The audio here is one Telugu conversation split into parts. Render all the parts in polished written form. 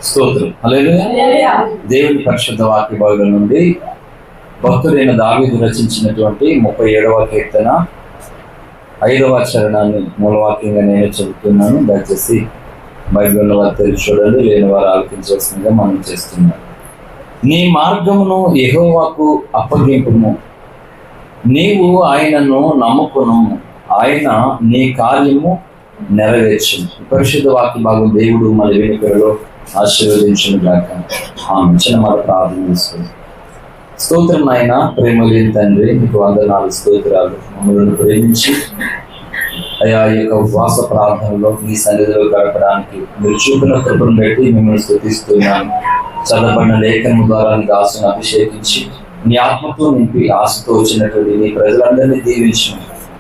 స్తోత్రం. హల్లెలూయా. దేవుని పరిశుద్ధ వాక్య భాగం నుండి భక్తుడైన దావీదు రచించినటువంటి 37వ కీర్తన 5వ చరణాన్ని మూలవాక్యంగా నేను చెబుతున్నాను. దయచేసి బైబిల్ వారు తెలిసి చూడండి, లేని వారు ఆలోచించవలసిందిగా మనం చేస్తున్నాం. నీ మార్గమును యెహోవాకు అప్పగింపుము, నీవు ఆయనను నమ్ముకును, ఆయన నీ కార్యము నెరవేర్చును. పరిశుద్ధ వాక్య భాగం దేవుడు మన వెనుకలో ఆశీర్వదించును గాక. చిన్న మాట ప్రార్థన చేసుకుంది. స్తోత్రం నాయన, ప్రేమ లేని తండ్రి, మీకు వందనాలు, స్తోత్రాలు. మమ్మల్ని ప్రేమించి అయా ఈ యొక్క ఉపవాస ప్రార్థనలో మీ సన్నిధిలో గడపడానికి మీరు చూపిన కృపను బట్టి మిమ్మల్ని స్తుతిస్తున్నాను. చదవబడిన లేఖనం ద్వారా నీ దాసును అభిషేకించి నీ ఆత్మతో నింపి ఆశతో వచ్చినటువంటి నీ ప్రజలందరినీ దీవించి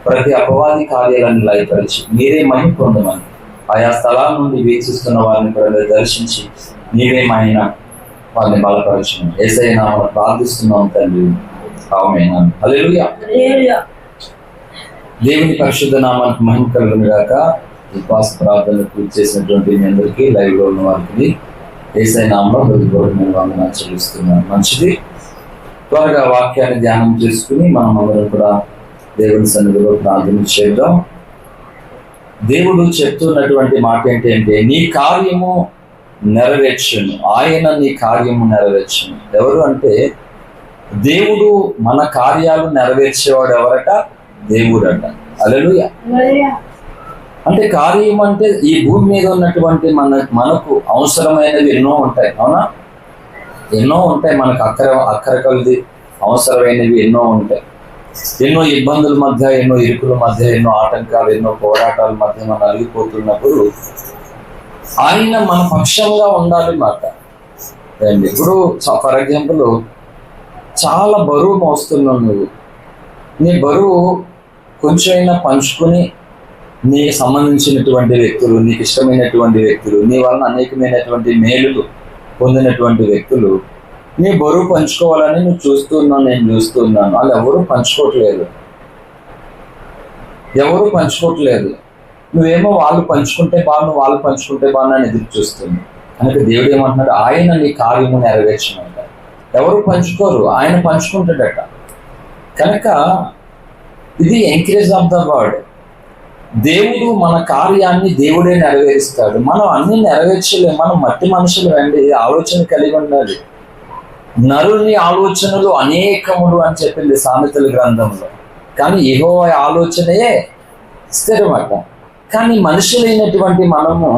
ప్రతి అపవాది కార్యాలను లయపరిచి మీరే మహిమ పొందమని ఆయా స్థలాల నుండి వీక్షిస్తున్న వారిని కూడా దర్శించి నీవే ఆయన వారిని బలపరచమని యేసయ్య నామమున ప్రార్థిస్తున్నాం తండ్రి, ఆమేన్. హల్లెలూయా. దేవుని పరిశుద్ధ నామానికి మహిమ కలుగును గాక. ఉపవాస ప్రార్థనలు పూర్తి చేసినటువంటి మీ అందరికీ, లైవ్ లో ఉన్న వారికి యేసయ్య నామములో హృదయపూర్వకమైన వందనాలు చెల్లిస్తున్నాను. మంచిది. త్వరగా వాక్యాన్ని ధ్యానం చేసుకుని మనం అందరం కూడా దేవుని సన్నిధిలో ప్రార్థన చేద్దాం. దేవుడు చెప్తున్నటువంటి మాట ఏంటంటే, నీ కార్యము నెరవేర్చును, ఆయన నీ కార్యము నెరవేర్చును. ఎవరు అంటే దేవుడు మన కార్యాలు నెరవేర్చేవాడు. ఎవరట? దేవుడట. హల్లెలూయా. అంటే కార్యం అంటే ఈ భూమి మీద ఉన్నటువంటి మనకు అవసరమైనవి ఎన్నో ఉంటాయి, అవునా? ఎన్నో ఉంటాయి మనకు అక్కర కలిది అవసరమైనవి ఎన్నో ఉంటాయి. ఎన్నో ఇబ్బందుల మధ్య, ఎన్నో ఇరుకుల మధ్య, ఎన్నో ఆటంకాలు, ఎన్నో పోరాటాల మధ్య మనం అలిగిపోతున్నప్పుడు ఆయన మన పక్షంగా ఉండాలి మాట. ఇప్పుడు ఫర్ ఎగ్జాంపుల్ చాలా బరువు మోస్తున్నావు నువ్వు, నీ బరువు కొంచెమైనా పంచుకొని నీకు సంబంధించినటువంటి వ్యక్తులు, నీకు ఇష్టమైనటువంటి వ్యక్తులు, నీ వలన అనేకమైనటువంటి మేలులు పొందినటువంటి వ్యక్తులు నీ బరువు పంచుకోవాలని నువ్వు చూస్తున్నావు, నేను చూస్తున్నాను. వాళ్ళు ఎవరు పంచుకోవట్లేదు. నువ్వేమో వాళ్ళు పంచుకుంటే బాగా, నువ్వు వాళ్ళు పంచుకుంటే బాగా అని ఎదురు చూస్తున్నావు. కనుక దేవుడు ఏమంటున్నాడు? ఆయన నీ కార్యము నెరవేర్చమంట. ఎవరు పంచుకోరు, ఆయన పంచుకుంటాడట. కనుక ఇది ఎంకరేజ్ ఆఫ్ ద వర్డ్. దేవుడు మన కార్యాన్ని దేవుడే నెరవేరుస్తాడు. మనం అన్ని నెరవేర్చలేము, మనం మట్టి మనుషులు అండి. ఆలోచన కలిగి ఉండాలి. నరుని ఆలోచనలు అనేకములు అని చెప్పింది సామెతల గ్రంథంలో. కానీ యెహోవా ఆలోచనయే స్థిరమట. కానీ మనుషులైనటువంటి మనము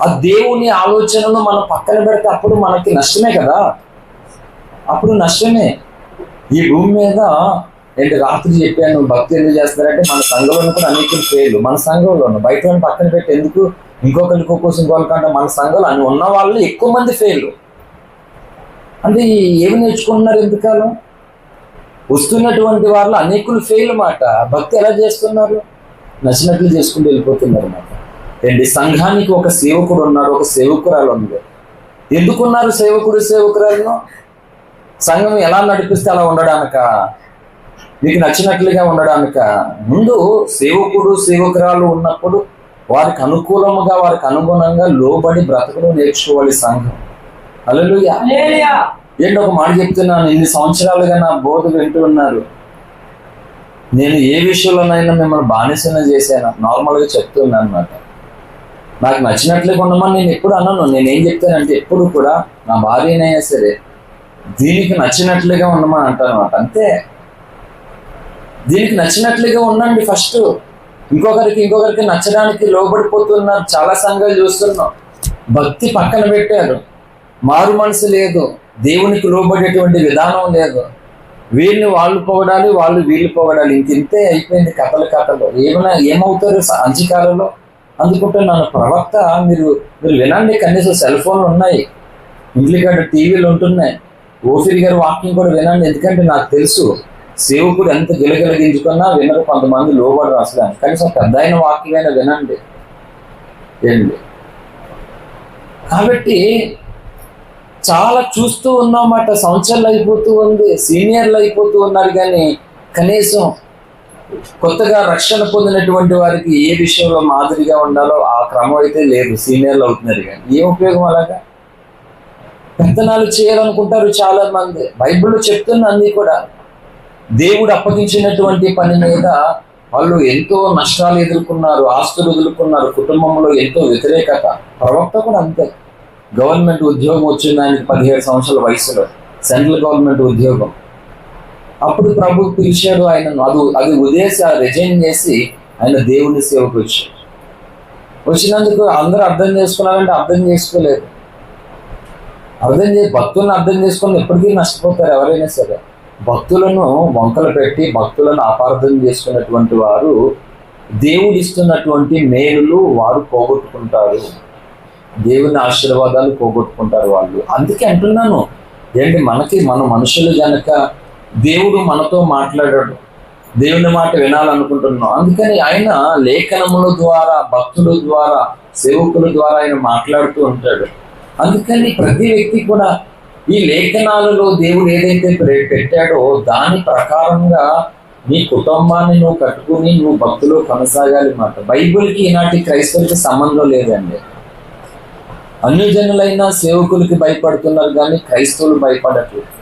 ఆ దేవుని ఆలోచనను మనం పక్కన పెడితే అప్పుడు మనకి నష్టమే కదా. అప్పుడు నష్టమే. ఈ భూమి మీద ఏంటి రాత్రి చెప్పాను, భక్తి ఎందుకు చేస్తారంటే మన సంఘంలో కూడా అనేక ఫెయిల్. మన సంఘంలో బయట పక్కన పెట్టి ఎందుకు ఇంకొకరికి కోసం ఇంకొకరికంటే మన సంఘంలో అని ఉన్న వాళ్ళు ఎక్కువ మంది ఫెయిల్. అంటే ఏమి నేర్చుకుంటున్నారు? ఎందుకాలం వస్తున్నటువంటి వాళ్ళు అనేకులు ఫెయిల్ మాట. భక్తి ఎలా చేస్తున్నారు? నచ్చినట్లు చేసుకుంటూ వెళ్ళిపోతున్నారు మాట. ఏంటి? సంఘానికి ఒక సేవకుడు ఉన్నాడు, ఒక సేవకురాలు ఉంది. ఎందుకున్నారు సేవకుడు సేవకురాలను? సంఘం ఎలా నడిపిస్తే అలా ఉండడానిక, మీకు నచ్చినట్లుగా ఉండడానిక? ముందు సేవకుడు సేవకురాలు ఉన్నప్పుడు వారికి అనుకూలముగా, వారికి అనుగుణంగా లోబడి బ్రతకడం నేర్చుకోవాలి సంఘం. హల్లెలూయా. ఏంటి ఒక మాట చెప్తున్నాను, ఇన్ని సంవత్సరాలుగా నా బోధ వింటూ ఉన్నారు. నేను ఏ విషయంలోనైనా మిమ్మల్ని బానిసన చేశాను, నార్మల్గా చెప్తున్నాను అనమాట. నాకు నచ్చినట్లుగా ఉండమని నేను ఎప్పుడు అన్నాను. నేనేం చెప్తానంటే ఎప్పుడు కూడా నా భార్యనైనా సరే దీనికి నచ్చినట్లుగా ఉండమని అంటాను అనమాట. అంతే, దీనికి నచ్చినట్లుగా ఉండండి ఫస్ట్. ఇంకొకరికి నచ్చడానికి లోబడిపోతున్నారు. చాలా సంఘాలు చూస్తున్నాం. భక్తి పక్కన పెట్టారు, మారు మనసు లేదు, దేవునికి లోబడేటువంటి విధానం లేదు. వీళ్ళని వాళ్ళు పొగడాలి, వాళ్ళు వీళ్ళు పొగడాలి. ఇంతే అయిపోయింది కథలు. ఏమవుతారు అంత్యకాలంలో అందుకుంటున్నాను. ప్రవక్త మీరు వినండి. కనీసం సెల్ ఫోన్లు ఉన్నాయి, ఇంటికాడ టీవీలు ఉంటున్నాయి. ఓఫీర్ గారి వాక్యం కూడా వినండి. ఎందుకంటే నాకు తెలుసు సేవకుడు ఎంత గిలగిలగించుకున్నా వినరు, కొంతమంది లోబడరు అసలు. కనీసం పెద్ద అయిన వాక్యమైనా వినండి. ఏంటి కాబట్టి చాలా చూస్తూ ఉన్నమాట. సంవత్సరాలు అయిపోతూ ఉంది, సీనియర్లు అయిపోతూ ఉన్నారు. కానీ కనీసం కొత్తగా రక్షణ పొందినటువంటి వారికి ఏ విషయంలో మాదిరిగా ఉండాలో ఆ క్రమం అయితే లేదు. సీనియర్లు అవుతున్నారు కానీ ఏం ఉపయోగం అలాగా? పెత్తనాలు చేయాలనుకుంటారు చాలా మంది. బైబిల్లో చెప్తున్న అన్ని కూడా దేవుడు అప్పగించినటువంటి పని మీద వాళ్ళు ఎంతో నష్టాలు ఎదుర్కొన్నారు, ఆస్తులు ఎదుర్కొన్నారు, కుటుంబంలో ఎంతో వ్యతిరేకత. ప్రవక్త కూడా అంతే. గవర్నమెంట్ ఉద్యోగం వచ్చింది ఆయనకి 17 సంవత్సరాల వయసులో, సెంట్రల్ గవర్నమెంట్ ఉద్యోగం. అప్పుడు ప్రభు పిలిచాడు ఆయనను. అది ఉదేశి రిజైన్ చేసి ఆయన దేవుని సేవకు వచ్చాడు. వచ్చినందుకు అందరూ అర్థం చేసుకున్నారంటే అర్థం చేసుకోలేదు. భక్తులను అర్థం చేసుకుని ఎప్పటికీ నష్టపోతారు ఎవరైనా సరే. భక్తులను వంకలు పెట్టి భక్తులను అపార్థం చేసుకున్నటువంటి వారు దేవుడు ఇస్తున్నటువంటి మేలులు వారు పోగొట్టుకుంటారు, దేవుని ఆశీర్వాదాలు పోగొట్టుకుంటారు వాళ్ళు. అందుకే అంటున్నాను, మన మనుషులు కనుక దేవుడు మనతో మాట్లాడాడు, దేవుని మాట వినాలనుకుంటున్నాం. అందుకని ఆయన లేఖనముల ద్వారా, భక్తుల ద్వారా, సేవకుల ద్వారా ఆయన మాట్లాడుతూ ఉంటాడు. అందుకని ప్రతి వ్యక్తి కూడా ఈ లేఖనాలలో దేవుడు ఏదైతే పెట్టాడో దాని ప్రకారంగా నీ కుటుంబాన్ని నువ్వు కట్టుకుని నువ్వు భక్తులు కొనసాగాలి మాట. బైబిల్కి ఈనాటి క్రైస్తవులకి సంబంధం లేదండి. అన్యజనులైన సేవకులకి భయపడుతున్నారు కానీ క్రైస్తవులు భయపడట్లేదు.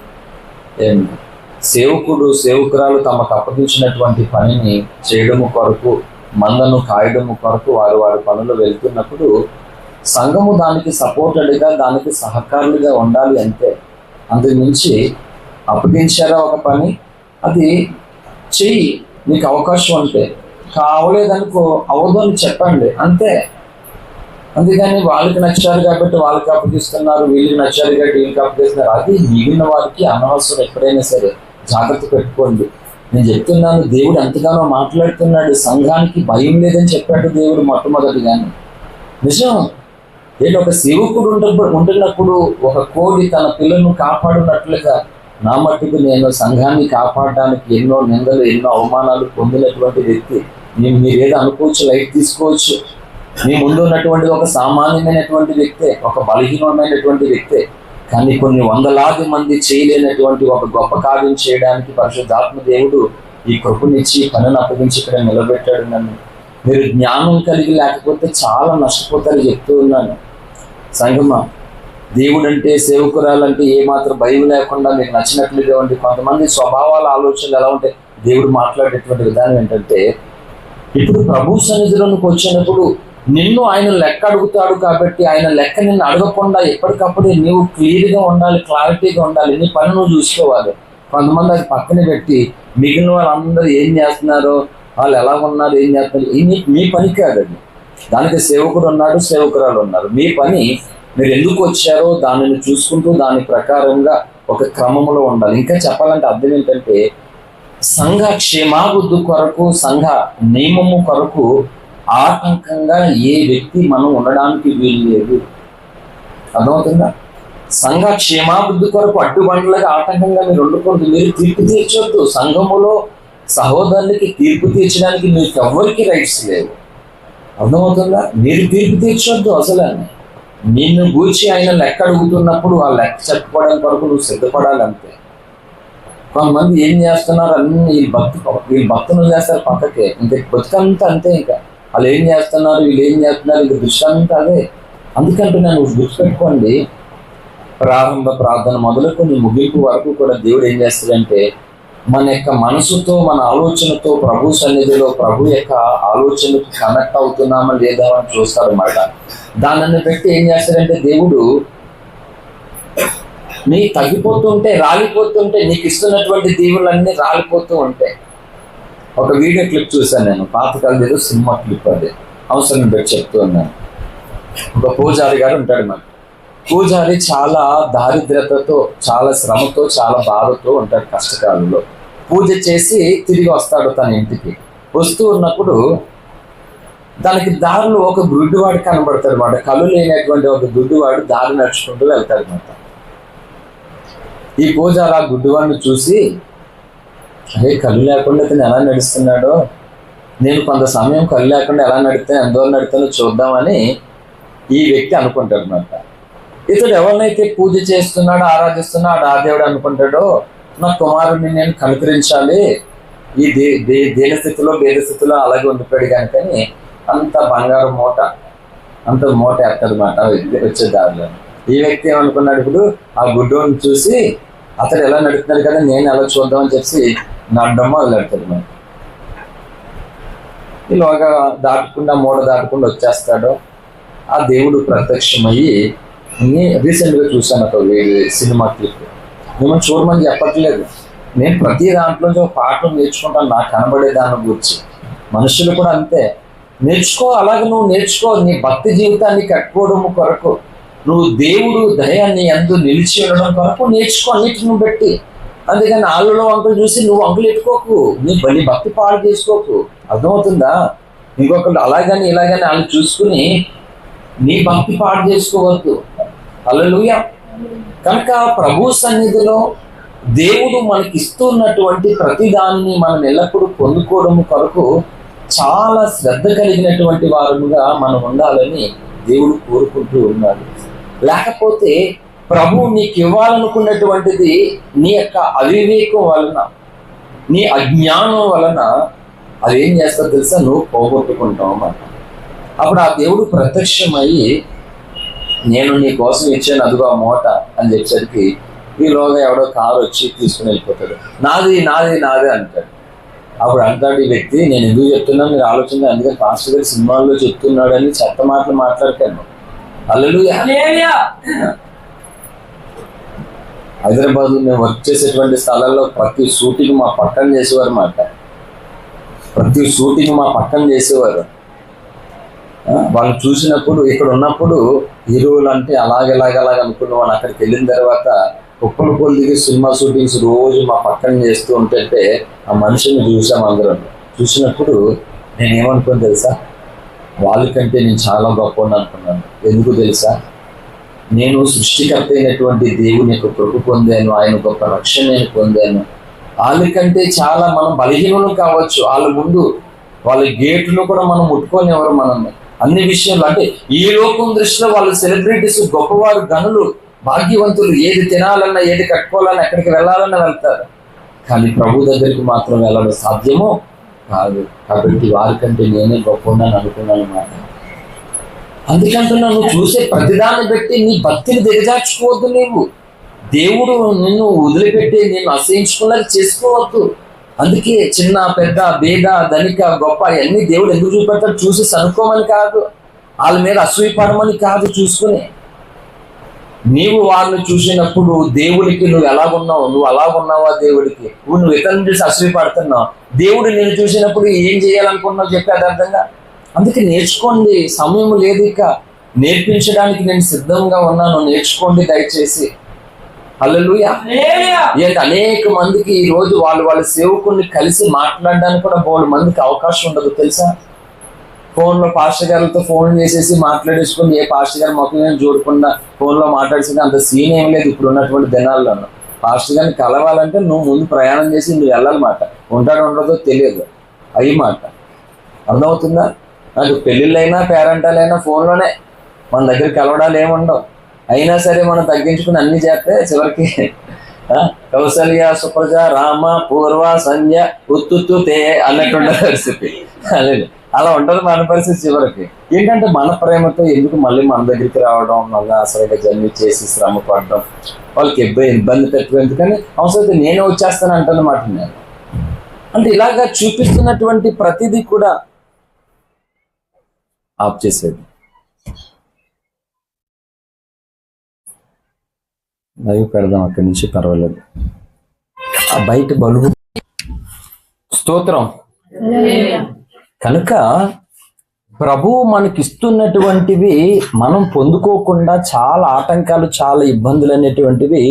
సేవకురాలు తమకు అప్పగించినటువంటి పనిని చేయడము కొరకు, మందను కాయడము కొరకు వారి పనులు వెళ్తున్నప్పుడు సంఘము దానికి సపోర్టెడ్గా, దానికి సహకారులుగా ఉండాలి అంతే. అందుకు మించి అప్పగించారా ఒక పని, అది చెయ్యి, నీకు అవకాశం ఉంటే. కావలేదనుకో అవ్వదు అని చెప్పండి అంతే. అందుకని వాళ్ళకి నచ్చారు కాబట్టి వాళ్ళకి అప్పగిస్తున్నారు, వీళ్ళకి నచ్చారు కాబట్టి వీళ్ళకి అప్పగిస్తున్నారు. అది మిగిలిన వారికి అనవసరం. ఎప్పుడైనా సరే జాగ్రత్త పెట్టుకోండి. నేను చెప్తున్నాను, దేవుడు ఎంతగానో మాట్లాడుతున్నాడు. సంఘానికి భయం లేదని చెప్పాడు దేవుడు మొట్టమొదటిగానే. నిజం. ఒక సేవకుడు ఉంటున్నప్పుడు ఒక కోడి తన పిల్లలను కాపాడున్నట్లుగా నా మట్టుకు నేను సంఘాన్ని కాపాడడానికి ఎన్నో నిందలు, ఎన్నో అవమానాలు పొందినటువంటి వ్యక్తి. మీరేదో అనుకోవచ్చు, లైట్ తీసుకోవచ్చు. మీ ముందు ఉన్నటువంటి ఒక సామాన్యమైనటువంటి వ్యక్తే, ఒక బలహీనమైనటువంటి వ్యక్తే. కానీ కొన్ని వందలాది మంది చేయలేనటువంటి ఒక గొప్ప కార్యం చేయడానికి పరిశుద్ధాత్మ దేవుడు ఈ కృపనిచ్చి పనిని అప్పగించి ఇక్కడ నిలబెట్టాడు నన్ను. మీరు జ్ఞానం కలిగి లేకపోతే చాలా నష్టపోతారు చెప్తూ ఉన్నాను. సంగమా, దేవుడు అంటే, సేవకురాలంటే ఏమాత్రం భయం లేకుండా మీకు నచ్చినట్లుగా ఉండి, కొంతమంది స్వభావాల ఆలోచనలు ఎలా ఉంటాయి. దేవుడు మాట్లాడేటువంటి విధానం ఏంటంటే, ఇప్పుడు ప్రభు సన్నిధిలోకి వచ్చినప్పుడు నిన్ను ఆయన లెక్క అడుగుతాడు కాబట్టి ఆయన లెక్క నిన్ను అడగకుండా ఎప్పటికప్పుడు నీవు క్లియర్గా ఉండాలి, క్లారిటీగా ఉండాలి. నీ పని నువ్వు చూసుకోవాలి. కొంతమంది అది పక్కన పెట్టి మిగిలిన వాళ్ళందరూ ఏం చేస్తున్నారో, వాళ్ళు ఎలా ఉన్నారు, ఏం చేస్తున్నారు, మీ పని కాదు అది. దానికి సేవకుడు ఉన్నాడు, సేవకురాలు ఉన్నారు. మీ పని మీరు ఎందుకు వచ్చారో దానిని చూసుకుంటూ దాని ప్రకారంగా ఒక క్రమంలో ఉండాలి. ఇంకా చెప్పాలంటే అర్థం ఏంటంటే, సంఘ క్షేమాభివృద్ధి కొరకు, సంఘ నియమము కొరకు ఆటంకంగా ఏ వ్యక్తి మనం ఉండడానికి వీలు లేదు. అర్థమవుతుందా? సంఘ క్షేమాభివృద్ధి కొరకు అడ్డుబండలుగా ఆటంకంగా మీరు ఉండకూడదు. మీరు తీర్పు తీర్చొద్దు. సంఘములో సహోదరులకి తీర్పు తీర్చడానికి మీకు ఎవ్వరికి రైట్స్ లేవు. అర్థమవుతుందా? మీరు తీర్పు తీర్చొద్దు. అసలు నిన్ను గూర్చి ఆయన లెక్క అడుగుతున్నప్పుడు ఆ లెక్క చెప్పుకోవడం కొరకు నువ్వు సిద్ధపడాలంతే. కొంతమంది ఏం చేస్తున్నారు, అన్ని వీళ్ళు భక్తులు చేస్తారు పక్కకే. ఇంకా బతుకంతా అంతే. ఇంకా వాళ్ళు ఏం చేస్తున్నారు, వీళ్ళు ఏం చేస్తున్నారు, ఇంకా దృష్టి అంతా అదే. అందుకంటే నేను గుర్తుపెట్టుకోండి, ప్రారంభ ప్రార్థన మొదలుకొని ముగింపు వరకు కూడా దేవుడు ఏం చేస్తాడంటే, మన యొక్క మనసుతో, మన ఆలోచనతో ప్రభు సన్నిధిలో ప్రభు యొక్క ఆలోచనకు కనెక్ట్ అవుతున్నామా లేదా అని చూస్తారన్నమాట. దానిని బట్టి ఏం చేస్తాడంటే దేవుడు నీ తగ్గిపోతుంటే, రాలిపోతుంటే, నీకు ఇస్తున్నటువంటి దీవులన్నీ రాలిపోతూ ఉంటాయి. ఒక వీడియో క్లిప్ చూశాను నేను, పాతకాలం ఏదో సినిమా క్లిప్. అది అవసరం పెట్టి చెప్తూ ఉన్నాను. ఒక పూజారి గారు ఉంటాడు. మనకి పూజారి చాలా దారిద్ర్యతతో, చాలా శ్రమతో, చాలా బాధతో ఉంటాడు. కష్టకాలంలో పూజ చేసి తిరిగి వస్తాడు తన ఇంటికి. వస్తూ ఉన్నప్పుడు దానికి దారిలో ఒక గుడ్డివాడు కనబడతాడు. మాట కళ్ళు లేనటువంటి ఒక గుడ్డివాడు దారి నడుచుకుంటూ వెళ్తాడు మాట. ఈ పూజారి ఆ గుడ్డివాడిని చూసి, అదే కళ్ళు లేకుండా ఇతను ఎలా నడుస్తున్నాడో, నేను కొంత సమయం కళ్ళు లేకుండా ఎలా నడుస్తాను, ఎందరో నడుతానో చూద్దామని ఈ వ్యక్తి అనుకుంటాడు అన్నమాట. ఇతడు ఎవరినైతే పూజ చేస్తున్నాడో, ఆరాధిస్తున్నాడో ఆ దేవుడు అనుకుంటాడో, నా కుమారుడిని నేను కనుకరించాలి, ఈ దీనస్థితిలో భేదస్థితిలో అలాగే ఉండిపోయాడు కనుకని అంత బంగారు మూట, అంత మూట ఎత్తదన్నమాట వచ్చే దారిలో. ఈ వ్యక్తి ఏమనుకున్నాడు, ఇప్పుడు ఆ గుడ్డోని చూసి అతడు ఎలా నడుపుతున్నాడు కదా, నేను ఎలా చూద్దామని చెప్పి నడడం మొదలెడతాడు. మనం ఇలాగా దాటకుండా మూడ దాటకుండా వచ్చేస్తాడు. ఆ దేవుడు ప్రత్యక్షమయ్యి, రీసెంట్గా చూశాను ఒక సినిమా క్లిప్. మిమ్మల్ని చూడమని చెప్పట్లేదు, నేను ప్రతి దాంట్లోంచి ఒక పాఠం నేర్చుకుంటాను నాకు కనబడే దాని గురించి. మనుషులు కూడా అంతే, నేర్చుకో. అలాగే నువ్వు నేర్చుకో, నీ భక్తి జీవితాన్ని కట్టుకోవడం కొరకు, నువ్వు దేవుడు దయాన్ని ఎందు నిలిచి ఉండడం కొరకు నేర్చుకో అన్నిటిని పెట్టి. అందుకని వాళ్ళలో అంకులు చూసి నువ్వు అంకులు ఎట్టుకోకు, నీ భక్తి పాడు చేసుకోకు. అర్థమవుతుందా? ఇంకొకరు అలాగని ఇలాగని వాళ్ళు చూసుకుని నీ భక్తి పాడు చేసుకోవద్దు. హల్లెలూయా. కనుక ప్రభు సన్నిధిలో దేవుడు మనకి ఇస్తున్నటువంటి ప్రతి దానిని మనం ఎల్లప్పుడూ పొందుకోవడం కొరకు చాలా శ్రద్ధ కలిగినటువంటి వారుగా మనం ఉండాలని దేవుడు కోరుకుంటూ ఉన్నాడు. లేకపోతే ప్రభు నీకు ఇవ్వాలనుకున్నటువంటిది నీ యొక్క అవివేకం వలన, నీ అజ్ఞానం వలన అదేం చేస్తా తెలుసా, నువ్వు పోగొట్టుకుంటావు అన్నమాట. అప్పుడు ఆ దేవుడు ప్రత్యక్షమయ్యి, నేను నీ కోసం ఇచ్చాను అదిగో ఆ మూట అని చెప్పేసరికి ఈలోగా ఎవడో కారు వచ్చి తీసుకుని వెళ్ళిపోతాడు. నాది నాది నాది అంటాడు. అప్పుడు అంటాడు ఈ వ్యక్తి, నేను ఎందుకు చెప్తున్నా మీరు ఆలోచన, అందుకని పాస్టర్ గారి సినిమాల్లో చెప్తున్నాడని చెత్త మాటలు మాట్లాడతాను. హల్లెలూయా. హైదరాబాద్ మేము వర్క్ చేసేటువంటి స్థలాల్లో ప్రతి షూటింగ్ మా పక్కన చేసేవారు అన్నమాట. ప్రతి షూటింగ్ మా పక్కన చేసేవారు. వాళ్ళు చూసినప్పుడు, ఇక్కడ ఉన్నప్పుడు హీరోలు అంటే అలాగ అనుకున్నవాడు. అక్కడికి వెళ్ళిన తర్వాత కుప్పల కోలు దిగి సినిమా షూటింగ్స్ రోజు మా పక్కన చేస్తూ ఉంటే ఆ మనిషిని చూసాం అందరం. చూసినప్పుడు నేను ఏమనుకుని తెలుసా, వాళ్ళకంటే నేను చాలా గొప్ప అనుకున్నాను. ఎందుకు తెలుసా, నేను సృష్టికర్త అయినటువంటి దేవుని యొక్క కృప పొందాను, ఆయన గొప్ప రక్షణ నేను పొందాను. వాళ్ళకంటే చాలా మనం బలహీనులు కావచ్చు, వాళ్ళ ముందు వాళ్ళ గేట్లు కూడా మనం ముట్టుకోనివ్వరు మనల్ని అన్ని విషయంలో. అంటే ఈ లోకం దృష్టిలో వాళ్ళు సెలబ్రిటీస్, గొప్పవారు, గనులు, భాగ్యవంతులు. ఏది తినాలన్నా, ఏది కట్టుకోవాలన్నా, ఎక్కడికి వెళ్ళాలన్నా వెళ్తారు. కానీ ప్రభు దగ్గరికి మాత్రం వెళ్ళడం సాధ్యమో కాదు. కాబట్టి వారికంటే నేనే గొప్ప ఉన్నాను అనుకున్నాను అన్నమాట. అందుకంటున్నా, నువ్వు చూసే ప్రతిదాన్ని బట్టి నీ భక్తిని దిగజార్చుకోవద్దు. నీవు దేవుడు నిన్ను వదిలిపెట్టి నిన్ను అసహించుకున్నది చేసుకోవద్దు. అందుకే చిన్న పెద్ద భేద ధనిక గొప్ప అన్ని దేవుడు ఎందుకు చూపెడతాడు, చూసి సనుకోమని కాదు, వాళ్ళ మీద అసూయపడమని కాదు. చూసుకుని నీవు వాళ్ళని చూసినప్పుడు దేవుడికి నువ్వు ఎలాగున్నావు, నువ్వు అలాగున్నావా దేవుడికి, నువ్వు ఇతరులను చూసి అసూయపడుతున్నావు. దేవుడు నిన్ను చూసినప్పుడు ఏం చేయాలనుకున్నావు చెప్పి అర్థంగా. అందుకే నేర్చుకోండి, సమయం లేదు, ఇక నేర్పించడానికి నేను సిద్ధంగా ఉన్నాను. నేర్చుకోండి దయచేసి. హల్లెలూయా. ఏంటి అనేక మందికి ఈ రోజు వాళ్ళ సేవకుల్ని కలిసి మాట్లాడడానికి కూడా బోల్డ్ మందికి అవకాశం ఉండదు తెలుసా. ఫోన్లో పాస్టర్ గారితో ఫోన్ చేసేసి మాట్లాడేసుకుని, ఏ పాస్టర్ గారి మొక్కలు చూడకుండా ఫోన్లో మాట్లాడేసి అంత సీన్ ఏం లేదు ఇప్పుడు ఉన్నటువంటి దినాల్లోనూ. పాస్టర్ గారిని కలవాలంటే నువ్వు ముందు ప్రయాణం చేసి నువ్వు వెళ్ళాలన్నమాట. ఉంటాడో ఉండదో తెలియదు అయ్యి మాట. అర్థమవుతుందా? నాకు పెళ్ళిళ్ళైనా పేరెంటాలైనా ఫోన్లోనే, మన దగ్గర కలవడాలు ఏముండవు. అయినా సరే మనం తగ్గించుకుని అన్ని చేస్తే చివరికి కౌసల్య సుప్రజ రామ పూర్వ సంధ్య ఉత్తుత్తు తే అన్నట్టుండే పరిస్థితి. అదే అలా ఉంటుంది మన పరిస్థితి చివరికి. ఏంటంటే మన ప్రేమతో ఎందుకు మళ్ళీ మన దగ్గరికి రావడం, మళ్ళీ అసలు జర్నీ చేసి శ్రమ పడడం, వాళ్ళకి ఇబ్బంది పెట్టడం ఎందుకని, అవసరం నేనే వచ్చేస్తాను అంటన్నమాట. నేను అంటే ఇలాగా చూపిస్తున్నటువంటి ప్రతిదీ కూడా ఆఫ్ చేసేది. లైవ్ పెడదాం అక్కడి నుంచి, పర్వాలేదు. ఆ బయట బలుగు స్తోత్రం. కనుక ప్రభువు మనకిస్తున్నటువంటివి మనం పొందుకోకుండా చాలా ఆటంకాలు, చాలా ఇబ్బందులు అనేటువంటివి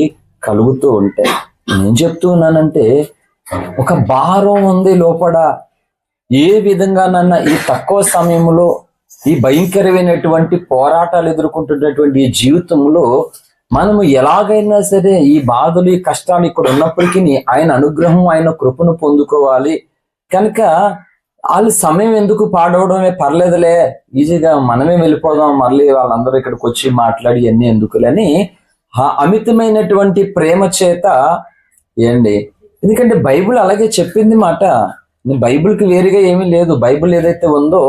కలుగుతూ ఉంటాయి. నేను చెప్తూ ఉన్నానంటే, ఒక భారం ఉంది లోపల. ఏ విధంగానన్నా ఈ తక్కువ సమయంలో ఈ భయంకరమైనటువంటి పోరాటాలు ఎదుర్కొంటున్నటువంటి ఈ జీవితంలో మనము ఎలాగైనా సరే ఈ బాధలు, ఈ కష్టాలు ఇక్కడ ఉన్నప్పటికీ ఆయన అనుగ్రహం, ఆయన కృపను పొందుకోవాలి. కనుక వాళ్ళు సమయం ఎందుకు పాడవడమే, పర్లేదులే ఈజీగా మనమే వెళ్ళిపోదాం, మళ్ళీ వాళ్ళందరూ ఇక్కడికి వచ్చి మాట్లాడి అన్నీ ఎందుకులని అమితమైనటువంటి ప్రేమ చేత ఏంటి. ఎందుకంటే బైబిల్ అలాగే చెప్పింది మాట. బైబిల్కి వేరుగా ఏమీ లేదు. బైబిల్ ఏదైతే ఉందో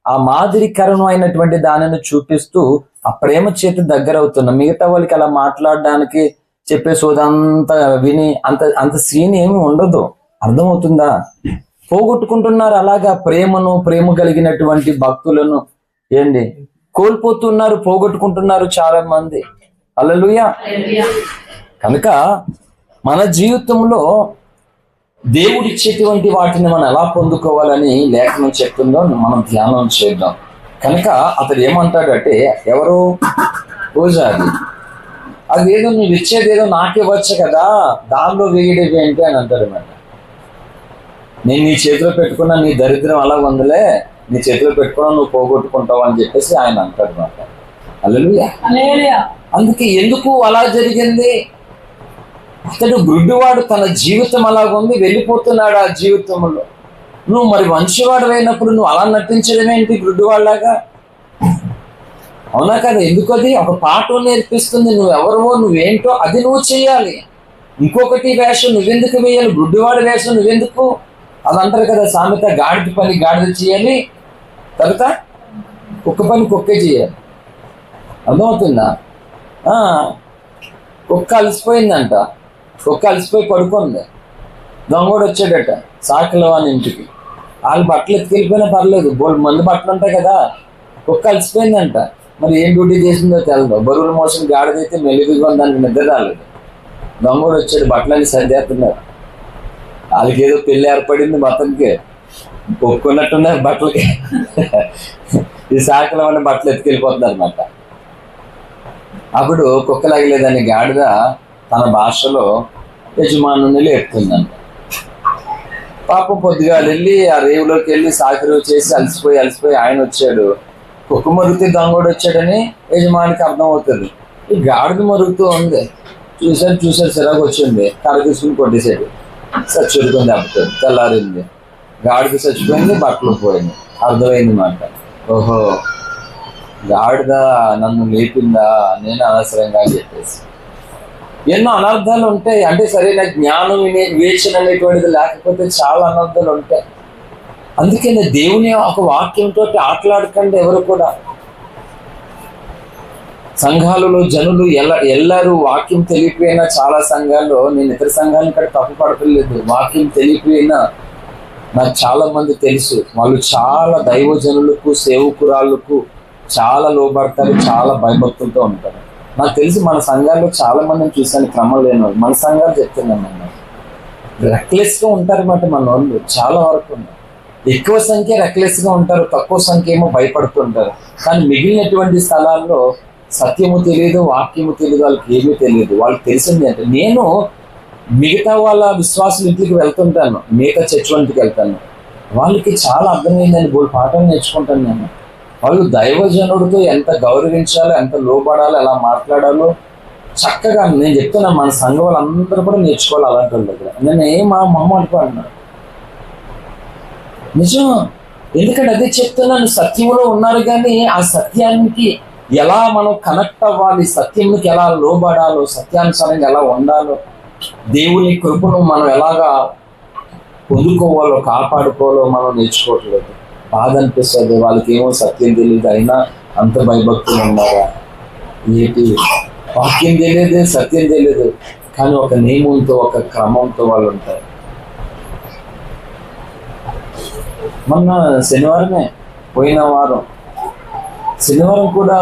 ఆ మాదిరికరణం అయినటువంటి దానిని చూపిస్తూ ఆ ప్రేమ చేతి దగ్గర అవుతున్నా. మిగతా వాళ్ళకి అలా మాట్లాడడానికి చెప్పే సోదంతా విని అంత అంత సీన్ ఏమి ఉండదు. అర్థమవుతుందా? పోగొట్టుకుంటున్నారు అలాగా ప్రేమ కలిగినటువంటి భక్తులను. ఏంటి కోల్పోతున్నారు, పోగొట్టుకుంటున్నారు చాలా మంది. హల్లెలూయా. కనుక మన జీవితంలో దేవుడిచ్చేటువంటి వాటిని మనం ఎలా పొందుకోవాలని లేఖనం చెప్తుందో మనం ధ్యానం చేద్దాం. కనుక అతడు ఏమంటాడంటే, ఎవరు పూజారి, అదేదో నువ్వు ఇచ్చేదేదో నాకివ్వచ్చు కదా, దానిలో వేయడం ఏంటి అని అంటాడు అన్నమాట. నేను నీ చేతిలో పెట్టుకున్నా, నీ దరిద్రం అలా ఉందిలే, నీ చేతిలో పెట్టుకున్నా నువ్వు పోగొట్టుకుంటావు అని చెప్పేసి ఆయన అంటాడు అన్నమాట. హల్లెలూయా. అందుకే ఎందుకు అలా జరిగింది? అతడు గుడ్డివాడు, తన జీవితం అలాగుంది, వెళ్ళిపోతున్నాడు ఆ జీవితంలో. నువ్వు మరి మంచివాడు అయినప్పుడు నువ్వు అలా నటించడం ఏంటి గుడ్డివాళ్ళలాగా? అవునా కదా? ఎందుకు? అది ఒక పాఠం నేర్పిస్తుంది. నువ్వెవరవో, నువ్వేంటో అది నువ్వు చేయాలి. ఇంకొకటి వేషం నువ్వెందుకు వేయాలి? గుడ్డివాడి వేషం నువ్వెందుకు? అది అంటారు కదా సామెత, గాడిద పని గాడిద చేయాలి, తర్వాత కుక్క పని కుక్కే చేయాలి. అర్థమవుతుందా? కుక్క అలసిపోయిందంట, కుక్క అలసిపోయి పడుకుంది. దొంగోడు వచ్చాడట సాకిలో అని ఇంటికి. వాళ్ళు బట్టలు ఎత్తుకెళ్ళిపోయినా పర్లేదు, బోల్డ్ మంది బట్టలు ఉంటాయి కదా. కుక్క అలసిపోయిందంట, మరి ఏం డ్యూటీ చేసిందో తెలదు. బరువులు మోసం గాడిదైతే మెలుగుగా దానికి నిద్ర రాలేదు. దొంగోడు వచ్చాడు, బట్టలన్నీ సర్దేస్తున్నారు. వాళ్ళకి ఏదో పెళ్లి ఏర్పడింది, మొత్తానికి ఒప్పుకున్నట్టున్నారు బట్టలకి. ఈ సాకిలో ఉన్న బట్టలు ఎత్తుకెళ్ళిపోతున్నారు అన్నమాట. అప్పుడు కుక్కలాగలేదని గాడిద తన భాషలో యజమానుని లేపుతుందంట. పాపం పొద్దుగా వెళ్ళి ఆ రేవులోకి వెళ్ళి సాకిరు చేసి అలసిపోయి ఆయన వచ్చాడు. కుక్క మరుగుతూ దొంగోడు వచ్చాడని యజమానికి అర్థమవుతుంది. ఈ గాడిద మరుగుతూ ఉంది. చూశారు సిరాకు వచ్చింది, కర్ర తీసుకుని కొట్టేశాడు. చచ్చుడుకుని దెబ్బతుంది. తెల్లారింది, గాడిద చచ్చిపోయింది, బట్టలు పోయింది. అర్థమైంది మాట. ఓహో, గాడిద నన్ను లేపిందా, నేను అనవసరంగా అని చెప్పేసి. ఎన్నో అనర్థాలు ఉంటాయి. అంటే సరైన జ్ఞానం వివేచన అనేటువంటిది లేకపోతే చాలా అనర్థాలు ఉంటాయి. అందుకే దేవుని ఒక వాక్యంతో ఆటలాడకండి ఎవరు కూడా. సంఘాలలో జనులు ఎల్లరూ వాక్యం తెలియపోయినా, చాలా సంఘాల్లో, నేను ఇతర సంఘాలను ఇక్కడ తప్పు పడతలేదు, వాక్యం తెలియపోయినా నాకు చాలా మంది తెలుసు. వాళ్ళు చాలా దైవజనులకు, సేవకురాళ్ళకు చాలా లోబడతారు, చాలా భయభక్తులతో ఉంటారు. నాకు తెలిసి మన సంఘాల్లో చాలా మందిని చూశాను క్రమం లేని వాళ్ళు. మన సంఘాలు చెప్తున్నాను అన్నమాట, రెక్లెస్గా ఉంటారన్నమాట మన వాళ్ళు. చాలా వరకు ఉన్నారు. ఎక్కువ సంఖ్య రెక్లెస్గా ఉంటారు, తక్కువ సంఖ్య ఏమో భయపడుతుంటారు. కానీ మిగిలినటువంటి స్థలాల్లో సత్యము తెలియదు, వాక్యము తెలియదు, వాళ్ళకి ఏమీ తెలియదు. వాళ్ళకి తెలిసింది అంటే, నేను మిగతా వాళ్ళ విశ్వాసుల ఇంటికి వెళ్తుంటాను, మిగతా చర్చ్ ఇంటికి వెళ్తాను, వాళ్ళకి చాలా అర్థమైందని బోల్ పాఠం నేర్చుకుంటాను నేను. వాళ్ళు దైవజనుడితో ఎంత గౌరవించాలో, ఎంత లోబడాలో, ఎలా మాట్లాడాలో చక్కగా నేను చెప్తున్నాను. మన సంఘం వాళ్ళందరూ కూడా నేర్చుకోవాలి అలాంటి వాళ్ళ దగ్గర. నేను మొహమాటపడినాను నిజం. ఎందుకంటే అదే చెప్తున్నాను, సత్యంలో ఉన్నారు కానీ ఆ సత్యానికి ఎలా మనం కనెక్ట్ అవ్వాలి, సత్యంకి ఎలా లోబడాలో, సత్యానుసారంగా ఎలా ఉండాలో, దేవుని కృపను మనం ఎలాగా పొందుకోవాలో, కాపాడుకోవాలో మనం నేర్చుకోవట్లేదు. బాధ అనిపిస్తుంది. వాళ్ళకి ఏమో సత్యం తెలియదు, అయినా అంత భయభక్తులు ఉన్నారా ఏంటి? వాక్యం తెలియదు, సత్యం తెలియదు, కానీ ఒక నియమంతో, ఒక క్రమంతో వాళ్ళు ఉంటారు. మొన్న శనివారమే, పోయిన వారం శనివారం కూడా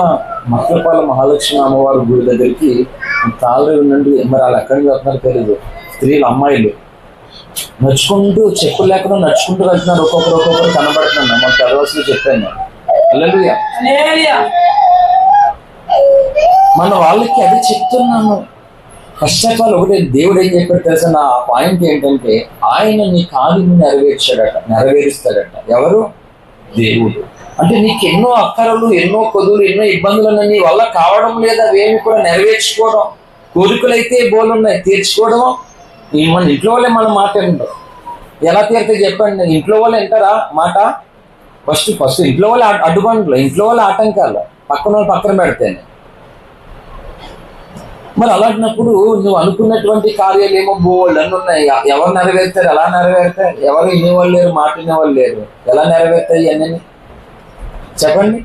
మట్లపాల మహాలక్ష్మి అమ్మవారి గుడి దగ్గరికి తాళరేవు నుండి, మరి వాళ్ళు ఎక్కడికి వెళ్తున్నారో తెలియదు, స్త్రీలు, అమ్మాయిలు నడుచుకుంటూ, చెప్పులు లేకుండా నడుచుకుంటూ వెళ్తున్నారు. ఒక్కొక్కరు కనబడుతున్నాను. మన తర్వాత చెప్పాను. హల్లెలూయా. మన వాళ్ళకి అది చెప్తున్నాను. ఫస్ట్ ఆఫ్ ఆల్ ఒకటి, దేవుడు ఏం చెప్పాడు తెలుసా? నా పాయింట్ ఏంటంటే, ఆయన నీ కార్యం నెరవేరుస్తాడట. ఎవరు? దేవుడు. అంటే నీకు ఎన్నో అక్కరలు, ఎన్నో కొదులు, ఎన్నో ఇబ్బందులు నీ వల్ల కావడం లేదా, అవేమి కూడా నెరవేర్చుకోవడం. కోరికలైతే బోలున్నాయి, తీర్చుకోవడం. మన ఇంట్లో వాళ్ళే మన మాట వినరు. ఎలా తీరితే చెప్పండి? ఇంట్లో వాళ్ళు వింటారా మాట? ఫస్ట్ ఇంట్లో వాళ్ళే అడ్డుబండ్లు, ఇంట్లో వాళ్ళే ఆటంకాలు, పక్కన వాళ్ళు పక్కన పెడితేనే. మరి అలాంటినప్పుడు నువ్వు అనుకున్నటువంటి కార్యాలు ఏమో బోల్డ్ అని ఉన్నాయి. ఎవరు నెరవేరుతారు? ఎలా నెరవేరుతారు? ఎవరు వినేవాళ్ళు లేరు, మాట వినేవాళ్ళు లేరు. ఎలా నెరవేరుతాయి అన్నీ చెప్పండి?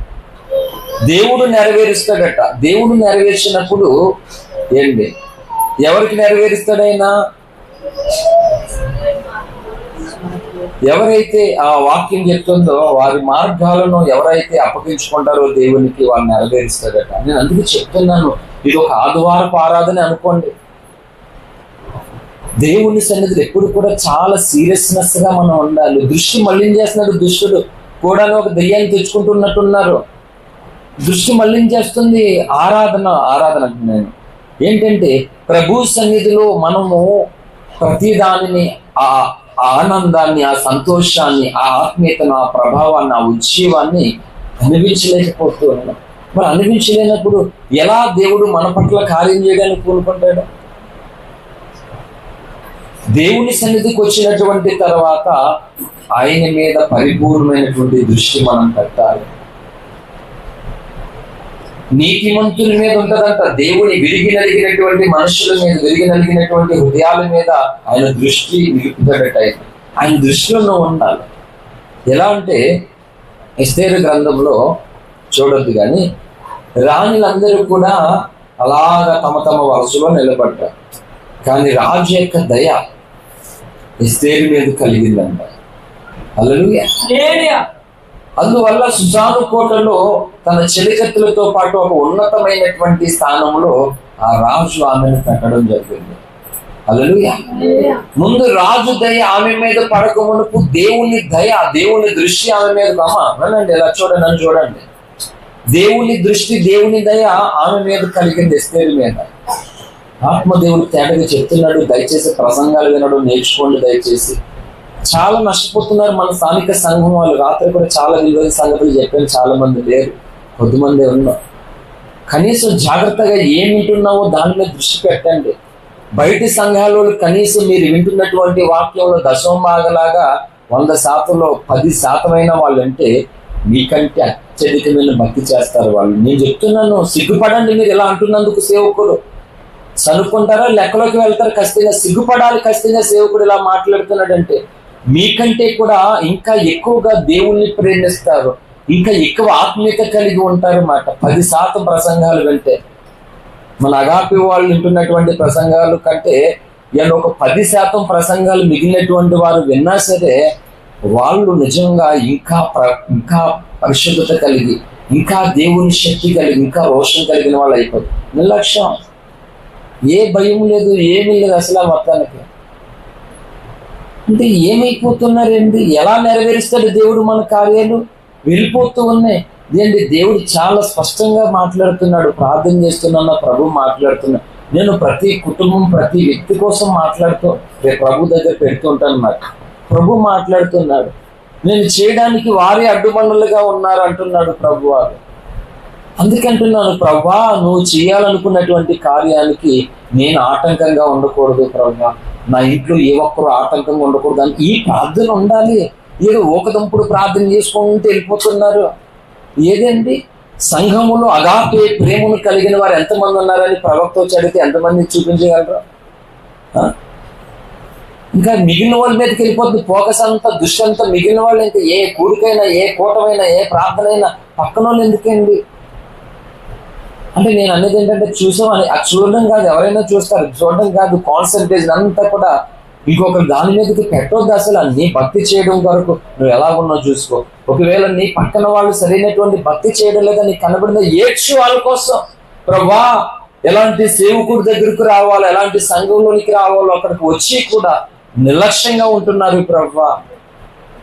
దేవుడు నెరవేరుస్తాడట. దేవుడు నెరవేర్చినప్పుడు ఏంటి, ఎవరికి నెరవేరుస్తాడైనా? ఎవరైతే ఆ వాక్యం చెప్తుందో వారి మార్గాలను ఎవరైతే అప్పగించుకుంటారో దేవునికి వాళ్ళు నెరవేరుస్తాడట. నేను అందుకే చెప్తున్నాను, ఇది ఒక ఆదివారపు ఆరాధన అనుకోండి. దేవుని సన్నిధిలో ఎప్పుడు కూడా చాలా సీరియస్నెస్ గా మనం ఉండాలి. దృష్టి మళ్లించేస్తున్నాడు దుష్టుడు కూడా, ఒక దెయ్యాన్ని తెచ్చుకుంటున్నట్టున్నారు. దృష్టి మళ్లించేస్తుంది ఆరాధన నేను ఏంటంటే, ప్రభు సన్నిధిలో మనము ప్రతిదానిని, ఆ ఆనందాన్ని, ఆ సంతోషాన్ని, ఆ ఆత్మీయతను, ఆ ప్రభావాన్ని, ఆ ఉజ్జీవాన్ని అనిపించలేకపోతూ ఉన్నాం. మరి అనిపించలేనప్పుడు ఎలా దేవుడు మన పట్ల కార్యం చేయడానికి కోరుకుంటాడు? దేవుని సన్నిధికి వచ్చినటువంటి తర్వాత ఆయన మీద పరిపూర్ణమైనటువంటి దృష్టి మనం పెట్టాలి. నీతిమంతుల మీద ఉంటదంట. దేవుని విరిగి నలిగినటువంటి మనుషుల మీద, విరిగి నలిగినటువంటి హృదయాల మీద ఆయన దృష్టి నిలుపుతాడట. ఆయన దృష్టిలో ఉండాలి. ఎలా అంటే, ఎస్తేరు గ్రంథంలో చూడొద్దు కానీ, రాణులందరూ కూడా అలాగా తమ తమ వరుసలో నిలబడ్డారు. కానీ రాజు యొక్క దయ ఎస్తేరు మీద కలిగిందంట. హల్లెలూయా. అందువల్ల సుజాను కోటలో తన చెలికత్తులతో పాటు ఒక ఉన్నతమైనటువంటి స్థానంలో ఆ రాజు ఆమెను పెట్టడం జరిగింది. హల్లెలూయా. ముందు రాజు దయ ఆమె మీద పడక మునుపు దేవుని దయ, దేవుని దృష్టి ఆమె మీద. వినండి, ఇలా చూడండి, చూడండి. దేవుని దృష్టి, దేవుని దయ ఆమె మీద కలిగింది, ఎస్తేరు మీద. ఆత్మదేవుడు తేటగా చెప్తున్నాడు, దయచేసి ప్రసంగాలు వినడం నేర్చుకోండి దయచేసి. చాలా నష్టపోతున్నారు మన స్థానిక సంఘం వాళ్ళు. రాత్రి కూడా చాలా విలువైన సంగతులు చెప్పాను. చాలా మంది లేరు, కొద్దిమంది ఉన్నారు. కనీసం జాగ్రత్తగా ఏం వింటున్నావో దాని మీద దృష్టి పెట్టండి. బయటి సంఘాలలో కనీసం మీరు వింటున్నటువంటి వాక్యంలో దశమభాగలాగా 100%లో 10% వాళ్ళు అంటే మీకంటే అత్యధికమైన భక్తి చేస్తారు వాళ్ళు. నేను చెప్తున్నాను, సిగ్గుపడండి మీరు ఇలా అంటున్నందుకు. సేవకుడు చనుక్కుంటారా, లెక్కలోకి వెళ్తారు. ఖచ్చితంగా సిగ్గుపడాలి. ఖచ్చితంగా సేవకుడు ఇలా మాట్లాడుతున్నాడంటే మీకంటే కూడా ఇంకా ఎక్కువగా దేవుణ్ణి ప్రేమిస్తారు, ఇంకా ఎక్కువ ఆత్మీయత కలిగి ఉంటారు అన్నమాట. 10% ప్రసంగాలు వింటే, మన అగాపి వాళ్ళు వింటున్నటువంటి ప్రసంగాలు కంటే ఒక 10% ప్రసంగాలు మిగిలినటువంటి వారు విన్నా సరే, వాళ్ళు నిజంగా ఇంకా పరిశుద్ధత కలిగి, ఇంకా దేవుని శక్తి కలిగి, ఇంకా రోషం కలిగిన వాళ్ళు అయిపోతారు. నిర్లక్ష్యం, ఏ భయం లేదు, ఏమీ లేదు అసలు. ఆ మొత్తానికి అంటే ఏమైపోతున్నారండి? ఎలా నెరవేరుస్తాడు దేవుడు మన కార్యాలు? వెళ్ళిపోతూ ఉన్నాయి. ఇదేంటి, దేవుడు చాలా స్పష్టంగా మాట్లాడుతున్నాడు. ప్రార్థన చేస్తున్నా, ప్రభు మాట్లాడుతున్నాడు. నేను ప్రతి కుటుంబం, ప్రతి వ్యక్తి కోసం మాట్లాడుతూ రేపు ప్రభు దగ్గర పెడుతుంటాను అన్నమాట. ప్రభు మాట్లాడుతున్నాడు. నేను చేయడానికి వారే అడ్డుబండలుగా ఉన్నారు అంటున్నాడు ప్రభు వారు. అందుకంటున్నాను, ప్రభా నువ్వు చేయాలనుకున్నటువంటి కార్యానికి నేను ఆటంకంగా ఉండకూడదు ప్రభా. నా ఇంట్లో ఏ ఒక్కరు ఆటంకంగా ఉండకూడదు అని ఈ ప్రార్థన ఉండాలి. ఏదో ఒకదంపుడు ప్రార్థన చేసుకుంటూ వెళ్ళిపోతున్నారు. ఏదండి, సంఘములో అగాపే ప్రేమను కలిగిన వారు ఎంతమంది ఉన్నారని ప్రవక్త వచ్చి అడిగితే ఎంతమంది చూపించగలరు? ఇంకా మిగిలిన వాళ్ళ మీదకి వెళ్ళిపోతుంది ఫోకస్ అంతా, దృష్టి అంతా మిగిలిన వాళ్ళు. ఇంకా ఏ కూడికైనా, ఏ కూటమైనా, ఏ ప్రార్థన అయినా పక్కన వాళ్ళు ఎందుకండి? అంటే నేను అనేది ఏంటంటే, చూసామని అది చూడడం కాదు, ఎవరైనా చూస్తారు, చూడడం కాదు. కాన్సన్ట్రేషన్ అంతా కూడా ఇంకొకరు దాని మీదకి పెట్టొద్దు అసలు. నీ భక్తి చేయడం కొరకు నువ్వు ఎలా ఉన్నావు చూసుకో. ఒకవేళ నీ పక్కన వాళ్ళు సరైనటువంటి భక్తి చేయడం లేదా నీకు కనబడిన ఏడ్చు వాళ్ళ కోసం. ప్రభా ఎలాంటి సేవకుడి దగ్గరకు రావాలో, ఎలాంటి సంఘంలోనికి రావాలో అక్కడికి వచ్చి కూడా నిర్లక్ష్యంగా ఉంటున్నారు ప్రభా.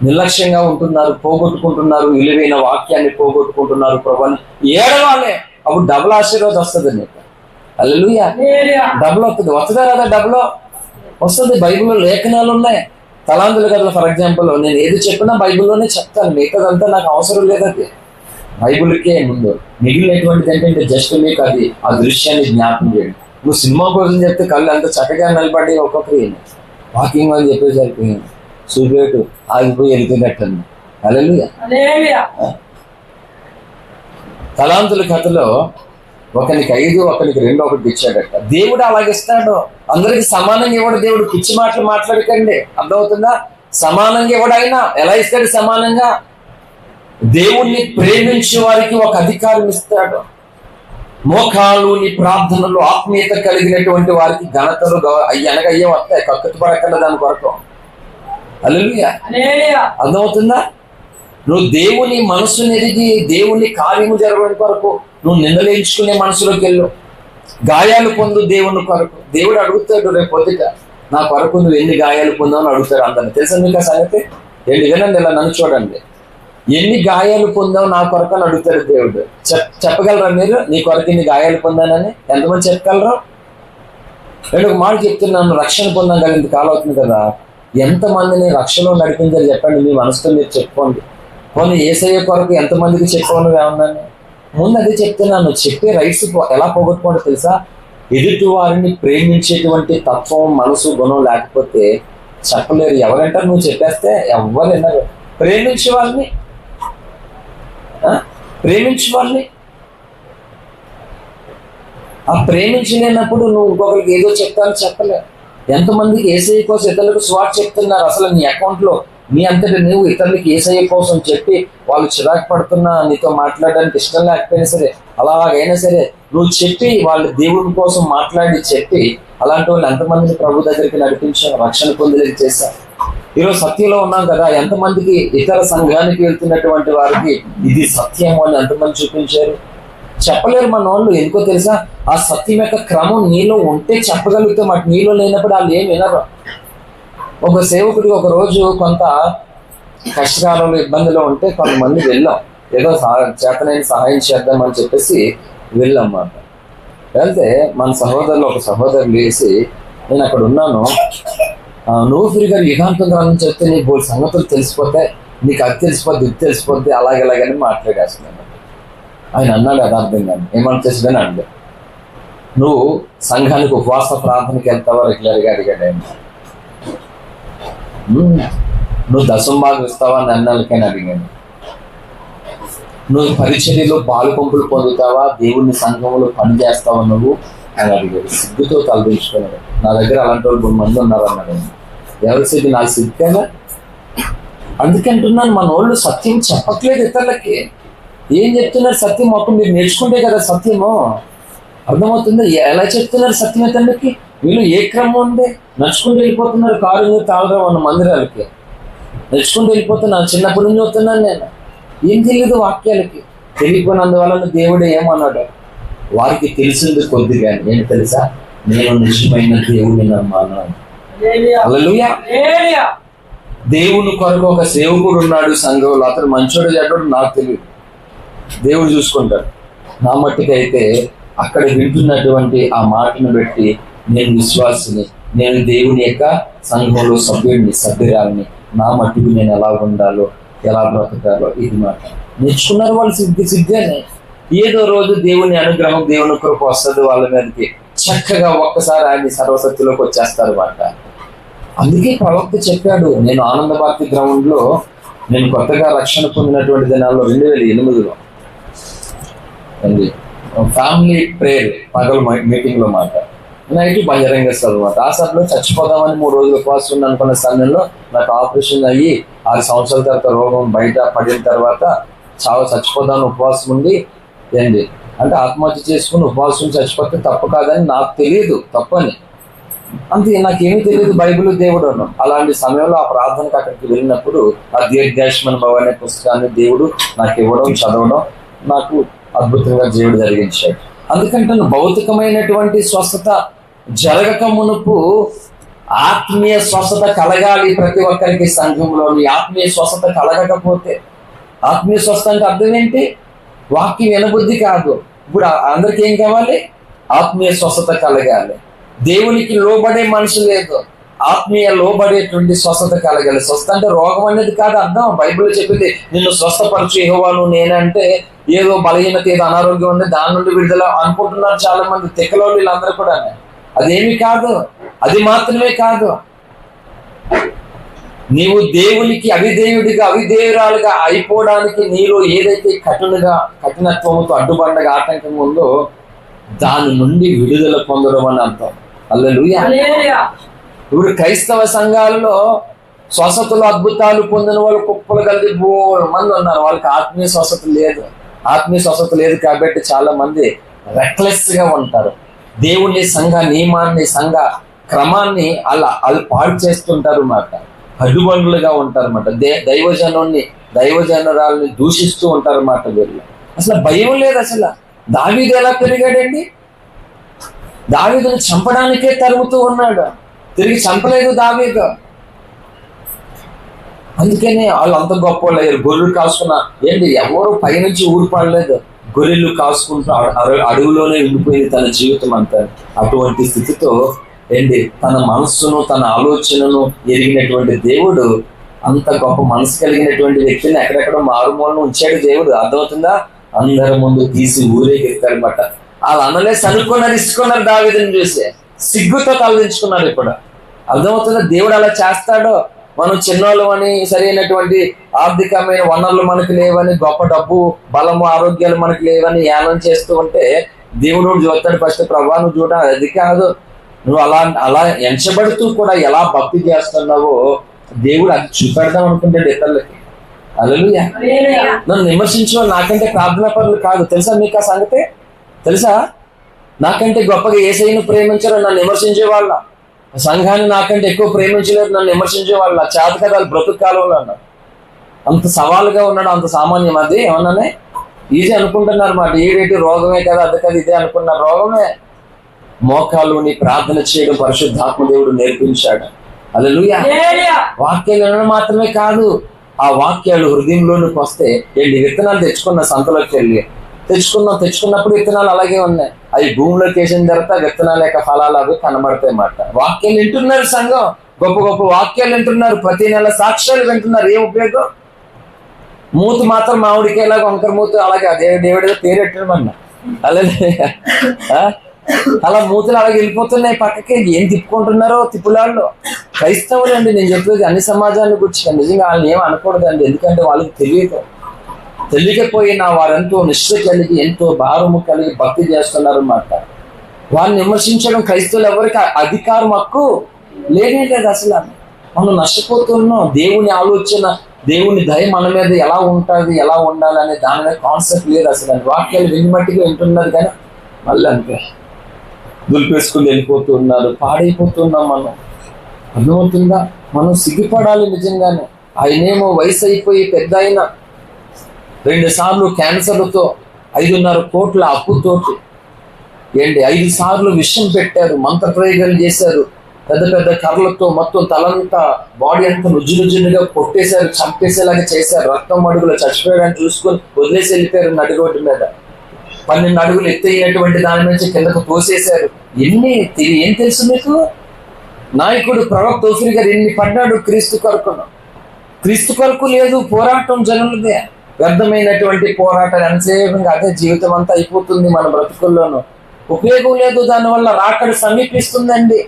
నిర్లక్ష్యంగా ఉంటున్నారు, పోగొట్టుకుంటున్నారు, విలువైన వాక్యాన్ని పోగొట్టుకుంటున్నారు ప్రభా. ఏడవాలే, అప్పుడు డబుల్ ఆశీర్వాదం వస్తుంది నీకు. హల్లెలూయా. డబుల్ వస్తుందా కదా? డబుల్ వస్తుంది. బైబిల్లో లేఖనాలు ఉన్నాయి. తలాంతులు కదా ఫర్ ఎగ్జాంపుల్, నేను ఏది చెప్పినా బైబిల్లోనే చెప్తాను. మిగతాదంతా నాకు అవసరం లేదు. అది బైబిల్కే ముందు. మిగిలినటువంటిది ఏంటంటే జస్ట్ మీకు అది ఆ దృశ్యాన్ని జ్ఞాపకం చేయండి. నువ్వు సినిమా కోసం చెప్తే కళ్ళు అంత చక్కగా నిలబడి ఒక్కొక్కరి వాకింగ్ అని చెప్పేసరికి సూర్యుడు ఆగిపోయి వెళ్తున్నట్టుంది. హల్లెలూయా. తలాంతుల కథలో ఒకరికి 5, ఒకరికి 2, ఒకటి ఇచ్చాడట. దేవుడు అలాగిస్తాడు. అందరికి సమానంగా ఇవ్వడు దేవుడు. పిచ్చి మాటలు మాట్లాడకండి, అర్థమవుతుందా? సమానంగా ఇవ్వడు. అయినా ఎలా ఇస్తాడు సమానంగా? దేవుణ్ణి ప్రేమించే వారికి ఒక అధికారం ఇస్తాడు. మోకాలు నీ ప్రార్థనలు ఆత్మీయత కలిగినటువంటి వారికి ఘనతలు అనగా అయ్యే వస్తాయి, కక్కుతు పడకల్లా దాని కొరకు. హల్లెలూయా. అర్థమవుతుందా? నువ్వు దేవుని మనసుని ఎదిగి దేవుని కార్యము జరగడం కొరకు నువ్వు నిందలేయించుకునే మనసులోకి వెళ్ళు. గాయాలు పొందు దేవుని కొరకు. దేవుడు అడుగుతాడు రేపు పొద్దుట, నా కొరకు నువ్వు ఎన్ని గాయాలు పొందావు అని అడుగుతాడు అందరిని. తెలుసా మీకు ఆ సంగతి? వినండి, ఇలా నన్ను చూడండి. ఎన్ని గాయాలు పొందావు నా కొరకు అని అడుగుతాడు దేవుడు. చెప్పగలరా మీరు? నీ కొరకు ఇన్ని గాయాలు పొందానని ఎంతమంది చెప్పగలరా? నేను ఒక మాట చెప్తున్నాను, రక్షణ పొందాం కదా, ఇంతకాలం అవుతుంది కదా, ఎంతమందిని రక్షణలో నడిపించాలి చెప్పండి, మీ మనసుతో మీరు చెప్పుకోండి. పోనీ యేసయ్య కొరకు ఎంతమందికి చెప్పుకోను ఏమన్నాను? ముందు అదే చెప్తున్నాను. చెప్పే రైట్స్ ఎలా పోగొట్టుకోండి తెలుసా? ఎదుటి వారిని ప్రేమించేటువంటి తత్వం, మనసు, గుణం లేకపోతే చెప్పలేరు. ఎవరంటారు? నువ్వు చెప్పేస్తే ఎవరు విన్నారు? ప్రేమించే వాళ్ళని ఆ ప్రేమించలేనప్పుడు నువ్వు ఇంకొకరికి ఏదో చెప్తాను చెప్పలేవు. ఎంతమందికి యేసయ్య కోసం ఇతరులకు స్వార్థ చెప్తున్నారు. అసలు నీ అకౌంట్లో నీ అంతటి నువ్వు ఇతరులకి యేసయ్య కోసం చెప్పి వాళ్ళు చిరాకు పడుతున్నా, నీతో మాట్లాడడానికి ఇష్టం లేకపోయినా సరే, అలాగైనా సరే నువ్వు చెప్పి వాళ్ళు దేవుడి కోసం మాట్లాడి చెప్పి అలాంటి వాళ్ళు ఎంతమందిని ప్రభు దగ్గరికి నడిపించావు, రక్షణ పొందేది చేశారు. ఈరోజు సత్యంలో ఉన్నాం కదా, ఎంతమందికి ఇతర సంఘానికి వెళ్తున్నటువంటి వారికి ఇది సత్యము అని ఎంతమంది చూపించారు? చెప్పలేరు మన వాళ్ళు. ఎందుకో తెలుసా? ఆ సత్యం యొక్క క్రమం నీలో ఉంటే చెప్పగలిగితే, మాట నీలో లేనప్పుడు వాళ్ళు ఏం వినరు. ఒక సేవకుడికి ఒక రోజు కొంత కష్టకాలంలో ఇబ్బందిలో ఉంటే కొంతమంది వెళ్ళాం, ఏదో చేతనైన సహాయం చేద్దామని చెప్పేసి వెళ్ళాం మాట. వెళ్తే మన సహోదరులు ఒక సహోదరు లేసి, నేను అక్కడ ఉన్నాను, నువ్వు ఫ్రీగా యుగాంతం గ్రంథం చెప్తే నీ బోల్ సంగతులు తెలిసిపోతే, నీకు అది తెలిసిపోద్ది, ఇది తెలిసిపోద్ది, అలాగని మాట్లాడేస్తున్నాను. ఆయన అన్నాడు యథార్థంగా, ఏమని చేసిందని అంటే, నువ్వు సంఘానికి ఉపవాస ప్రార్థనకి వెళ్తావా రెగ్యులర్గా అడిగాడు ఆయన. నువ్వు దశంభాగం ఇస్తావా అని అన్నాళ్ళకైనా అడిగాను. నువ్వు పరిచర్యలో పాలు పంపులు పొందుతావా, దేవుని సంఘంలో పని చేస్తావా నువ్వు అని అడిగాడు. సిగ్గుతో తలదించుకున్నాడు. నా దగ్గర అలాంటి వాళ్ళు 3 మంది ఉన్నారు అన్నాడు. ఎవరి సిగ్గు? నాకు సిగ్గు కదా. అందుకంటున్నాను, మన వాళ్ళు సత్యం చెప్పట్లేదు ఇతరులకి. ఏం చెప్తున్నారు? సత్యం మొత్తం మీరు నేర్చుకుంటే కదా సత్యము అర్థమవుతుంది. ఎలా చెప్తున్నారు సత్యం ఇతరులకి? వీళ్ళు ఏ క్రమం ఉంది? నడుచుకుంటూ వెళ్ళిపోతున్నారు, కారు తాళరావు అన్న మందిరాలకి నడుచుకుంటూ వెళ్ళిపోతున్నాను. చిన్నప్పటి నుంచి వస్తున్నాను నేను. ఏం తెలియదు వాక్యాలకి. తెలియకపోయినందువలన దేవుడు ఏమన్నాడు? వారికి తెలిసింది కొద్దిగా. ఏంటి తెలుసా? నేను నిజమైన దేవుడిని నమ్మాను. హల్లెలూయా. దేవుని కొరకు ఒక సేవకుడు ఉన్నాడు సంఘంలో. అతను మంచోడు చెడ్డోడు నాకు తెలియదు, దేవుడు చూసుకుంటాడు. నా మట్టికైతే అక్కడ వింటున్నటువంటి ఆ మాటను బట్టి నేను విశ్వాసిని, నేను దేవుని యొక్క సంఘంలో సభ్యురాలిని, నా మట్టుకు నేను ఎలా ఉండాలో, ఎలా బ్రతకాలో ఇది మాట నేర్చుకున్నారు వాళ్ళు. సిగ్గానే ఏదో రోజు దేవుని అనుగ్రహం, దేవుని కృప వస్తుంది వాళ్ళ మీదకి. చక్కగా ఒక్కసారి ఆయన సర్వశక్తిలోకి వచ్చేస్తారు మాట. అందుకే ప్రవక్త చెప్పాడు, నేను ఆనంద భారతి గ్రౌండ్లో నేను కొత్తగా రక్షణ పొందినటువంటి దినాల్లో 2008లో ఫ్యామిలీ ప్రేయర్ పగలు మీటింగ్లో మాట, నైట్ బహిరంగ సభ మాట. ఆ సభలో చచ్చిపోదామని 3 రోజులు ఉపవాసం ఉంది అనుకున్న సమయంలో నాకు ఆపరేషన్ అయ్యి 6 సంవత్సరాల తర్వాత రోగం బయట పడిన తర్వాత చచ్చిపోదామని ఉపవాసం ఉండి ఏంటి అంటే ఆత్మహత్య చేసుకుని ఉపవాసం చచ్చిపోతే తప్పు కాదని నాకు తెలియదు, తప్పని అంతే, నాకేమీ తెలియదు. బైబిల్ దేవుడు అన్నాం. అలాంటి సమయంలో ఆ ప్రార్థనకు అక్కడికి వెళ్ళినప్పుడు ఆ దీర్ఘాయుష్మాన్ భవ అనే పుస్తకాన్ని దేవుడు నాకు ఇవ్వడం, చదవడం నాకు అద్భుతంగా దేవుడు జరిగించాడు. అందుకంటే భౌతికమైనటువంటి స్వస్థత జరగక మునుపు ఆత్మీయ స్వస్థత కలగాలి ప్రతి ఒక్కరికి సంఘంలో. ఆత్మీయ స్వస్థత కలగకపోతే, ఆత్మీయ స్వస్థత అంటే అర్థం ఏంటి? వాక్యం వినబుద్ధి కాదు. ఇప్పుడు అందరికి ఏం కావాలి? ఆత్మీయ స్వస్థత కలగాలి. దేవునికి లోబడే మనిషి లేదు, ఆత్మీయ లోబడేటువంటి స్వస్థత కలగాలి. స్వస్థత అంటే రోగం అనేది కాదు అర్థం. బైబిల్ చెప్పింది నిన్ను స్వస్థపరచు యెహోవాను నేనంటే ఏదో బలహీనత, ఏదో అనారోగ్యం ఉంది దాని నుండి విడుదల అనుకుంటున్నారు చాలా మంది తెక్కలోళ్ళు వీళ్ళందరూ కూడా. అదేమి కాదు, అది మాత్రమే కాదు. నీవు దేవునికి అవిధేయుడిగా, అవిధేయురాలుగా అయిపోవడానికి నీలో ఏదైతే కఠినత్వముతో అడ్డుబండగా ఆటంకం ఉందో దాని నుండి విడుదల పొందడం అని అర్థం. హల్లెలూయా. ఇప్పుడు క్రైస్తవ సంఘాలలో స్వస్థతలు అద్భుతాలు పొందిన వాళ్ళు కుప్పలు కలిగి మంది ఉన్నారు. వాళ్ళకి ఆత్మీయ స్వస్థత లేదు. ఆత్మీయ స్వస్థత లేదు కాబట్టి చాలా మంది రెక్లెస్ గా ఉంటారు. దేవుని సంఘ నియమాన్ని, సంఘ క్రమాన్ని వాళ్ళు పాడు చేస్తుంటారు అన్నమాట. అడ్డుబండులుగా ఉంటారు అన్నమాట. దైవజనురాలని దూషిస్తూ ఉంటారు అన్నమాట. వీళ్ళు అసలు భయం లేదు. అసలు దావీదు ఎలా పెరిగాడండి? దావీదును చంపడానికే తరుగుతూ ఉన్నాడు, తిరిగి చంపలేదు దావీదు. అందుకనే వాళ్ళు అంత గొప్ప వాళ్ళు అయ్యారు. గొర్రెలు కాసుకున్న ఏంటి, ఎవరు పైనుంచి ఊరిపడలేదు. గొర్రెలు కాసుకుంటూ అడవులోనే ఉండిపోయింది తన జీవితం అంతా. అటువంటి స్థితితో ఏంటి, తన మనస్సును తన ఆలోచనను ఎరిగినటువంటి దేవుడు, అంత గొప్ప మనసు కలిగినటువంటి వ్యక్తిని ఎక్కడెక్కడ మారుమూలను ఉంచాడు దేవుడు. అర్థమవుతుందా? అందరి ముందు తీసి ఊరేగిస్తాడనమాట. వాళ్ళు అన్నలే సనుక్కున్నారు, ఇసుకున్నారు దావీదుని చూసి, సిగ్గుతో తలదించుకున్నారు. ఇప్పుడు అర్థమవుతుందా దేవుడు అలా చేస్తాడో? మనం చిన్నోళ్ళు అని, సరైనటువంటి ఆర్థికమైన వనరులు మనకు లేవని, గొప్ప డబ్బు బలము ఆరోగ్యాలు మనకు లేవని యానం చేస్తూ ఉంటే దేవుడు చూస్తాడు. ఫస్ట్ ప్రభా నువ్వు చూడ, అది కాదు, నువ్వు అలా ఎంచబడుతూ కూడా ఎలా భక్తి చేస్తున్నావో దేవుడు అది చూపెడదాం అనుకుంటాడు ఇతరులకి. హల్లెలూయా. నన్ను విమర్శించే నాకంటే ప్రార్థనా పరులు కాదు. తెలుసా మీకు ఆ సంగతి? తెలుసా? నాకంటే గొప్పగా యేసయ్యను ప్రేమించారు, నన్ను విమర్శించే వాళ్ళ. సంఘాన్ని నాకంటే ఎక్కువ ప్రేమించలేదు, నన్ను విమర్శించే వాళ్ళ. చేత కదా వాళ్ళు బ్రతుకు కాలంలో అన్నాడు. అంత సవాలుగా ఉన్నాడు, అంత సామాన్యం. అది ఏమన్నానే ఈజీ అనుకుంటున్నారు మాట. ఏడేటి రోగమే కదా, అది కదా ఇదే అనుకున్నారు. రోగమే. మోకాలుని ప్రార్థన చేయడం పరిశుద్ధాత్మ దేవుడు నేర్పించాడు. హల్లెలూయా. వాక్యాలు వినడం మాత్రమే కాదు, ఆ వాక్యాలు హృదయంలోనికి వస్తే ఏంటి, విత్తనాలు తెచ్చుకున్న సంతలోకి వెళ్ళి తెచ్చుకున్నప్పుడు విత్తనాలు అలాగే ఉన్నాయి. అవి భూమిలోకి వేసిన తర్వాత విత్తనాల యొక్క ఫలాలు అవి కనబడతాయి అన్నమాట. వాక్యాలు వింటున్నారు సంఘం, గొప్ప గొప్ప వాక్యాలు వింటున్నారు, ప్రతి నెల సాక్ష్యాలు వింటున్నారు. ఏం ఉపయోగం? మూతి మాత్రం మామిడికాయలాగా వంకర మూతి, అలాగే అదే దేవుడిగా పేరెట్టమన్నా. అలాగే అలా మూతులు అలాగే వెళ్ళిపోతున్నాయి పక్కకి. ఏం తిప్పుకుంటున్నారో తిప్పులాళ్ళు. క్రైస్తవులు అండి నేను చెప్పేది, అన్ని సమాజాన్ని గురించి. నిజంగా వాళ్ళని ఏం అనకూడదండి, ఎందుకంటే వాళ్ళకి తెలియకపోయినా వారెంతో నిష్ఠ కలిగి, ఎంతో భారము కలిగి భక్తి చేస్తున్నారు అన్నమాట. వారిని విమర్శించడం క్రైస్తవులు ఎవరికి అధికారం, హక్కు లేనే లేదు. అసలు మనం నష్టపోతున్నాం. దేవుని ఆలోచన, దేవుని దయ మన మీద ఎలా ఉంటుంది, ఎలా ఉండాలనే దాని మీద కాన్సెప్ట్ లేదు అసలు. వాక్యాలు వినిమట్టిగా వింటున్నారు కానీ మళ్ళీ అంతే దులిపేసుకుని వెళ్ళిపోతూ ఉన్నారు. పాడైపోతున్నాం మనం. అర్థమవుతుందా? మనం సిగ్గుపడాలి నిజంగానే. ఆయనేమో వయసు అయిపోయి పెద్ద అయిన 2 సార్లు క్యాన్సర్లతో 5.5 కోట్ల అప్పుతోటి 5 సార్లు విషం పెట్టారు, మంత్రప్రయోగాలు చేశారు, పెద్ద పెద్ద కర్రలతో మొత్తం తలంతా బాడీ అంతా నుజ్జుగా కొట్టేశారు, చంపేసేలాగా చేశారు. రక్తం అడుగులో చచ్చిపోయాడని చూసుకొని వదిలేసి వెళ్ళిపోయారు నడిగోటి మీద. 12 అడుగులు ఎత్తైనటువంటి దాని నుంచి కిందకు తోసేశారు. ఏం తెలుసు మీకు? నాయకుడు ప్రవక్త ఓఫీర్ గారు ఎన్ని పడ్డాడు క్రీస్తు కొరకు లేదు పోరాటం జనులదే. వ్యర్థమైనటువంటి పోరాటాలు అనుసేపంగా అదే జీవితం అంతా అయిపోతుంది మన బ్రతుకుల్లోనూ. ఉపయోగం లేదు, దానివల్ల రాకడ సమీపిస్తుందండి.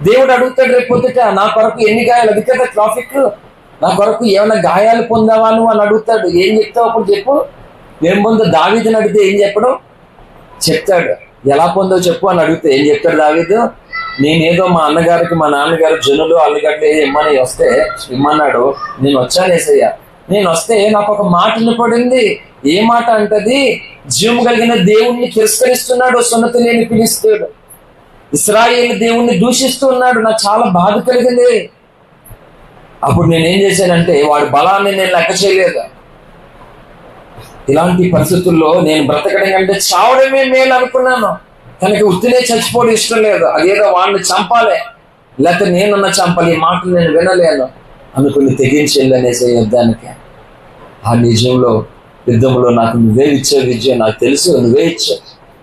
దేవుడు అడుగుతాడు రేపు పొద్దుట, నా కొరకు ఎన్ని గాయాలు, అది కదా ట్రాఫిక్, నా కొరకు ఏమైనా గాయాలు పొందావా నువ్వు అని అడుగుతాడు. ఏం చెప్తావు అప్పుడు చెప్పు? ఏం పొందో? దావీదుని అడిగితే ఏం చెప్పడం చెప్తాడు. ఎలా పొందో చెప్పు అని అడిగితే ఏం చెప్తాడు దావీదు? నేనేదో మా అన్నగారికి మా నాన్నగారు జనులు అల్లుగడ్డ ఇమ్మని వస్తే ఇమ్మన్నాడు, నేను వచ్చాను యేసయ్య. నేను వస్తే నాకు ఒక మాట వినపడింది. ఏ మాట అంటది? జీవం కలిగిన దేవుణ్ణి తిరస్కరిస్తున్నాడు, సున్నత లేని పిలుస్తాడు, ఇశ్రాయేలు దేవుణ్ణి దూషిస్తూ ఉన్నాడు. నాకు చాలా బాధ కలిగింది. అప్పుడు నేనేం చేశానంటే వాడి బలాన్ని నేను లెక్క చేయలేదు. ఇలాంటి పరిస్థితుల్లో నేను బ్రతకడం కంటే చావడమే మేలు అనుకున్నాను. తనకి ఉత్తినే చచ్చిపోవడం ఇష్టం లేదు. అదేదో వాడిని చంపాలి, లేకపోతే నేనన్నా చంపాలి, ఈ మాటలు నేను వినలేను అనుకుని తెగించి వెళ్ళనేసే యుద్ధానికి. ఆ నిజంలో యుద్ధంలో నాకు నువ్వే ఇచ్చే విజయం, నాకు తెలుసు నువ్వే ఇచ్చావు.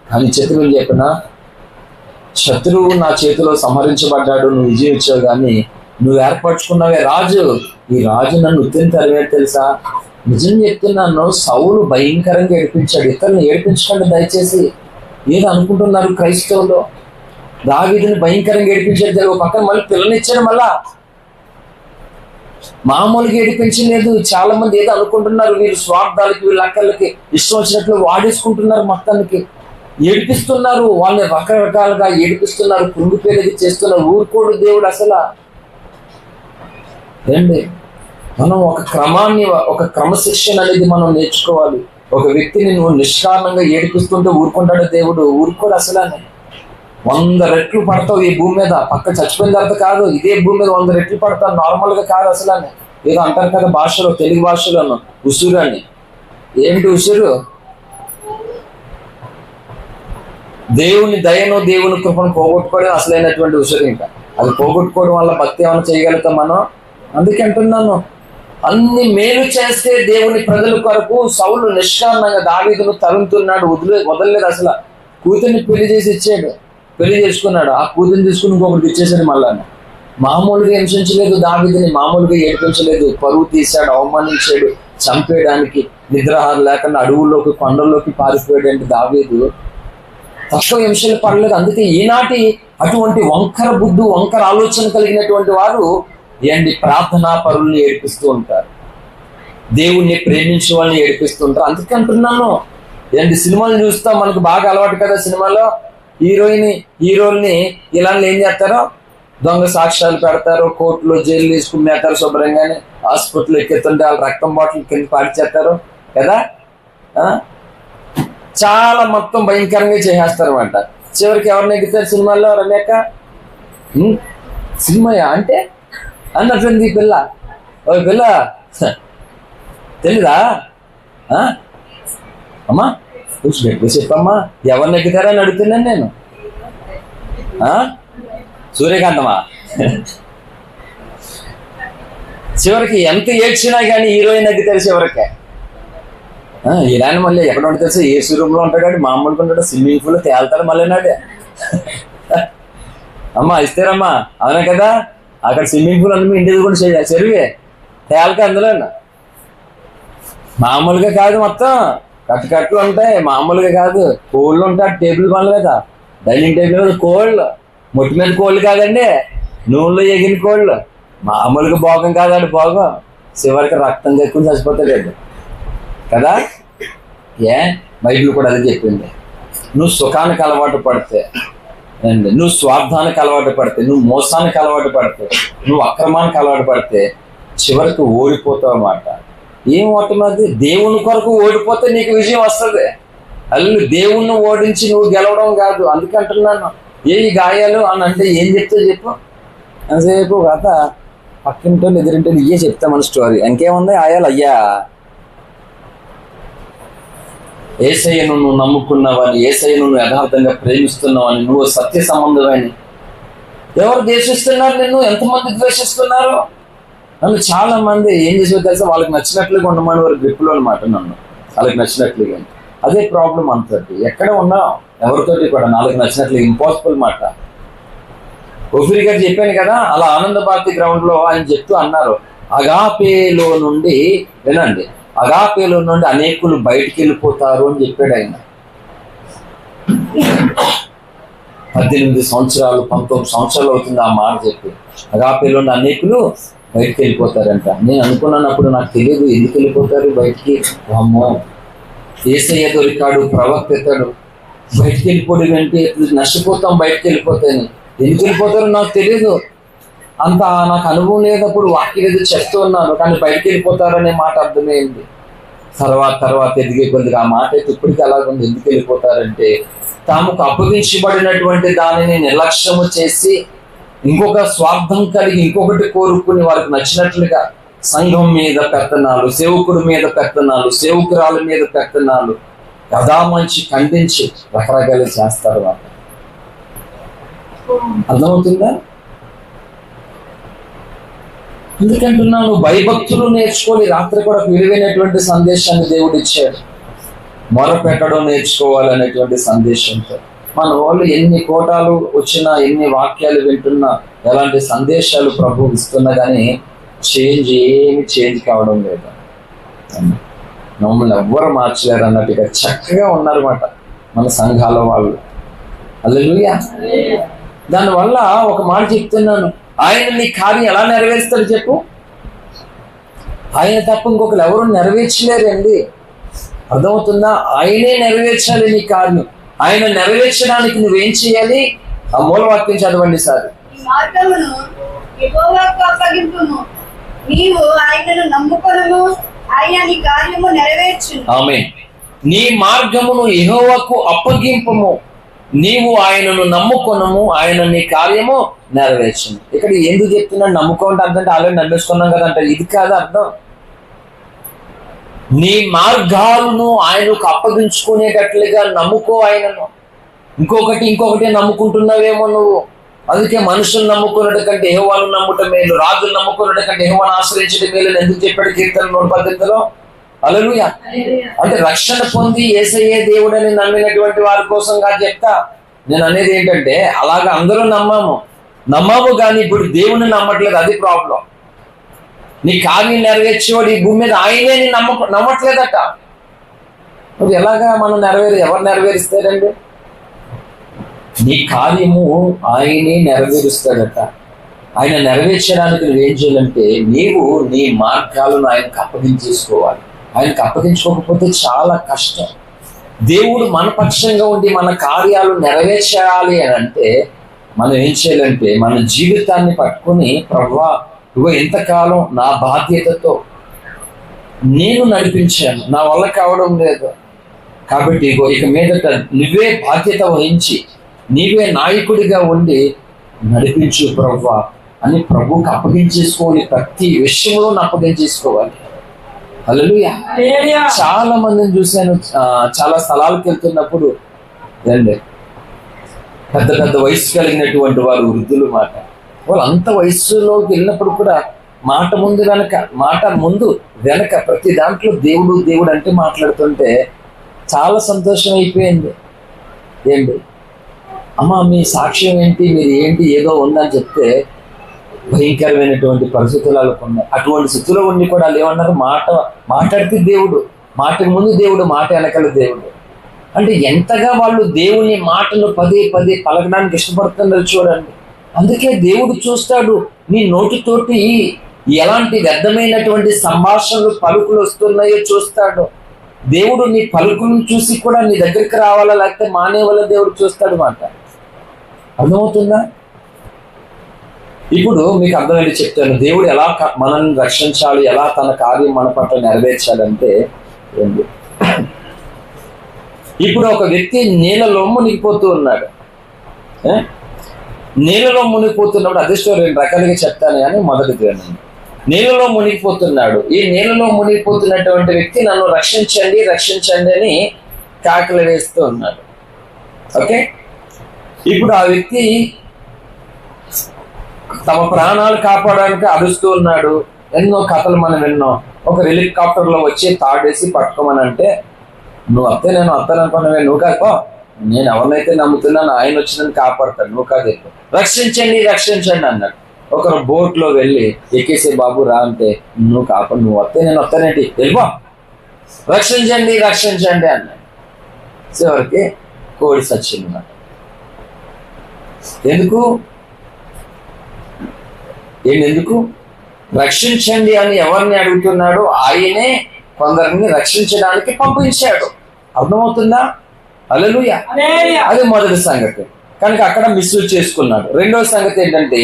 కానీ శత్రువుని చెప్పిన శత్రువు నా చేతిలో సంహరించబడ్డాడు, నువ్వు విజయం ఇచ్చావు. కానీ నువ్వు ఏర్పరచుకున్నావే రాజు, ఈ రాజు నన్ను ఉత్తిని తరివేడు తెలుసా? నిజం చెప్తున్నాను, సౌలు భయంకరంగా ఏడిపించాడు. ఇతరులను ఏడిపించకండి దయచేసి. ఏదో అనుకుంటున్నారు క్రైస్తవులు. దావీదుని భయంకరంగా ఏడిపించాడు. ఒక పక్కన మళ్ళీ పిల్లనిచ్చాడు. మళ్ళా మామూలుగా ఏడిపించలేదు. చాలా మంది ఏదో అనుకుంటున్నారు, వీళ్ళు స్వార్థాలకి వీళ్ళ అక్కర్లకి ఇష్టం వచ్చినట్లు వాడేసుకుంటున్నారు, మొత్తానికి ఏడిపిస్తున్నారు, వాళ్ళని రకరకాలుగా ఏడిపిస్తున్నారు, కుంగిపోయేది చేస్తున్నారు. ఊరుకోడు దేవుడు అసలు. ఏంటి, మనం ఒక క్రమాన్ని, ఒక క్రమశిక్షణ అనేది మనం నేర్చుకోవాలి. ఒక వ్యక్తిని నువ్వు నిష్కారణంగా ఏడిపిస్తుంటే ఊరుకుంటాడు దేవుడు? ఊరుకోడు అసలు. 100 రెట్లు పడతావు ఈ భూమి మీద, పక్క చచ్చిపోయిన తర్వాత కాదు, ఇదే భూమి మీద 100 రెట్లు పడతావు, నార్మల్గా కాదు అసలు. ఏదో అంటారు కదా భాషలో, తెలుగు భాషలోను, ఉసురు అని. ఏమిటి ఉసురు? దేవుని దయను, దేవుని కృపను పోగొట్టుకోవడం అసలైనటువంటి ఉసురు. ఇంకా అది పోగొట్టుకోవడం వల్ల భక్తి ఏమైనా చేయగలుగుతాం మనం? అందుకే అంటున్నాను, అన్ని మేలు చేస్తే దేవుని ప్రజల కొరకు సౌలు నిష్కారణంగా దావీదును తరుముతున్నాడు, వదలలేదు అసలు. కూతుర్ని పెళ్లి చేసి ఇచ్చాడు, పెళ్లి చేసుకున్నాడు, ఆ కూతుర్ని తీసుకుని ఇంకొకరికి ఇచ్చేసాడు. మళ్ళా మామూలుగా హింసించలేదు దావీదుని, మామూలుగా ఏడిపించలేదు, పరువు తీశాడు, అవమానించాడు, చంపేయడానికి నిద్రాహారం లేకుండా అడవుల్లోకి, కొండల్లోకి పారిపోయాడు. అంటే దావీదు తక్కువ హింసలు పడలేదు. అందుకే ఈనాటి అటువంటి వంకర బుద్ధు, వంకర ఆలోచన కలిగినటువంటి వారు ఏంటి, ప్రార్థనా పరుల్ని ఏడిపిస్తూ ఉంటారు, దేవుణ్ణి ప్రేమించే వాళ్ళని ఏడిపిస్తూ ఉంటారు. అందుకే అంటున్నాను, ఏంటి, సినిమాలు చూస్తాం, మనకు బాగా అలవాటు కదా. సినిమాలో హీరోల్ని ఇలా ఏం చేస్తారో, దొంగ సాక్ష్యాలు పెడతారు, కోర్టులో జైలు తీసుకునేస్తారు, శుభ్రంగానే హాస్పిటల్ ఎక్కిస్తుంటే వాళ్ళు రక్తం బాటిల్ కింద పాడిచేస్తారు కదా. చాలా మొత్తం భయంకరంగా చేసేస్తారు అన్నమాట. చివరికి ఎవరిని ఎగ్గుతారు సినిమాల్లో? రమ్యక్క సినిమాయా అంటే అన్నట్టుంది ఈ పిల్ల. ఓ పిల్ల తెలీదా? అమ్మా గట్టి చెప్పమ్మా, ఎవరిని ఎగ్గుతారని అడుగుతున్నాను నేను. సూర్యకాంతమా? చివరికి ఎంత ఏడ్చినా కానీ హీరోయిన్ ఎగ్గుతారు చివరికి. ఇలాంటి మళ్ళీ ఎక్కడ ఉంటే తెలుసు, ఏసీ రూమ్లో ఉంటాడు, మామూలుగా ఉంటాడు, స్విమ్మింగ్ పూల్ తేలుతాడు మళ్ళీ నాడు. అమ్మా ఇస్తారమ్మా, అవునా కదా. అక్కడ స్విమ్మింగ్ పూల్ అందు ఇంటిది కూడా చెరువే, తేలక అందులో మామూలుగా కాదు, మొత్తం కట్లు ఉంటాయి, మామూలుగా కాదు. కోళ్ళు ఉంటాయి టేబుల్ పనులు కదా, డైనింగ్ టేబుల్ మీద కోళ్ళు, మొట్టి మీద కోళ్ళు కాదండి, నూనెలో ఎగిన కోళ్ళు, మామూలుగా భోగం కాదండి. భోగం చివరికి రక్తం ఎక్కువ చచ్చిపోతాడు కదా. బైబిల్ కూడా అదే చెప్పింది. నువ్వు సుఖానికి అలవాటు పడితే, నువ్వు స్వార్థానికి అలవాటు పడితే, నువ్వు మోసానికి అలవాటు పడితే, నువ్వు అక్రమానికి అలవాటు పడితే చివరికి ఓడిపోతావు అన్నమాట. ఏం ఓటమది? దేవుని కొరకు ఓడిపోతే నీకు విజయం వస్తుంది. అల్లు దేవుణ్ణి ఓడించి నువ్వు గెలవడం కాదు. అందుకే అంటున్నాను, ఏ గాయాలు అని అంటే ఏం చెప్తే చెప్పు. అంతసేపు కథ పక్కింటోళ్ళు ఎదురింటోళ్ళు ఇయ్యే చెప్తా మన స్టోరీ. ఇంకేముంది ఆయాలు అయ్యా. యేసయ్యను నువ్వు నమ్ముకున్నావని, యేసయ్యను నువ్వు యథార్థంగా ప్రేమిస్తున్నావని, నువ్వు సత్య సంబంధమని ఎవరు ద్వేషిస్తున్నారు నిన్ను? ఎంతమంది ద్వేషిస్తున్నారు నన్ను? చాలా మంది ఏం చేసేది తెలుసా, వాళ్ళకి నచ్చినట్లుగా ఉండమని వారి గ్రిప్లో అనమాట. నన్ను వాళ్ళకి నచ్చినట్లుగా. అదే ప్రాబ్లం అంతటి. ఎక్కడ ఉన్నా ఎవరితోటి కూడా నాలుగు నచ్చినట్లు ఇంపాసిబుల్ మాట. ఒఫిరి గారు చెప్పాను కదా, అలా ఆనంద భారతి గ్రౌండ్లో ఆయన చెప్తూ అన్నారు, అగాపేలో నుండి వినండి, అగాపేలో నుండి అనేకులు బయటికి వెళ్ళిపోతారు అని చెప్పాడు ఆయన. 18 సంవత్సరాలు 19 సంవత్సరాలు అవుతుంది ఆ మాట చెప్పి. అగాపేలో నుండి అనేకులు బయటికి వెళ్ళిపోతారంట. నేను అనుకున్నప్పుడు నాకు తెలియదు ఎందుకు వెళ్ళిపోతారు బయటికి. అమ్మో, యేసయ్య దొరికాడు, ప్రవక్త ఎత్తాడు, బయటికి వెళ్ళిపోవడం ఏంటి, నష్టపోతాం బయటికి వెళ్ళిపోతాయని. ఎందుకు వెళ్ళిపోతారో నాకు తెలియదు, అంత నాకు అనుభవం లేనప్పుడు వాక్యం ఏదో చెప్తూ ఉన్నాను, కానీ బయటికి వెళ్ళిపోతారనే మాట అర్థమైంది. తర్వాత ఎదిగే కొద్దిగా ఆ మాట అయితే ఇప్పటికీ అలాగుంది. ఎందుకు వెళ్ళిపోతారంటే, తాముకు అప్పగించబడినటువంటి దానిని నిర్లక్ష్యము చేసి ఇంకొక స్వార్థం కలిగి ఇంకొకటి కోరుకుని వారికి నచ్చినట్లుగా సంఘం మీద పెత్తనాలు, సేవకుడి మీద పెత్తనాలు, సేవకురాల మీద పెత్తనాలు, యథామంచి ఖండించి రకరకాలు చేస్తారు. వాళ్ళు అర్థమవుతుందా? ఎందుకంటున్నాను, భయభక్తులు నేర్చుకోవాలి. రాత్రి కూడా విలువైనటువంటి సందేశాన్ని దేవుడు ఇచ్చాడు. మొరపెట్టడం నేర్చుకోవాలనేటువంటి సందేశంతో మన వాళ్ళు ఎన్ని కోటాలు వచ్చినా, ఎన్ని వాక్యాలు వింటున్నా, ఎలాంటి సందేశాలు ప్రభు ఇస్తున్నా కానీ ఏమి చేంజ్ కావడం లేదు. మమ్మల్ని ఎవ్వరు మార్చలేరు అన్నట్టుగా చక్కగా ఉన్నారన్నమాట మన సంఘాల వాళ్ళు. హల్లెలూయా. దానివల్ల ఒక మాట చెప్తున్నాను, ఆయన నీ కార్యం ఎలా నెరవేరుస్తాడు చెప్పు? ఆయన తప్ప ఇంకొకరు ఎవరు నెరవేర్చలేరండి. అర్థమవుతుందా? ఆయనే నెరవేర్చాలి నీ కార్యం. ఆయన నెరవేర్చడానికి నువ్వేం చేయాలి? ఆ మూలవాక్యం చదవండి సార్. నీవు ఆయనను నమ్ముకొనుము, ఆయన నీ కార్యము నెరవేర్చును. ఆమేన్. నీ మార్గమును యెహోవాకు అప్పగింపుము, నీవు ఆయనను నమ్ముకొనుము, ఆయన నీ కార్యము నెరవేర్చును. ఇక్కడ ఎందుకు చెప్తున్నాడు? నమ్ముకోండి అంటే ఆల్రెడీ నమ్మేసుకున్నాం కదా అంటే ఇది కాదు అర్థం. నీ మార్గాలను ఆయనకు అప్పగించుకునేటట్లుగా నమ్ముకో ఆయనను. ఇంకొకటి నమ్ముకుంటున్నావేమో నువ్వు. అందుకే మనుషులు నమ్ముకున్నట్టు కంటే యెహోవాను నమ్ముట మేలు, రాజులు నమ్ముకున్నట్టు కంటే యెహోవాను ఆశ్రయించడం మేలు ఎందుకు చెప్పాడు కీర్తన 118లో? హల్లెలూయా. అంటే రక్షణ పొంది యేసయ్యే దేవుడని నమ్మినటువంటి వారి కోసం కాదు చెప్తా. నేను అనేది ఏంటంటే అలాగా అందరూ నమ్మాము కానీ ఇప్పుడు దేవుని నమ్మట్లేదు, అది ప్రాబ్లం. నీ కార్యం నెరవేర్చేవాడు ఈ భూమి మీద ఆయనే నీ నమ్మట్లేదట. నువ్వు ఎలాగా ఎవరు నెరవేరుస్తారండి? నీ కార్యము ఆయనే నెరవేరుస్తాడట. ఆయన నెరవేర్చడానికి నువ్వేం చేయాలంటే నీవు నీ మార్గాలను ఆయనకు అప్పగించేసుకోవాలి. ఆయనకు అప్పగించుకోకపోతే చాలా కష్టం. దేవుడు మన పక్షంగా ఉండి మన కార్యాలు నెరవేర్చాలి అని అంటే మనం ఏం చేయాలంటే మన జీవితాన్ని పట్టుకుని ప్రభువా ఇగో ఎంతకాలం నా బాధ్యతతో నేను నడిపించాను, నా వల్ల కావడం లేదు కాబట్టి ఇగో ఇక మీదట నువ్వే బాధ్యత వహించి నీవే నాయకుడిగా ఉండి నడిపించు ప్రభువా అని ప్రభువుకి అప్పగించేసుకోవాలి. ప్రతి విషయంలో అప్పగించేసుకోవాలి. హల్లెలూయా. చాలా మందిని చూశాను, చాలా స్థలాలకు వెళ్తున్నప్పుడు పెద్ద పెద్ద వయసు కలిగినటువంటి వారు, వృద్ధులు మాట వాళ్ళు అంత వయస్సులోకి వెళ్ళినప్పుడు కూడా మాట ముందు వెనక ప్రతి దాంట్లో దేవుడు అంటే మాట్లాడుతుంటే చాలా సంతోషం అయిపోయింది. ఏంటి అమ్మా మీ సాక్ష్యం ఏంటి, మీరు ఏంటి ఏదో ఉందని చెప్తే భయంకరమైనటువంటి పరిస్థితులు ఉన్నాయి. అటువంటి స్థితిలో ఉండి కూడా వాళ్ళు ఏమన్నారు, మాట్లాడితే దేవుడు, మాటకు ముందు దేవుడు, మాట వెనకాల దేవుడు. అంటే ఎంతగా వాళ్ళు దేవుని మాటలు పదే పలకడానికి ఇష్టపడుతున్నారు చూడండి. అందుకే దేవుడు చూస్తాడు నీ నోటితోటి ఎలాంటి వ్యర్థమైనటువంటి సంభాషణలు పలుకులు వస్తున్నాయో చూస్తాడు. దేవుడు నీ పలుకులను చూసి కూడా నీ దగ్గరికి రావాలా లేకపోతే మానే వల్ల దేవుడు చూస్తాడు మాట. అర్థమవుతుందా? ఇప్పుడు మీకు అర్థమైంది చెప్తాను. దేవుడు ఎలా మనల్ని రక్షించాలి, ఎలా తన కార్యం మన పట్ల నెరవేర్చాలంటే ఇప్పుడు ఒక వ్యక్తి నీళ్ళలో మునిగిపోతూ ఉన్నాడు. నీళ్ళలో మునిగిపోతున్నప్పుడు అదే స్టోరీ 2 రకాలుగా చెప్తాను కానీ మొదటిది నీళ్ళలో మునిగిపోతున్నాడు. ఈ నీళ్ళలో మునిగిపోతున్నటువంటి వ్యక్తి నన్ను రక్షించండి అని కాకలు వేస్తూ ఉన్నాడు. ఓకే, ఇప్పుడు ఆ వ్యక్తి తమ ప్రాణాలు కాపాడడానికి అరుస్తూ ఉన్నాడు. ఎన్నో కథలు మనం విన్నాం. ఒక హెలికాప్టర్లో వచ్చి తాడేసి పట్టుకోమని అంటే నువ్వు వస్తే నేను వస్తాను అనుకున్నావే, నువ్వు కాకో నేను ఎవరినైతే నమ్ముతున్నాను ఆయన వచ్చి నన్ను కాపాడతాడు, నువ్వు కాదు రక్షించండి అన్నాడు. ఒకరు బోట్లో వెళ్ళి ఎక్కేసే బాబు రా అంటే నువ్వు వస్తే నేను వస్తానేంటి, వెళ్ళిపో, రక్షించండి అన్నాడు. చివరికి కోడి సచ్చింది అన్నమాట. ఎందుకు రక్షించండి అని ఎవరిని అడుగుతున్నాడు? ఆయనే కొందరిని రక్షించడానికి పంపించాడు. అర్థమవుతుందా? హల్లెలూయా. అది మొదటి సంగతి. కనుక అక్కడ మిస్యూజ్ చేసుకున్నాడు. రెండవ సంగతి ఏంటంటే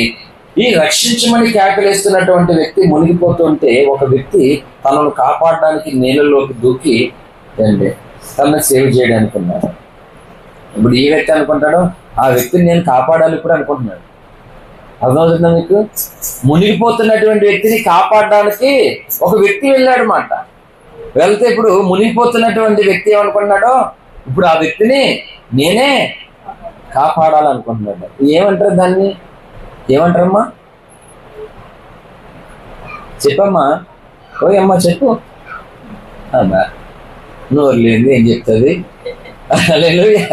ఈ రక్షించమని కేకలేస్తున్నటువంటి వ్యక్తి మునిగిపోతుంటే ఒక వ్యక్తి తనను కాపాడడానికి నీళ్ళలోకి దూకి తనను సేవ్ చేయడానికి ఉన్నాడు. ఇప్పుడు ఈ వ్యక్తి అనుకుంటాడు ఆ వ్యక్తిని నేను కాపాడాలి ఇప్పుడు అనుకుంటున్నాడు. అర్థమవుతుందా మీకు? మునిగిపోతున్నటువంటి వ్యక్తిని కాపాడడానికి ఒక వ్యక్తి వెళ్ళాడు మాట. వెళ్తే ఇప్పుడు మునిగిపోతున్నటువంటి వ్యక్తి ఏమనుకున్నాడో ఇప్పుడు ఆ వ్యక్తిని నేనే కాపాడాలనుకుంటున్నాడు. ఏమంటారు దాన్ని? ఏమంటారమ్మా? చెప్పమ్మా. ఓయమ్మా చెప్పు. అమ్మా నోరు లేని ఏం చెప్తుంది? హల్లెలూయా.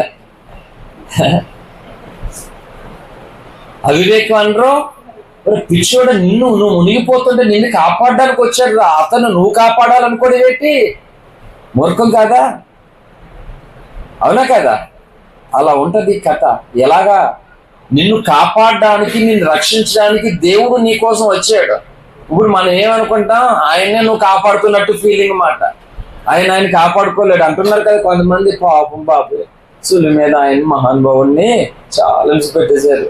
అవివేకం అనరు. పిచ్చోడు నువ్వు మునిగిపోతుంటే నిన్ను కాపాడడానికి వచ్చాడు రా, అతను నువ్వు కాపాడాలనుకోడు ఏంటి? మూర్ఖం కాదా? అవునా కదా? అలా ఉంటది కథ. ఎలాగా నిన్ను కాపాడడానికి నిన్ను రక్షించడానికి దేవుడు నీ కోసం వచ్చాడు. ఇప్పుడు మనం ఏమనుకుంటాం, ఆయన్నే నువ్వు కాపాడుతున్నట్టు ఫీలింగ్ మాట. ఆయన కాపాడుకోలేడు అంటున్నారు కదా కొంతమంది. పాపం బాబు సులు మీద ఆయన మహానుభావుడిని చాలా పెట్టేశారు.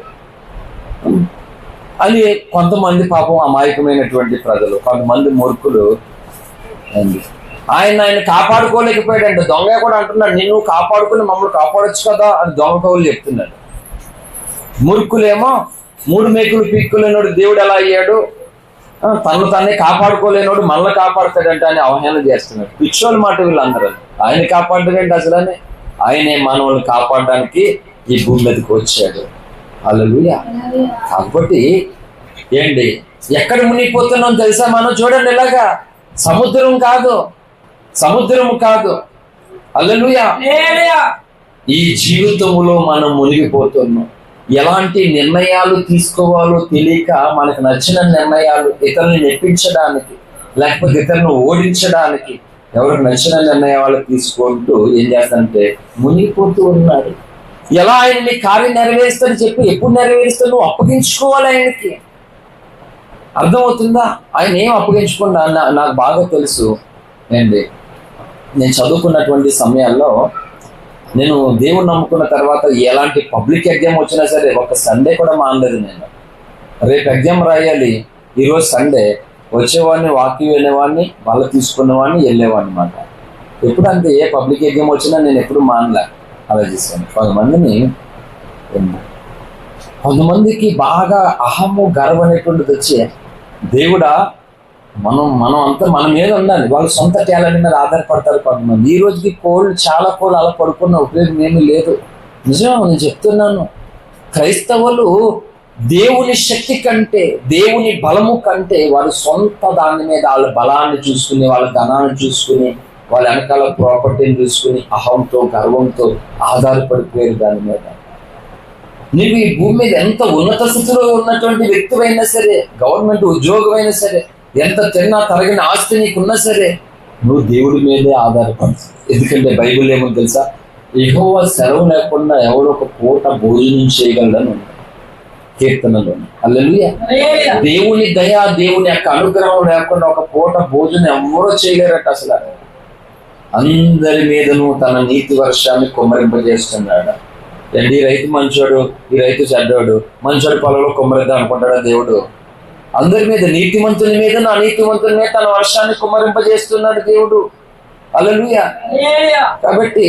అని కొంతమంది పాపం అమాయకమైనటువంటి ప్రజలు, కొంతమంది మూర్ఖులు అండి ఆయన కాపాడుకోలేకపోయాడంటే. దొంగ కూడా అంటున్నాడు, నేను కాపాడుకుని మమ్మల్ని కాపాడొచ్చు కదా అని దొంగ కవులు చెప్తున్నాడు. మూర్ఖులేమో 3 మేకులు పీక్కులేనోడు దేవుడు ఎలా అయ్యాడు, తను తన్నే కాపాడుకోలేనోడు మనల్ని కాపాడుతాడంటే అని అవహేళన చేస్తున్నాడు. పిచ్చోళ్ళ మాట వీళ్ళందరూ. ఆయన కాపాడడంటే అసలు ఆయనే మనల్ని కాపాడడానికి ఈ భూమి మీదకి వచ్చాడు. హల్లెలూయా. కాబట్టి ఏంటి ఎక్కడ మునిగిపోతున్నాం తెలుసా మనం? చూడండి, ఇలాగా సముద్రం కాదు. హల్లెలూయా. ఈ జీవితంలో మనం మునిగిపోతున్నాం. ఎలాంటి నిర్ణయాలు తీసుకోవాలో తెలియక మనకు నచ్చిన నిర్ణయాలు ఇతరులను నెప్పించడానికి, లేకపోతే ఇతరులను ఓడించడానికి ఎవరికి నచ్చిన నిర్ణయాలు తీసుకుంటూ ఏం చేస్తానంటే మునిగిపోతూ ఉన్నారు. ఎలా ఆయన నీ కార్యం నెరవేరుస్తాడని చెప్పి ఎప్పుడు నెరవేరుస్తాడు? నువ్వు అప్పగించుకోవాలి ఆయనకి. అర్థమవుతుందా? ఆయన ఏం అప్పగించకుండా నాకు బాగా తెలుసు ఏంటి, నేను చదువుకున్నటువంటి సమయాల్లో నేను దేవుని నమ్ముకున్న తర్వాత ఎలాంటి పబ్లిక్ ఎగ్జామ్ వచ్చినా సరే ఒక సండే కూడా మానలేదు. నేను రేపు ఎగ్జామ్ రాయాలి, ఈరోజు సండే, వచ్చేవాడిని వాక్యం వినేవాడిని, మళ్ళీ తీసుకునేవాడిని, వెళ్ళేవాడిని అనమాట. ఎప్పుడంటే ఏ పబ్లిక్ ఎగ్జామ్ వచ్చినా నేను ఎప్పుడు మానలే. అలా చేశాను. కొంతమందికి బాగా అహము గర్వం అనేటువంటిది వచ్చే, దేవుడా మనం అంతా మన మీద ఉండాలి, వాళ్ళు సొంత టాలెంట్ మీద ఆధారపడతారు కొంతమంది. ఈ రోజుకి చాలా కోళ్ళు అలా పడుకున్న ఉపయోగం ఏమీ లేదు. నిజం, నేను చెప్తున్నాను. క్రైస్తవులు దేవుని శక్తి కంటే, దేవుని బలము కంటే వారి సొంత దాని మీద వాళ్ళ బలాన్ని చూసుకుని, వాళ్ళ ధనాన్ని చూసుకుని, వాళ్ళ వెనకాల ప్రాపర్టీని చూసుకుని అహంతో గర్వంతో ఆధారపడిపోయారు దాని మీద. నీవు ఈ భూమి మీద ఎంత ఉన్నత స్థితిలో ఉన్నటువంటి వ్యక్తివైనా సరే, గవర్నమెంట్ ఉద్యోగం అయినా సరే, ఎంత తిన్నా తరగిన ఆస్తి నీకున్నా సరే, నువ్వు దేవుడి మీదే ఆధారపడుతుంది. ఎందుకంటే బైబిల్ ఏమో తెలుసా, యెహోవా సెలవు లేకుండా ఎవడో ఒక పూట భోజనం చేయగలడని ఉంది కీర్తనలో. హల్లెలూయా. దేవుని దయ, దేవుని యొక్క అనుగ్రహం లేకుండా ఒక పూట భోజనం ఎవరో చేయలేరట. అసలు అందరి మీదను తన నీతి వర్షాన్ని కుమ్మరింపజేస్తున్నాడు. ఈ రైతు మంచోడు, ఈ రైతు చెడ్డోడు, మంచోడు పొలంలో కుమ్మరిద్దాం అనుకుంటాడా దేవుడు? అందరి మీద, నీతిమంతుని మీద, నా నీతిమంతుని మీద తన వర్షాన్ని కుమ్మరింపజేస్తున్నాడు దేవుడు. హల్లెలూయా. కాబట్టి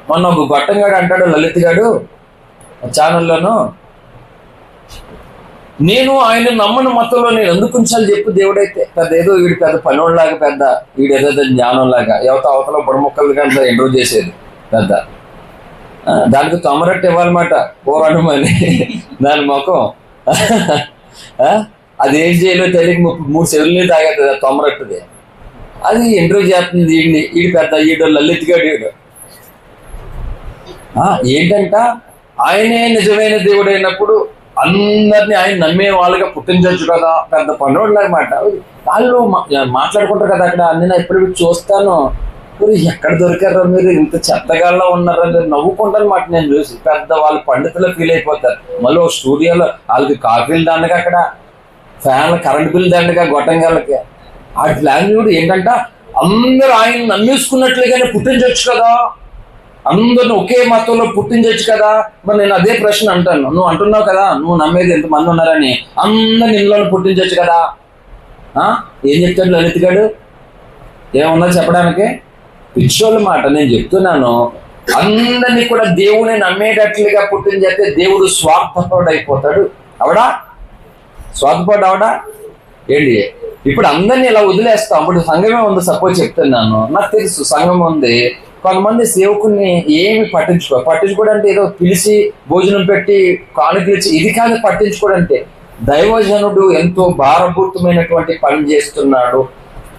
మొన్న ఒక గొట్టంగాడు అంటాడు, లలిత్ గాడు ఛానల్లోనూ, నేను ఆయన నమ్మని మతంలో నేను ఎందుకు ఉంచాలి చెప్పు? దేవుడైతే ఏదో వీడు పెద్ద పనోళ్ళలాగా, వీడేదో జ్ఞానంలాగా ఎవతో అవతల బుడముక్కలు గంట ఇంటర్వ్యూ చేసేది పెద్ద, దానికి తొమరట్టు ఇవ్వాలన్నమాట పోరాడమని. దాని ముఖం అది ఏం చేయలో తెలియక 3 సెవెన్లు తాగేది ఆ తొమరట్టుది. అది ఇంటర్వ్యూ చేస్తుంది వీడి పెద్ద ఈడు లలిత్ గాడు. వీడు ఏంటంట, ఆయనే నిజమైన దేవుడు అయినప్పుడు అందరినీ ఆయన నమ్మే వాళ్ళగా పుట్టించవచ్చు కదా, పెద్ద పనోళ్ళగా మాట. వాళ్ళు మాట్లాడుకుంటారు కదా అక్కడ. నేను ఎప్పుడు చూస్తాను, ఎక్కడ దొరికారా మీరు, ఇంత చెత్తగాల్లో ఉన్నారా మీరు, నవ్వుకుంటారు మాట. నేను చూసి పెద్ద వాళ్ళు పండితులు ఫీల్ అయిపోతారు. మళ్ళీ ఒక స్టూడియోలో వాళ్ళకి కాఫీలు దండగా, అక్కడ ఫ్యాన్లు, కరెంట్ బిల్ దండగా, గొట్టంగాళ్ళకి. ఆ ప్లాన్ చూడు ఏంటంట, అందరూ ఆయన నమ్మేసుకున్నట్లుగానే పుట్టించవచ్చు కదా, అందరిని ఒకే మతంలో పుట్టించవచ్చు కదా. మరి నేను అదే ప్రశ్న అంటాను, నువ్వు అంటున్నావు కదా నువ్వు నమ్మేది ఎంతమంది ఉన్నారని, అందరిని ఇంట్లో పుట్టించవచ్చు కదా. ఏం చెప్తాడు లలిత్ గాడు? ఏమన్నా చెప్పడానికి? పిచ్చోళ్ళ మాట. నేను చెప్తున్నాను, అందరినీ కూడా దేవుని నమ్మేటట్లుగా పుట్టించేస్తే దేవుడు స్వార్థపరుడు అయిపోతాడు. అవడా స్వార్థపరుడు అవడా ఏంటి? ఇప్పుడు అందరినీ ఇలా వదిలేస్తాం. అప్పుడు సంఘమే ఉంది, సపోజ్ చెప్తున్నాను, నాకు తెలుసు సంఘం ఉంది. కొంతమంది సేవకుల్ని ఏమి పట్టించుకోడంటే ఏదో పిలిచి భోజనం పెట్టి కానుకలు ఇచ్చి, ఇది కాదు పట్టించుకోడంటే. దైవజనుడు ఎంతో భారభూతమైనటువంటి పని చేస్తున్నాడు,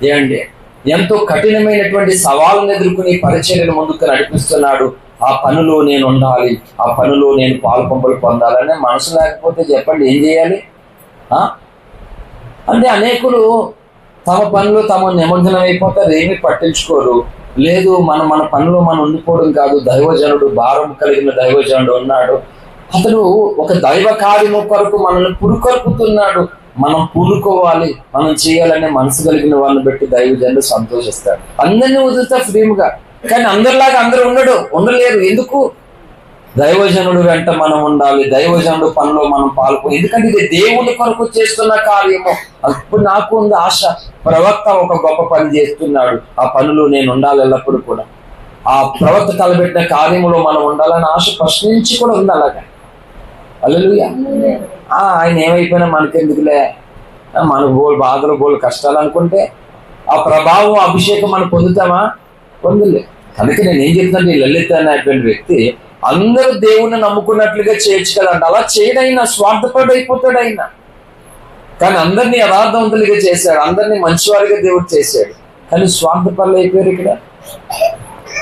ఏమండి, ఎంతో కఠినమైనటువంటి సవాళ్ళను ఎదుర్కొని పరిచర్యను ముందుకు నడిపిస్తున్నాడు. ఆ పనిలో నేను ఉండాలి, ఆ పనిలో నేను పాలుపంపులు పొందాలనే మనసు లేకపోతే చెప్పండి ఏం చేయాలి? అంటే అనేకులు తమ పనులు తమ నిమగ్నం అయిపోతారు, ఏమీ పట్టించుకోరు. లేదు, మన పనిలో మనం ఉండిపోవడం కాదు. దైవజనుడు, భారం కలిగిన దైవజనుడు ఉన్నాడు. అతడు ఒక దైవ కార్యము కొరకు మనల్ని పురుకొల్పుతున్నాడు. మనం పూనుకోవాలి, మనం చేయాలనే మనసు కలిగిన వాళ్ళని బట్టి దైవజనుడు సంతోషిస్తాడు. అందరినీ వదులుతా ఫ్రీగా. కానీ అందరిలాగా అందరూ ఉండలేరు. ఎందుకు? దైవజనుడు వెంట మనం ఉండాలి, దైవజనుడు పనిలో మనం పాల్గొని, ఎందుకంటే ఇది దేవుని కొరకు చేస్తున్న కార్యము. అప్పుడు నాకు ఉంది ఆశ, ప్రవక్త ఒక గొప్ప పని చేస్తున్నాడు, ఆ పనులు నేను ఉండాలి ఎల్లప్పుడు కూడా. ఆ ప్రవక్త తలబెట్టిన కార్యములో మనం ఉండాలని ఆశ ఫస్ట్ నుంచి కూడా ఉంది. అలాగా హల్లెలూయా. ఆయన ఏమైపోయినా మనకెందుకులే, మనకు బోల్ బాధలు బోల్ కష్టాలు అనుకుంటే ఆ ప్రభావం అభిషేకం మనం పొందుతామా? పొందలే. కనుక నేను ఏం చెప్తాను, ఈ లలిత అనేటువంటి వ్యక్తి అందరూ దేవుణ్ణి నమ్ముకున్నట్లుగా చేయొచ్చు కదంట. అలా చేయడైనా స్వార్థపరుడు అయిపోతాడు ఆయన. కానీ అందరినీ యథార్థవంతులుగా చేశాడు, అందరినీ మంచివారిగా దేవుడు చేశాడు. కానీ స్వార్థపరులు అయిపోయారు ఇక్కడ.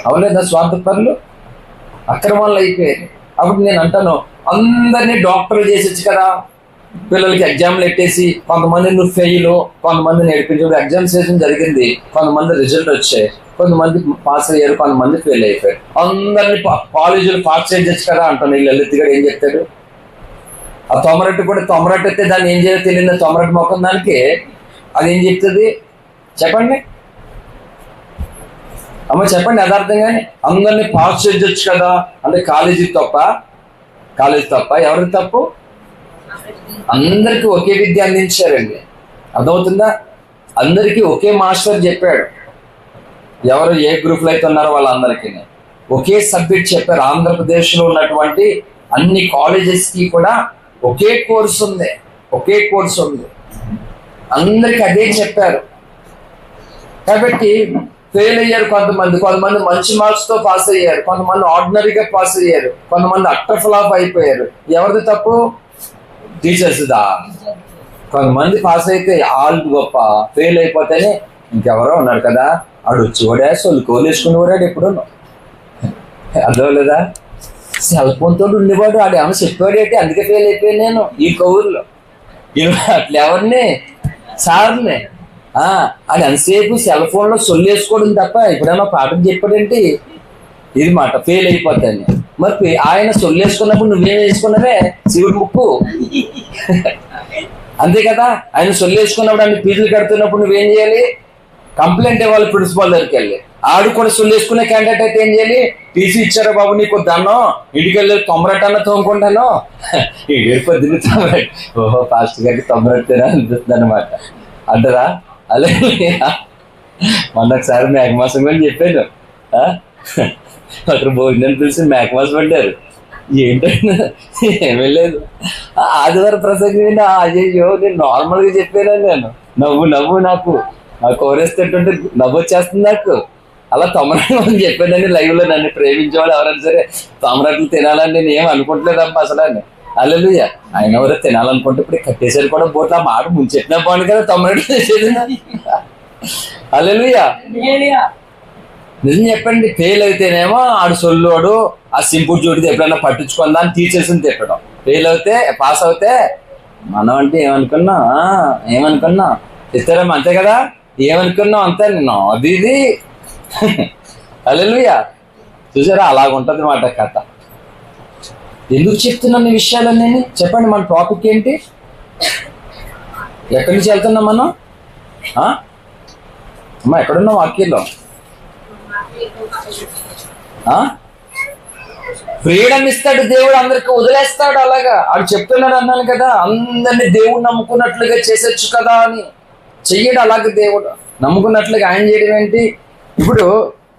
అవలేదా? స్వార్థపరులు, అక్రమాలు అయిపోయారు. అప్పుడు నేను అంటాను, అందరినీ డాక్టర్లు చేసేచ్చు కదా, పిల్లలకి ఎగ్జామ్లు ఎట్టేసి కొంతమంది నువ్వు ఫెయిల్, కొంతమంది నేర్పించడం. ఎగ్జామ్ సెషన్ జరిగింది, కొంతమంది రిజల్ట్ వచ్చాయి, కొంతమంది పాస్ అయ్యారు, కొంతమంది ఫెయిల్ అయిపోయారు. అందరినీ కాలేజీలు పాస్ చేయొచ్చు కదా అంటాను. ఈ లలిత్ గారు ఏం చెప్తాడు? ఆ తొమరట్టు కూడా, తొమరట్టు అయితే దాన్ని ఏం చేయాలో తెలియదు, తొమరట్టు మొక్కం దానికి అది ఏం చెప్తుంది చెప్పండి అమ్మ, చెప్పండి యథార్థంగానే. అందరినీ పాస్ చేయొచ్చు కదా అంటే కాలేజీ తప్ప, కాలేజీ తప్ప, ఎవరికి తప్పు? అందరికీ ఒకే విద్య అందించారండి. అర్థమవుతుందా? అందరికీ ఒకే మాస్టర్ చెప్పాడు. ఎవరు ఏ గ్రూప్లో అయితే ఉన్నారో వాళ్ళందరికీ ఒకే సబ్జెక్ట్ చెప్పారు. ఆంధ్రప్రదేశ్లో ఉన్నటువంటి అన్ని కాలేజెస్కి కూడా ఒకే కోర్సు ఉంది, ఒకే కోర్సు ఉంది, అందరికి అదే చెప్పారు. కాబట్టి ఫెయిల్ అయ్యారు కొంతమంది, కొంతమంది మంచి మార్క్స్తో పాస్ అయ్యారు, కొంతమంది ఆర్డినరీగా పాస్ అయ్యారు, కొంతమంది అట్టర్ ఫ్లాప్ అయిపోయారు. ఎవరిది తప్పు? టీచర్స్దా. కొంతమంది పాస్ అయితే ఆల్ గొప్ప, ఫెయిల్ అయిపోతేనే ఇంకెవరో ఉన్నారు కదా, ఆడు వచ్చి కూడా సొల్లుకోలు వేసుకునేవాడు ఎప్పుడు. అర్థం సెల్ ఫోన్ తోటి ఉండేవాడు, ఆడు ఏమన్నా చెప్పాడు ఏంటి, అందుకే ఫెయిల్ అయిపోయాను నేను ఈ కౌరులో. అట్లా ఎవరిని? సార్ని. అది ఎంతసేపు సెల్ ఫోన్లో సొల్లు వేసుకోవడం తప్ప ఎప్పుడైనా పాఠం చెప్పాడేంటి? ఇది మాట ఫెయిల్ అయిపోతాను. మరి ఆయన సొల్లు వేసుకున్నప్పుడు నువ్వేం వేసుకున్నావే? శివుడు ముక్కు. అంతే కదా. ఆయన సొల్లు వేసుకున్నప్పుడు అన్ని ఫీజులు కడుతున్నప్పుడు నువ్వేం చేయాలి? కంప్లైంట్ ఇవ్వాలి ప్రిన్సిపాల్ దగ్గరికి వెళ్ళి. ఆడు కూడా సొల్లు వేసుకునే క్యాండిడేట్ అయితే ఏం చేయాలి? టీసీ ఇచ్చారా బాబు నీకు దాన్నో, ఇంటికి వెళ్ళి తొమ్మరట్టన్నా తోముకుంటాను. ఇటు పొద్దున్న తొమ్మరట్టు, ఓహో ఫాస్ట్ గారికి తొమ్మరట్టేనా అనిపిస్తుంది అనమాట. అంటారా? అదే మొన్నొకసారి మేకమాసం అని చెప్పాను. అక్కడ భోజనం పిలిచి మేకమాసం పడ్డారు. ఏంటన్నా ఏమీ లేదు, ఆదివారం ప్రసంగం అయ్యో నేను నార్మల్గా చెప్పాను. నేను నవ్వు నాకు కోరేస్తుంటే నవ్వు వచ్చేస్తుంది నాకు. అలా తొమరట్లు అని చెప్పానని లైవ్లో నన్ను ప్రేమించేవాడు ఎవరైనా సరే తొమరట్లు తినాలని నేను ఏం అనుకుంటలేదమ్మా అసలు అని. హల్లెలూయా. ఆయన ఎవరో తినాలనుకుంటే ఇప్పుడు కట్టేసారు కూడా బోట్ల మాట ముంచెట్టినా బాగుంది కదా తొమరట్లు చేసేది. హల్లెలూయా. నిజం చెప్పండి, ఫెయిల్ అయితేనేమో ఆడు సొల్లోడు ఆ సింపుల్ చూడితే ఎప్పుడైనా పట్టించుకుందా అని టీచర్స్ని తిట్టడం. ఫెయిల్ అవుతే పాస్ అవుతే మనం అంటే ఏమనుకున్నా ఇస్తారేమో అంతే కదా, ఏమనుకున్నావు అంతే నిన్ను అది ఇది. హల్లెలూయా. చూసారా, అలాగుంటది మాట కథ. ఎందుకు చెప్తున్నాను ఈ విషయాలన్నీ చెప్పండి. మన టాపిక్ ఏంటి? ఎక్కడి నుంచి వెళ్తున్నాం మనం? అమ్మా ఎక్కడున్నాం వాక్యంలో? ఫ్రీడమ్ ఇస్తాడు దేవుడు, అందరికి వదిలేస్తాడు. అలాగా ఆడు చెప్తున్నాడు అన్నాను కదా, అందరినీ దేవుడు నమ్ముకున్నట్లుగా చేసేచ్చు కదా అని. చెయ్యడు అలాగే దేవుడు నమ్ముకున్నట్లుగా. ఆయన చేయడం ఏంటి? ఇప్పుడు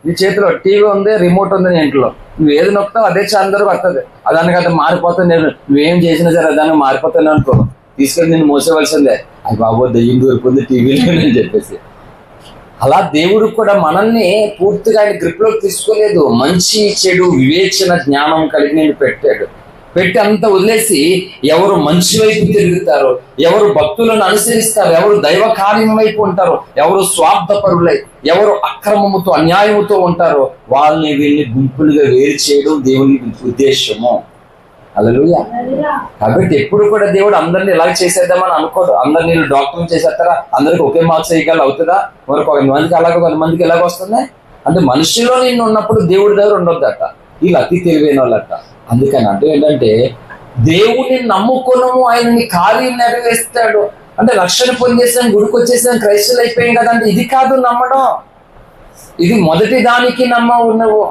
నీ చేతిలో టీవీ ఉంది, రిమోట్ ఉంది నీ ఇంట్లో, నువ్వు ఏది నొక్కుతావు అదే అందరూ వస్తుంది. అదానికి అది మారిపోతుంది. నేను నువ్వేం చేసినా సరే దానికి మారిపోతాను అనుకో, తీసుకెళ్ళి నేను మోసేవలసిందే. అది బాబో దెయ్యం దొరుకుతుంది టీవీలో అని చెప్పేసి. అలా దేవుడు కూడా మనల్ని పూర్తిగా ఆయన గ్రిప్లోకి తీసుకోలేదు. మంచి చెడు వివేచన జ్ఞానం కలిగి నేను పెట్టి అంతా వదిలేసి ఎవరు మంచి వైపు తిరుగుతారో, ఎవరు భక్తులను అనుసరిస్తారు, ఎవరు దైవ కార్యం వైపు ఉంటారో, ఎవరు స్వార్థపరులై, ఎవరు అక్రమముతో అన్యాయముతో ఉంటారో వాళ్ళని వీళ్ళని గుంపులుగా వేరు చేయడం దేవుని ఉద్దేశము. హల్లెలూయా. కాబట్టి ఎప్పుడు కూడా దేవుడు అందరినీ ఇలా చేసేద్దామని అనుకోడు. అందరు నేను డాక్టర్ని చేసేస్తారా, అందరికి ఒకే మార్క్స్ వేయగల అవుతుందా? మరి కొంతమందికి అలాగే కొంతమందికి ఎలాగ వస్తుంది అంటే మనిషిలో నిన్ను ఉన్నప్పుడు దేవుడి దగ్గర ఉండొద్దట. వీళ్ళు అతి తెలివైన వాళ్ళట. అందుకని అంటే ఏంటంటే దేవుడిని నమ్ముకున్నాము, ఆయనని కార్యం నెరవేరుస్తాడు. అంటే రక్షణ పొందేసాం, గుడికి వచ్చేసాం, క్రైస్తవులు అయిపోయాం కదంటే ఇది కాదు నమ్మడం. ఇది మొదటి దానికి నమ్మవు నువ్వు.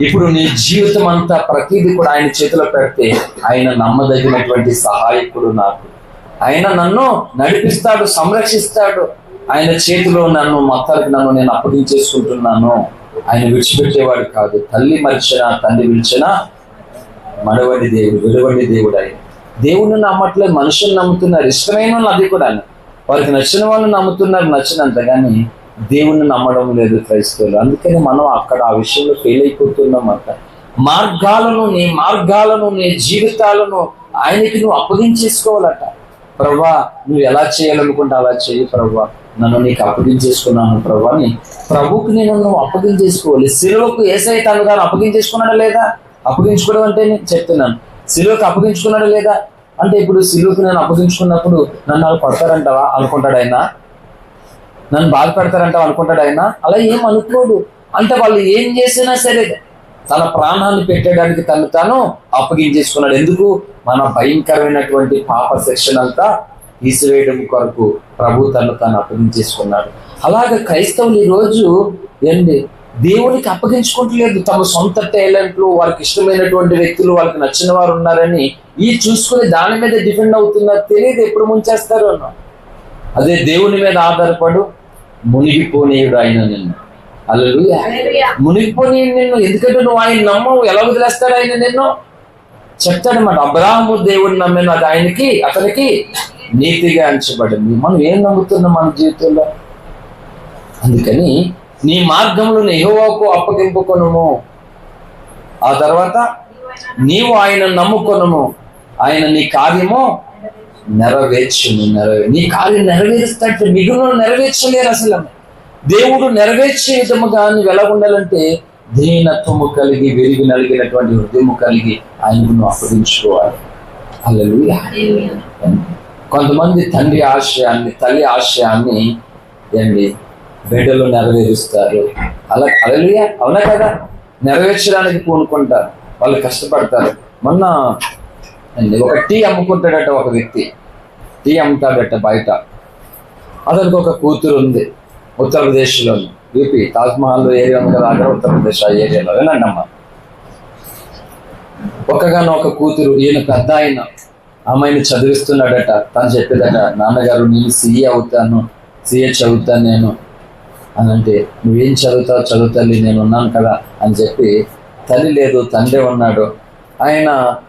ఇప్పుడు నీ జీవితం అంతా ప్రతిదీ కూడా ఆయన చేతిలో పెడితే ఆయన నమ్మదగినటువంటి సహాయకుడు నాకు. ఆయన నన్ను నడిపిస్తాడు, సంరక్షిస్తాడు. ఆయన చేతిలో నన్ను నేను అప్పగించేసుకుంటున్నాను. ఆయన విడిచిపెట్టేవాడు కాదు. తల్లి మరిచినా తండ్రి పిలిచినా మడవని దేవుడు, విడవని దేవుడు. ఆయన దేవుణ్ణి నమ్మట్లేదు, మనుషులు నమ్ముతున్నారు. ఇష్టమైన వాళ్ళు అది కూడా వారికి నచ్చిన వాళ్ళు నమ్ముతున్నారు, నచ్చినంత. కానీ దేవుణ్ణి నమ్మడం లేదు క్రైస్తవులు. అందుకని మనం అక్కడ ఆ విషయంలో ఫెయిల్ అయిపోతున్నాం అంట. మార్గాలను నీ జీవితాలను ఆయనకి నువ్వు అప్పగించేసుకోవాలట. ప్రభువా, నువ్వు ఎలా చేయాలనుకుంటే అలా చేయి ప్రభువా, నన్ను నీకు అప్పగించేసుకున్నాను ప్రభువా అని ప్రభువుకి నువ్వు అప్పగించేసుకోవాలి. సిలువకు యేసయ్య తను తాను అప్పగించేసుకున్నాడా లేదా? అప్పగించుకోవడం అంటే నేను చెప్తున్నాను, సిలువకు అప్పగించుకున్నాడా లేదా అంటే, ఇప్పుడు సిలువకు నేను అప్పగించుకున్నప్పుడు నన్ను వాళ్ళు కొడతారంటావా అనుకుంటాడు ఆయన, నన్ను బాధపెడతారంటావా అనుకుంటాడు ఆయన. అలా ఏం అనుకోడు. అంటే వాళ్ళు ఏం చేసినా సరే తన ప్రాణాన్ని పెట్టడానికి తను తాను అప్పగించేసుకున్నాడు. ఎందుకు? మన భయంకరమైనటువంటి పాప శిక్షణ అంతా తీసివేయడం కొరకు ప్రభు తను తాను అప్పగించేసుకున్నాడు. అలాగే క్రైస్తవులు ఈరోజు దేవునికి అప్పగించుకోవట్లేదు. తమ సొంత టాలెంట్లు, వారికి ఇష్టమైనటువంటి వ్యక్తులు, వాళ్ళకి నచ్చిన వారు ఉన్నారని ఈ చూసుకుని దాని మీద డిపెండ్ అవుతున్నారు. తెలియదు ఎప్పుడు ముంచేస్తారు అన్న. అదే దేవుని మీద ఆధారపడు, మునిగిపోనీయుడు ఆయన నిన్ను. హల్లెలూయా. మునిగిపోనీ నిన్ను, ఎందుకంటే నువ్వు ఆయన నమ్మవు. ఎలా వదిలేస్తాడు ఆయన నిన్ను? చెప్తాడన్నమాట. అబ్రాహాము దేవుడిని నమ్మిన అది అతనికి నీతిగా ఎంచబడింది. మనం ఏం నమ్ముతున్నాం మన జీవితంలో? అందుకని నీ మార్గంలో యెహోవాకు అప్పగింపుకొనుము. ఆ తర్వాత నీవు ఆయన నమ్ముకొనుము, ఆయన నీ కార్యము నెరవేర్చును. నీ కార్యం నెరవేరుస్తాడు. మిగులు నెరవేర్చలేరు అసలు. దేవుడు నెరవేర్చే విధముగా నువ్వు ఎలా ఉండాలంటే దీనత్వము కలిగి, వెలిగి నలిగినటువంటి హృదయము కలిగి ఆయనకు నువ్వు అప్పగించుకోవాలి. హల్లెలూయా. కొంతమంది తండ్రి ఆశయాన్ని, తల్లి ఆశయాన్ని బిడ్డలు నెరవేరుస్తారు. అలా హల్లెలూయా, అవునా కదా? నెరవేర్చడానికి పూనుకుంటారు, వాళ్ళు కష్టపడతారు. మొన్న ఒక టీ అమ్ముకుంటాడట ఒక వ్యక్తి, టీ అమ్ముతాడట బయట. అతనికి ఒక కూతురు ఉంది, ఉత్తరప్రదేశ్లో, యూపీ తాజ్మహల్ ఏరియా ఉంది కదా అక్కడ, ఉత్తరప్రదేశ్ ఆ ఏరియాలో. వినండమ్మా, ఒక కూతురు. ఈయన పెద్ద ఆయన అమ్మాయిని చదివిస్తున్నాడట. తను చెప్పేదట, నాన్నగారు నేను సిఏ చదువుతాను నేను అని. అంటే నువ్వేం చదువుతాలి, నేను ఉన్నాను కదా అని చెప్పి, తల్లి లేదు తండ్రి ఉన్నాడు, ఆయన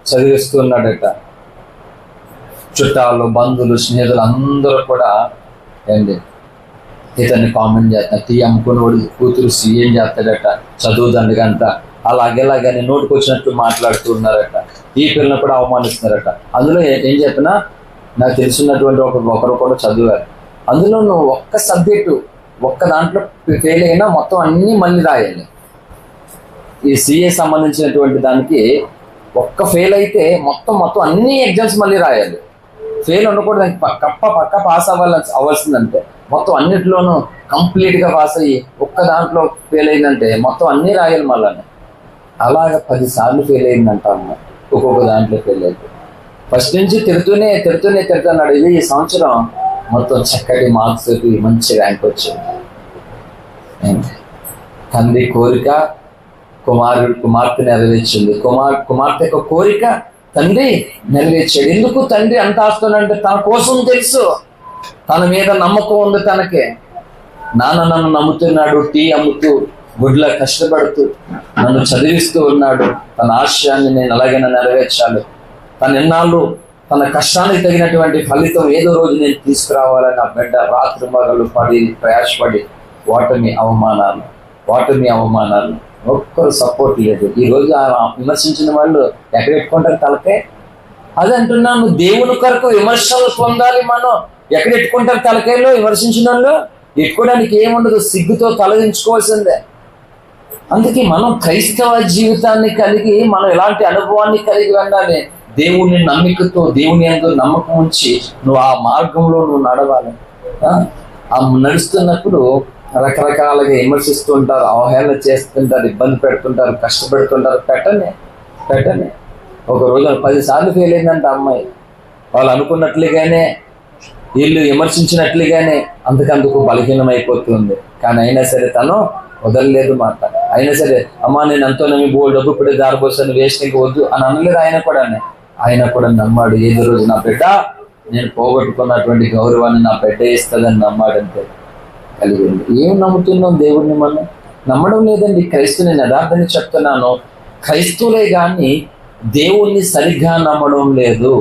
చదివిస్తున్నాడట. చుట్టాలు, బంధువులు, స్నేహితులు అందరూ కూడా ఇతన్ని కామెంట్ చేస్తున్నారు. టీ అమ్ముకుని కూతురు సీఎం చేస్తాడట, చదువు దండగంట, అలాగేలాగని నోటికి వచ్చినట్టు మాట్లాడుతూ ఉన్నారట. ఈ పిల్లలు కూడా అవమానిస్తున్నారట. అందులో ఏం చెప్పినా నాకు తెలిసినటువంటి ఒకరు కూడా చదివారు. అందులో నువ్వు ఒక్క సబ్జెక్టు, ఒక్క దాంట్లో ఫెయిల్ అయినా మొత్తం అన్నీ మళ్ళీ రాయాలి. ఈ సిఏ సంబంధించినటువంటి దానికి ఒక్క ఫెయిల్ అయితే మొత్తం అన్ని ఎగ్జామ్స్ మళ్ళీ రాయాలి. ఫెయిల్ ఉండకూడదు, దానికి పక్క పాస్ అవ్వాల్సిందంటే మొత్తం అన్నిటిలోనూ కంప్లీట్గా పాస్ అయ్యి ఒక్క దాంట్లో ఫెయిల్ అయిందంటే మొత్తం అన్నీ రాయాలి మళ్ళీ. అలాగ 10 సార్లు ఫెయిల్ అయిందంట అమ్మ, ఒక్కొక్క దాంట్లో ఫెయిల్ అయితే. ఫస్ట్ నుంచి తిడుతూనే తిడుతున్నాడు. ఇది ఈ సంవత్సరం మొత్తం చక్కటి మార్క్స్, మంచి ర్యాంక్ వచ్చింది. తండ్రి కోరిక కుమార్తె నెరవేర్చింది. కుమార్తె యొక్క కోరిక తండ్రి నెరవేర్చాడు. ఎందుకు తండ్రి అంత ఆస్తున్నాడంటే తన కోసం తెలుసు, తన మీద నమ్మకం ఉంది తనకే. నాన్న నన్ను నమ్ముతున్నాడు, టీ అమ్ముతూ గుడ్లా కష్టపడుతూ నన్ను చదివిస్తూ ఉన్నాడు. తన ఆశయాన్ని నేను ఎలాగైనా నెరవేర్చాలి, తన ఎన్నాళ్ళు తన కష్టానికి తగినటువంటి ఫలితం ఏదో రోజు నేను తీసుకురావాలని ఆ బిడ్డ రాత్రి మగలు పడి ప్రయాసపడి ఓటమి అవమానాలు ఒక్కరు సపోర్ట్ లేదు. ఈరోజు విమర్శించిన వాళ్ళు ఎక్కడ పెట్టుకుంటారు తలకే? అదే అంటున్నాను, దేవుని కొరకు విమర్శలు పొందాలి. మనం ఎక్కడ పెట్టుకుంటారు తలకాయలో? విమర్శించిన వాళ్ళు పెట్టుకోవడానికి ఏముండదు, సిగ్గుతో తలదించుకోవాల్సిందే. అందుకే మనం క్రైస్తవ జీవితాన్ని కలిగి, మనం ఎలాంటి అనుభవాన్ని కలిగి ఉండాలి? దేవుని నమ్మికతో, దేవుని యందు నమ్మకం ఉంచి నువ్వు ఆ మార్గంలో నువ్వు నడవాలి. నడుస్తున్నప్పుడు రకరకాలుగా విమర్శిస్తుంటారు, అవహేళన చేస్తుంటారు, ఇబ్బంది పెడుతుంటారు, కష్టపెడుతుంటారు. పెట్టని ఒక రోజు 10 సార్లు ఫెయిల్ అయిందంట అమ్మాయి. వాళ్ళు అనుకున్నట్లుగానే, వీళ్ళు విమర్శించినట్లుగానే అంతకందుకు బలహీనం అయిపోతుంది. కానీ అయినా సరే తను వదలలేదు మాట. అయినా సరే అమ్మా నేను ఎంతో నమ్మి డబ్బు ఇప్పుడే దారిపోసాను, వేస్ట్ ఇంకా వద్దు అని అనలేదు. ఆయన కూడా నమ్మాడు. ఏదో రోజు నా బిడ్డ నేను పోగొట్టుకున్నటువంటి గౌరవాన్ని నా బిడ్డ ఇస్తుందని నమ్మాడంటే కలిగింది. ఏం నమ్ముతున్నాం దేవుడిని? మనం నమ్మడం లేదండి. క్రైస్తవు, నేను యథార్థంగా చెప్తున్నాను, క్రైస్తవులే కానీ దేవుణ్ణి సరిగ్గా నమ్మడం లేదు.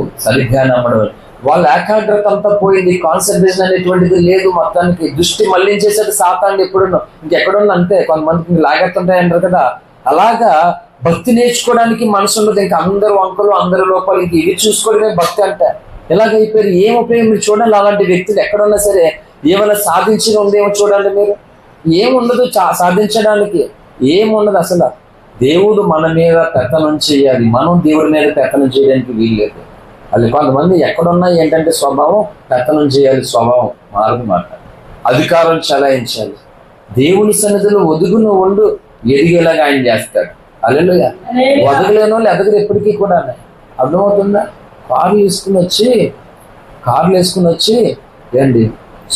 వాళ్ళ ఏకాగ్రత అంతా పోయింది, కాన్సన్ట్రేషన్ అనేటువంటిది లేదు. మొత్తానికి దృష్టి మళ్లించేసాడు సాతాను ఎప్పుడున్నో. ఇంకెక్కడున్నా అంతే. కొంతమందికి లాగెత్తుంటాయి అంటారు కదా, అలాగా భక్తి నేర్చుకోవడానికి మనసు ఉండదు. ఇంకా అందరు వంకలు, అందరి లోపాలు, ఇంక ఇవి చూసుకోవడమే భక్తి అంటే. ఎలాగైపోయారు? ఏం ఉపయోగం? మీరు చూడండి, అలాంటి వ్యక్తులు ఎక్కడున్నా సరే ఏమైనా సాధించిన ఉందేమో చూడండి మీరు. ఏముండదు సాధించడానికి, ఏముండదు అసలు. దేవుడు మన మీద పెత్తనం చేయాలి, మనం దేవుడి మీద పెత్తనం చేయడానికి వీల్లేదు. అది కొంతమంది ఎక్కడున్నా ఏంటంటే స్వభావం పెత్తనం చేయాలి, స్వభావం మాట అధికారం చెలాయించాలి. దేవుని సన్నిధిలో ఒదుగును ఉండు ఎదిగేలాగా ఆయన చేస్తాడు. హల్లెలూయా. వదగలేని వాళ్ళు ఎదగరు ఎప్పటికీ కూడా. అర్థమవుతుందా? కార్లు వేసుకుని వచ్చి ఏంటి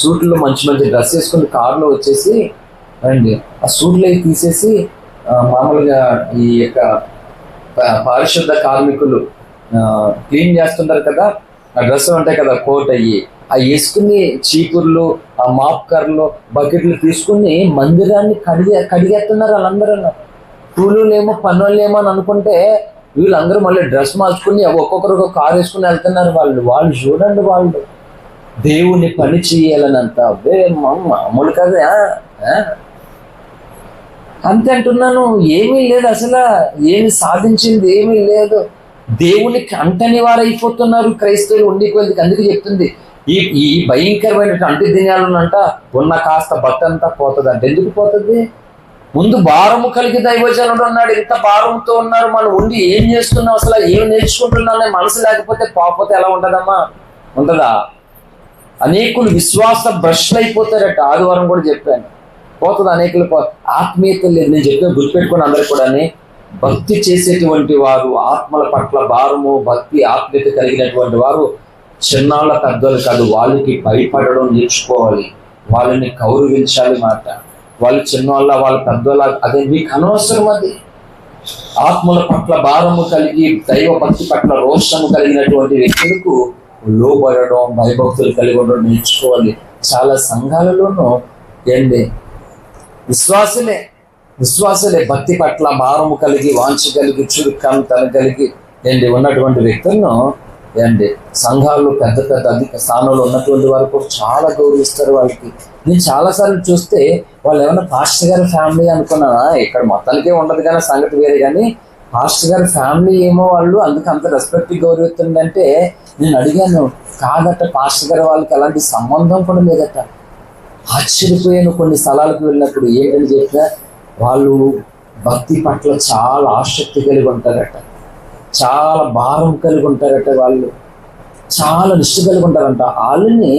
సూట్లో మంచి డ్రెస్ వేసుకుని కారులో వచ్చేసి అండి ఆ సూట్లు అవి తీసేసి మామూలుగా ఈ యొక్క పారిశుద్ధ కార్మికులు క్లీన్ చేస్తుంటారు కదా, ఆ డ్రెస్సులు ఉంటాయి కదా, కోట్ అయ్యి వేసుకుని చీపుర్లు, ఆ మాప్కర్లు, బకెట్లు తీసుకుని మందిరాన్ని కడిగేస్తున్నారు వాళ్ళందరూ. కూలీలేమో పనులేమో అని అనుకుంటే వీళ్ళందరూ మళ్ళీ డ్రెస్ మార్చుకుని ఒక్కొక్కరు ఒక కారు వేసుకుని వెళ్తున్నారు. వాళ్ళు చూడండి, వాళ్ళు దేవుని పని చేయాలనంత మామూలు కదా. అంతే అంటున్నాను. ఏమీ లేదు అసలు, ఏమి సాధించింది ఏమీ లేదు. దేవునికి అంటని వారు అయిపోతున్నారు క్రైస్తవులు ఉండి కొద్దికి. అందుకే చెప్తుంది ఈ భయంకరమైన అంటి దినాలునంట ఉన్న కాస్త బట్ట అంతా పోతుంది అంటే. ఎందుకు పోతుంది? ముందు భారము కలిగి దైవజనుడు ఉన్నాడు, ఇంత భారంతో ఉన్నారు, మనం ఉండి ఏం చేస్తున్నాం అసలు, ఏం నేర్చుకుంటున్నామనే మనసు లేకపోతే పోతే ఎలా ఉంటుందమ్మా? ఉంటుందా? అనేకులు విశ్వాస భ్రష్లు అయిపోతారట. ఆదివారం కూడా చెప్పాను, పోతుంది అనేకులు. ఆత్మీయత లేదు. నేను చెప్పిన గుర్తుపెట్టుకుని అందరు కూడా, భక్తి చేసేటువంటి వారు, ఆత్మల పట్ల భారము, భక్తి, ఆత్మీయత కలిగినటువంటి వారు చిన్నాళ్ళ పెద్దలు కాదు, వాళ్ళకి భయపడడం నేర్చుకోవాలి, వాళ్ళని గౌరవించాలి మాట. వాళ్ళు చిన్నవాళ్ళ, వాళ్ళ పెద్దవాళ్ళ, అదే మీకు అనవసరం. అది ఆత్మల పట్ల భారము కలిగి దైవ భక్తి పట్ల రోషము కలిగినటువంటి వ్యక్తులకు లోబడడం, భయభక్తులు కలిగి ఉండడం నేర్చుకోవాలి. చాలా సంఘాలలోనూ ఏంటి విశ్వాసులే భక్తి పట్ల భారము కలిగి, వాంఛ కలిగి, చురుకం కలిగి ఉన్నటువంటి వ్యక్తులను సంఘాల్లో పెద్ద అధిక స్థానంలో ఉన్నటువంటి వారు కూడా చాలా గౌరవిస్తారు వాళ్ళకి. నేను చాలాసార్లు చూస్తే వాళ్ళు ఏమైనా పాస్టర్ గారి ఫ్యామిలీ అనుకున్నానా, ఇక్కడ మొత్తానికే ఉండదు కానీ సంగతి వేరే, కానీ పాస్టర్ గారి ఫ్యామిలీ ఏమో వాళ్ళు అందుకు అంత రెస్పెక్ట్ గౌరవిస్తుందంటే నేను అడిగాను, కాదట పాస్టర్ గారి వాళ్ళకి అలాంటి సంబంధం కూడా లేదట. ఆశ్చర్యపోయాను కొన్ని స్థలాలకు వెళ్ళినప్పుడు. ఏంటని చెప్పినా వాళ్ళు భక్తి పట్ల చాలా ఆసక్తి కలిగి ఉంటారట, చాలా భారం కలిగి ఉంటారట, వాళ్ళు చాలా నిష్ఠ కలిగి ఉంటారంట. వాళ్ళని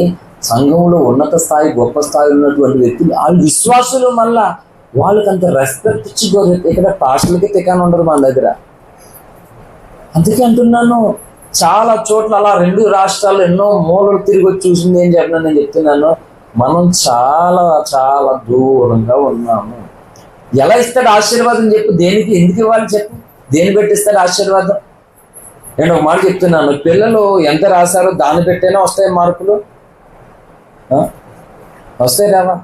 సంఘంలో ఉన్నత స్థాయి, గొప్ప స్థాయిలో ఉన్నటువంటి వ్యక్తులు, వాళ్ళు విశ్వాసులు, మళ్ళా వాళ్ళకి అంత రెస్పెక్ట్ ఇచ్చి గౌరవ. ఇక్కడ పాస్టర్లకి తికాన ఉండదు మన దగ్గర. అందుకే అంటున్నాను, చాలా చోట్ల అలా 2 రాష్ట్రాలు ఎన్నో మూలలు తిరిగి వచ్చి చూసింది. ఏం చెప్పినా నేను చెప్తున్నాను, మనం చాలా చాలా దూరంగా ఉన్నాము. ఎలా ఇస్తాడు ఆశీర్వాదం చెప్పు? దేనికి, ఎందుకు ఇవ్వాలి చెప్పు? దేని పెట్టిస్తాడు ఆశీర్వాదం? నేను ఒక మాట చెప్తున్నాను, పిల్లలు ఎంత రాశారో దాన్ని పెట్టేనే వస్తాయి మార్కులు. వస్తాయి రావా?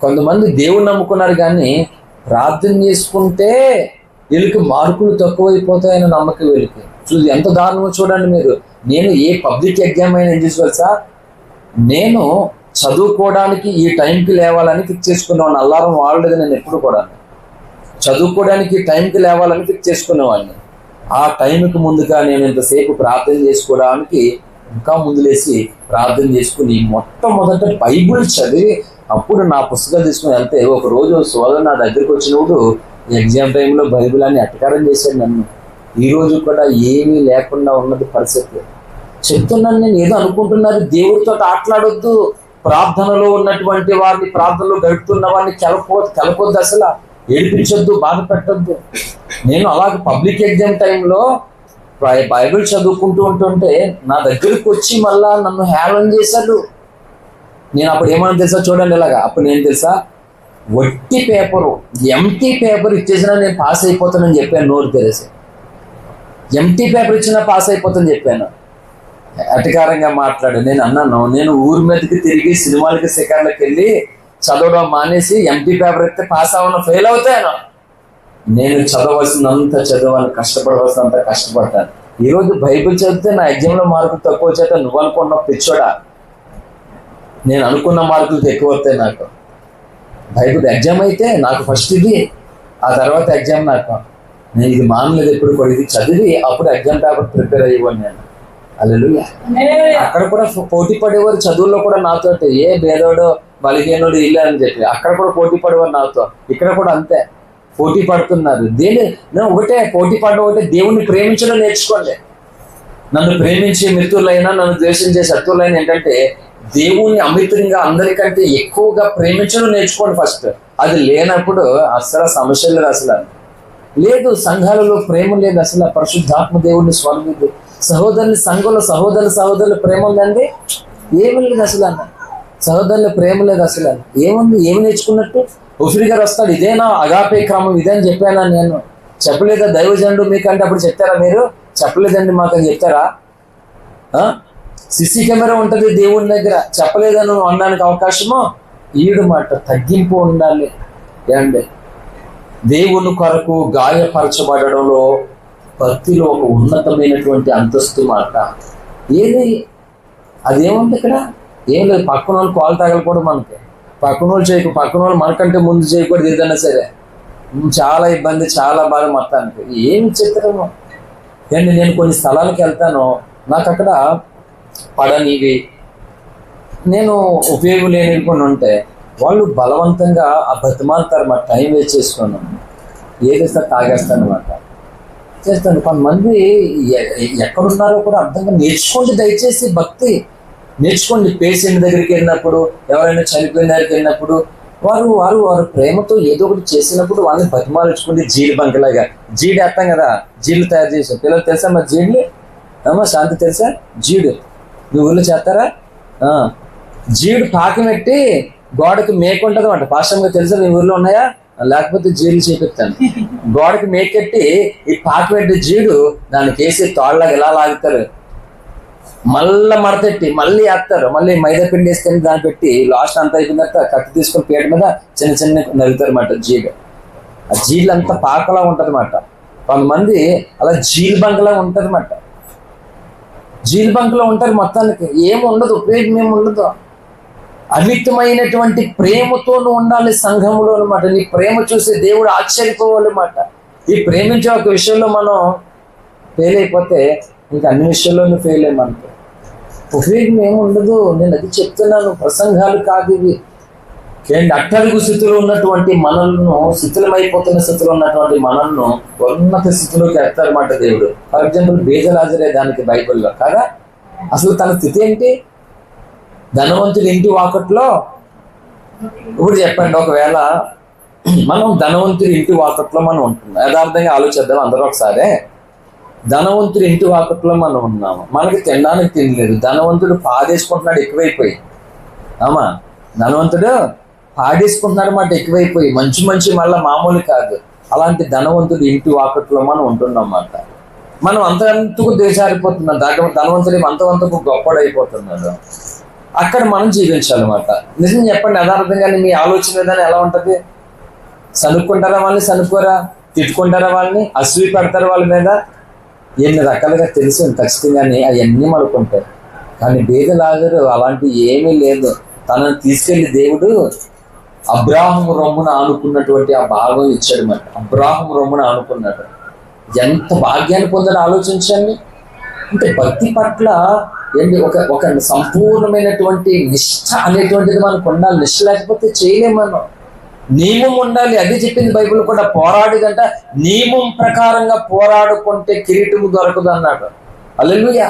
కొంతమంది దేవుని నమ్ముకున్నారు కానీ ప్రార్థన చేసుకుంటే వీళ్ళకి మార్కులు తక్కువైపోతాయని నమ్మకం వీళ్ళకి. ఎంత దారుణమో చూడండి మీరు. నేను ఏ పబ్లిక్ ఎగ్జామ్ అయినా ఏం చేసుకోవచ్చా, నేను చదువుకోవడానికి ఈ టైంకి లేవాలని ఫిక్స్ చేసుకునేవాడిని. అలారం వాడలేదు నేను ఎప్పుడు కూడా. చదువుకోవడానికి టైంకి లేవాలని ఫిక్స్ చేసుకునేవాడిని. ఆ టైంకి ముందుగా నేను ఇంతసేపు ప్రార్థన చేసుకోవడానికి ఇంకా ముందులేసి ప్రార్థన చేసుకుని మొట్టమొదట బైబిల్ చదివి అప్పుడు నా పుస్తకాలు తీసుకుని వెళ్తే, ఒక రోజు సోదరు నా దగ్గరికి వచ్చినప్పుడు ఎగ్జామ్ టైంలో బైబిల్ అని అటకారం చేశాడు నన్ను. ఈ రోజు కూడా ఏమీ లేకుండా ఉన్నది పరిస్థితి. చెప్తున్నాను నేను, ఏదో అనుకుంటున్నారు, దేవుడితో ఆటలాడొద్దు. ప్రార్థనలో ఉన్నటువంటి వారిని, ప్రార్థనలో గడుపుతున్న వారిని కెలపొద్దు, అసలు ఏడిపించొద్దు, బాధ పెట్టొద్దు. నేను అలాగే పబ్లిక్ ఎగ్జామ్ టైంలో బైబిల్ చదువుకుంటూ ఉంటుంటే నా దగ్గరికి వచ్చి మళ్ళా నన్ను హేళన చేశాడు. నేను అప్పుడు ఏమన్నా తెలుసా చూడండి, ఇలాగా అప్పుడు నేను తెలుసా, వట్టి పేపరు, ఎంటీ పేపర్ ఇచ్చేసినా నేను పాస్ అయిపోతానని చెప్పాను. నోరు తెరిసి ఎంటీ పేపర్ ఇచ్చినా పాస్ అయిపోతానని చెప్పాను. అధికారంగా మాట్లాడు. నేను అన్నాను, నేను ఊరి మీదకి తిరిగి సినిమాలకి శిఖర్లకు వెళ్ళి చదవడం మానేసి ఎంటీ పేపర్ ఇస్తే పాస్ అవ్వను, ఫెయిల్ అవుతాను. నేను చదవలసినంత చదవాలి, కష్టపడవలసినంత కష్టపడతాను. ఈరోజు బైబిల్ చదివితే నా ఎగ్జామ్లో మార్కులు తక్కువ వచ్చేట నువ్వు అనుకున్న పిచ్చోడా, నేను అనుకున్న మార్కులు ఎక్కువ వస్తాయి నాకు. బైబిల్ ఎగ్జామ్ అయితే నాకు ఫస్ట్ ఇది, ఆ తర్వాత ఎగ్జామ్ నాకు. నేను ఇది మానలేదు ఎప్పుడు కూడా, ఇది చదివి అప్పుడు ఎగ్జామ్ పేపర్ ప్రిపేర్ అయ్యేవాడు నేను. హల్లెలూయా. అక్కడ కూడా పోటీ పడేవారు చదువుల్లో కూడా నాతో, ఏ భేదోడు బలిహీనుడు ఇల్లు అని చెప్పి అక్కడ కూడా పోటీ పడేవారు నాతో. ఇక్కడ కూడా అంతే పోటీ పడుతున్నారు. నేను ఒకటే పోటీ పడడం ఒకటే, దేవుణ్ణి ప్రేమించడం నేర్చుకోండి. నన్ను ప్రేమించే మిత్రులైనా నన్ను ద్వేషించే శత్రువులైనా ఏంటంటే దేవుణ్ణి అమితంగా అందరికంటే ఎక్కువగా ప్రేమించడం నేర్చుకోండి ఫస్ట్. అది లేనప్పుడు అసలు సమస్య లేదు, అసలు లేదు. సంఘాలలో ప్రేమ లేదు అసలు. పరిశుద్ధాత్మ దేవుడిని స్వర్గీయుడు సహోదరుని సంఘంలో సహోదరుల ప్రేమ ఉందండి, ఏమి లేదు అసలు అన్న. సహోదరుల ప్రేమ లేదు అసలు. ఏముంది, ఏమి నేర్చుకున్నట్టు? ఉఫిరి గారు వస్తాడు, ఇదేనా అగాపే క్రమం, ఇదేని చెప్పానా నేను? చెప్పలేదా దైవజనుడు మీకంటే? అప్పుడు చెప్తారా మీరు? చెప్పలేదండి మాకు అని చెప్తారా? సిసి కెమెరా ఉంటుంది దేవుని దగ్గర, చెప్పలేదని అనడానికి అవకాశమో? ఈడు మాట తగ్గింపు ఉండాలి ఏమండి. దేవుని కొరకు గాయపరచబడడంలో భక్తిలో ఒక ఉన్నతమైనటువంటి అంతస్తు మాట. ఏది అదేముంది ఇక్కడ? ఏం లేదు. పక్కన వాళ్ళు కాలు తగలకూడదు మనకి, పక్కన వాళ్ళు మనకంటే ముందు చేయకూడదు, ఏదైనా సరే. చాలా ఇబ్బంది, చాలా బాధ మొత్తానికి. ఏమి చిత్రము ఏంటి. నేను కొన్ని స్థలాలకు వెళ్తాను, నాకు అక్కడ పడనివి, నేను ఉపయోగం లేనివి కొన్ని ఉంటే వాళ్ళు బలవంతంగా ఆ బతిమాలుతారు. మా టైం వేస్ట్ చేసుకున్నాను, ఏదేస్తారు తాగేస్తాను అనమాట, చేస్తాను. కొంతమంది ఎక్కడున్నారో కూడా అర్థంగా నేర్చుకోండి దయచేసి. భక్తి నేర్చుకోండి. పేషెంట్ దగ్గరికి వెళ్ళినప్పుడు, ఎవరైనా చనిపోయిన దగ్గరికి వెళ్ళినప్పుడు వారు ప్రేమతో ఏదో ఒకటి చేసినప్పుడు వాళ్ళని బతిమాలించుకోండి. జీడి బంకలాగా జీడి వేస్తాం కదా, జీళ్ళు తయారు చేసాం. పిల్లలు తెలుసా మా జీడ్లు? శాంతి తెలుసా? జీడు మీ ఊళ్ళో చేస్తారా? జీడు పాకి పెట్టి గోడకి మేకుంటుంది అంట. పాశ్రంగా తెలుసా? మీ ఊళ్ళో ఉన్నాయా? లేకపోతే జీళ్ళు చేపిస్తాను. గోడకి మేకెట్టి ఈ పాకి పెట్టి జీడు దానికి వేసి తోళ్ళగా ఇలా లాగుతారు, మళ్ళీ మడతెట్టి మళ్ళీ వేస్తారు, మళ్ళీ మైదా పిండి వేసుకొని దాన్ని పెట్టి లాస్ట్ అంతా అయిపోయిన తర్వాత కత్తి తీసుకొని పీట మీద చిన్న చిన్న నలుగుతారు అన్నమాట జీడు. ఆ జీళ్ళు అంతా పాకలా ఉంటుంది అన్నమాట. కొంతమంది అలా జీల్ బంకలా ఉంటుంది అన్నమాట. జీల్ బంక్లో ఉంటారు, మొత్తానికి ఏమి ఉండదు, ఉపయోగం ఏమి ఉండదు. అమితమైనటువంటి ప్రేమతో ఉండాలి సంఘంలో అనమాట. నీ ప్రేమ చూసి దేవుడు ఆశ్చర్యపోవాలన్నమాట. ఈ ప్రేమించే ఒక విషయంలో మనం ఫెయిల్ అయిపోతే ఇంకా అన్ని విషయాల్లోనూ ఫెయిల్ అయ్యమంటే ఉపయోగం ఏమి ఉండదు. నేను అది చెప్తున్నాను, ప్రసంగాలు కాదు ఇవి. అట్టడుగు స్థితిలో ఉన్నటువంటి మనల్ని, శిథిలమైపోతున్న స్థితిలో ఉన్నటువంటి మనల్ని ఉన్నత స్థితిలోకి ఎత్తారన్నమాట దేవుడు. ఫర్ ఎగ్జాంపుల్ బేజలాజరే దానికి బైబిల్లో కదా. అసలు తన స్థితి ఏంటి? ధనవంతుడి ఇంటి వాకట్లో. ఇప్పుడు చెప్పండి, ఒకవేళ మనం ధనవంతుడి ఇంటి వాకట్లో మనం ఉంటున్నాం, యథార్థంగా ఆలోచిద్దాం అందరూ ఒకసారి. ధనవంతుడి ఇంటి వాకట్లో మనం ఉన్నాము, మనకి తినడానికి తినలేదు. ధనవంతుడు పాడేసుకుంటున్నాడు ఎక్కువైపోయి. ధనవంతుడు పాడేసుకుంటున్నాడు అన్నమాట ఎక్కువైపోయి, మంచి మళ్ళీ మామూలు కాదు. అలాంటి ధనవంతుడు ఇంటి వాకట్లో మనం ఉంటున్నాం అన్నమాట. మనం అంతకంతకు దేశారిపోతున్నాం, ధనవంతుడు అంతకంతకు గొప్పడైపోతున్నాడు. అక్కడ మనం జీవించాలన్నమాట. నిజం చెప్పండి, యథార్థంగానే మీ ఆలోచన విధానం ఎలా ఉంటుంది? సనుక్కుంటారా వాళ్ళని? సనుక్కోరా? తిట్టుకుంటారా వాళ్ళని? అసూయ పెడతారు వాళ్ళ మీద? ఎన్ని రకాలుగా తెలుసు ఖచ్చితంగానే అవన్నీ మనకుంటారు. కానీ బేదలాజరు అలాంటి ఏమీ లేదు. తనను తీసుకెళ్లి దేవుడు అబ్రాహము రొమ్మున ఆనుకున్నటువంటి ఆ భాగం ఇచ్చాడు. మరి అబ్రాహము రొమ్మున ఆనుకున్నాడు. ఎంత భాగ్యాన్ని పొందాడో ఆలోచించండి. అంటే భక్తి పట్ల ఏంటి ఒక సంపూర్ణమైనటువంటి నిష్ఠ అనేటువంటిది మనకు ఉండాలి. నిష్ఠ లేకపోతే చేయలేము మనం. నియమం ఉండాలి. అదే చెప్పింది బైబిల్ కూడా. పోరాడుదంట, నియమం ప్రకారంగా పోరాడుకుంటే కిరీటము దొరకదు అన్నాడు. హల్లెలూయా.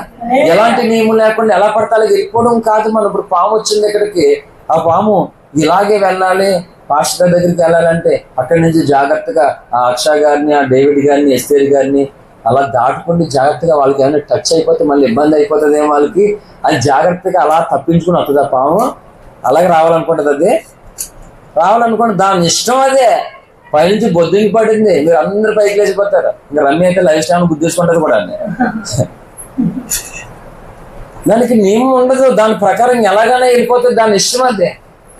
ఎలాంటి నియమం లేకుండా ఎలా పడతాలో వెళ్ళిపోవడం కాదు. మనం ఇప్పుడు పాము వచ్చింది ఇక్కడికి, ఆ పాము ఇలాగే వెళ్ళాలి, పాస్టర్ దగ్గరికి వెళ్ళాలంటే అక్కడి నుంచి జాగ్రత్తగా ఆ అక్ష గారిని, ఆ డేవిడ్ గారిని, ఎస్తేర్ గారిని అలా దాటుకుంటే జాగ్రత్తగా వాళ్ళకి ఏమైనా టచ్ అయిపోతే మళ్ళీ ఇబ్బంది అయిపోతుందేమో వాళ్ళకి, అది జాగ్రత్తగా అలా తప్పించుకుని వస్తుంది ఆ పాము. అలాగే రావాలనుకుంటుంది అది. రావాలనుకోండి, దాని ఇష్టం అదే. పైనుంచి బొద్దుకి పడింది, మీరు అందరు పైకి లేచిపోతారు. ఇంకా రమ్య అయితే లైఫ్ స్టైల్ గుర్తించుకుంటారు కూడా. దానికి నియమం ఉండదు, దాని ప్రకారం ఎలాగైనా వెళ్ళిపోతుంది, దాని ఇష్టం అదే.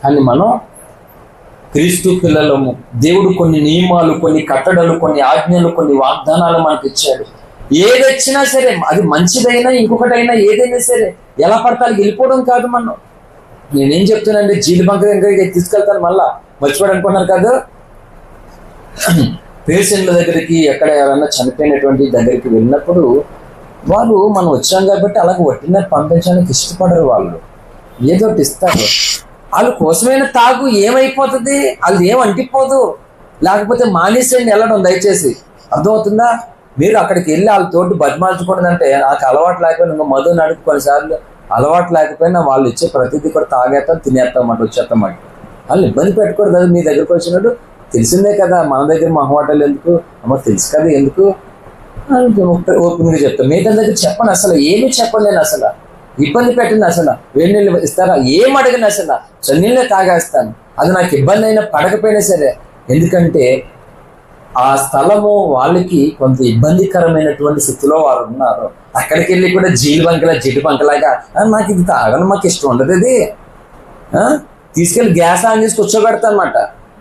కానీ మనం క్రీస్తు పిల్లలము. దేవుడు కొన్ని నియమాలు, కొన్ని కట్టడలు, కొన్ని ఆజ్ఞలు, కొన్ని వాగ్దానాలు మనకు ఇచ్చాడు. ఏది వచ్చినా సరే, అది మంచిదైనా ఇంకొకటైనా ఏదైనా సరే ఎలా పడతారు వెళ్ళిపోవడం కాదు. మనం నేనేం చెప్తున్నానంటే జీడిబంక దగ్గరికి తీసుకెళ్తాను, మళ్ళా మర్చిపోయాడు అనుకున్నారు కాదు. పేషెంట్ల దగ్గరికి, ఎక్కడ ఎవరైనా చనిపోయినటువంటి దగ్గరికి వెళ్ళినప్పుడు వాళ్ళు మనం వచ్చాం కాబట్టి అలాగే వట్టిన పంపించడానికి ఇష్టపడరు. వాళ్ళు ఏదో ఒకటి ఇస్తారు. వాళ్ళ కోసమైన తాగు ఏమైపోతుంది, అది ఏం అంటిపోదు. లేకపోతే మానేసేయండి వెళ్ళడం దయచేసి. అర్థమవుతుందా? మీరు అక్కడికి వెళ్ళి వాళ్ళతోటి బతిమాల్చుకోండి. నాకు అలవాటు లేకపోయినా ఇంకా మధు నడుపు కొన్నిసార్లు అలవాటు లేకపోయినా వాళ్ళు ఇచ్చే ప్రతిదీ కూడా తాగేస్తాం, తినేస్తామంట, వచ్చేస్తామంట. వాళ్ళు ఇబ్బంది పెట్టుకోరు కదా. మీ దగ్గరకు వచ్చినట్టు తెలిసిందే కదా, మన దగ్గర మా హోటల్ ఎందుకు అమ్మ, తెలుసు కదా ఎందుకు ఓపెన్గా చెప్తాను. మిగతా దగ్గర చెప్పను, అసలు ఏమీ చెప్పను నేను. అసలు ఇబ్బంది పెట్టండి, అసలు వేడి నీళ్ళు ఇస్తారా ఏం అడగండి, అసలు చన్నీళ్ళే తాగేస్తాను. అది నాకు ఇబ్బంది అయినా పడకపోయినా సరే. ఎందుకంటే ఆ స్థలము వాళ్ళకి కొంత ఇబ్బందికరమైనటువంటి స్థితిలో వారు ఉన్నారు. అక్కడికి వెళ్ళి కూడా జిడ్డు బంకలాగా నాకు ఇది తాగను, మాకు ఇష్టం ఉండదు, ఇది తీసుకెళ్ళి గ్యాస్ ఆన్ చేసి కూర్చోబెడతా అనమాట.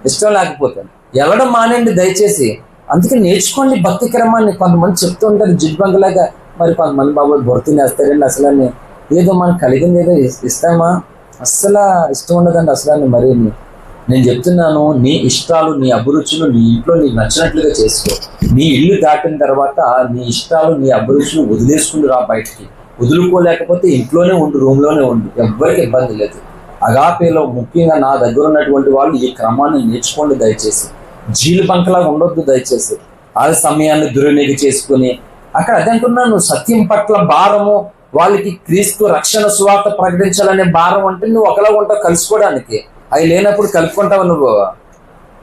ఇష్టం లేకపోతే వెళ్ళడం మానేయండి దయచేసి. అందుకే నేర్చుకోండి భక్తి క్రమాన్ని. కొంతమంది చెప్తూ ఉంటారు జిడ్డు బంకలాగా, మరి కొంతమంది బాబు బొరుతునేస్తారండి. అసలు ఏదో మనకు కలిగింది ఏదో ఇస్తామా, అస్సలు ఇష్టం ఉండదండి అసలు. మరి నేను చెప్తున్నాను, నీ ఇష్టాలు, నీ అభిరుచులు నీ ఇంట్లో నీకు నచ్చినట్లుగా చేసుకో. నీ ఇల్లు దాటిన తర్వాత నీ ఇష్టాలు, నీ అభిరుచులు వదిలేసుకుని రా బయటికి. వదులుకోలేకపోతే ఇంట్లోనే ఉండు, రూమ్లోనే ఉండు, ఎవ్వరికి ఇబ్బంది లేదు. అగాపేలో ముఖ్యంగా నా దగ్గర ఉన్నటువంటి వాళ్ళు ఈ క్రమాన్ని నేర్చుకోండి దయచేసి. జీలు బంకలాగా ఉండొద్దు దయచేసి. ఆ సమయాన్ని దుర్వినియోగం చేసుకుని అక్కడ అదే అంటున్నాను, సత్యం పట్ల భారము, వాళ్ళకి క్రీస్తు రక్షణ సువార్త ప్రకటించాలనే భారం. అంటే నువ్వు ఒకలా ఉంటావు కలుసుకోవడానికి, అవి లేనప్పుడు కలుపుకుంటావు. నువ్వు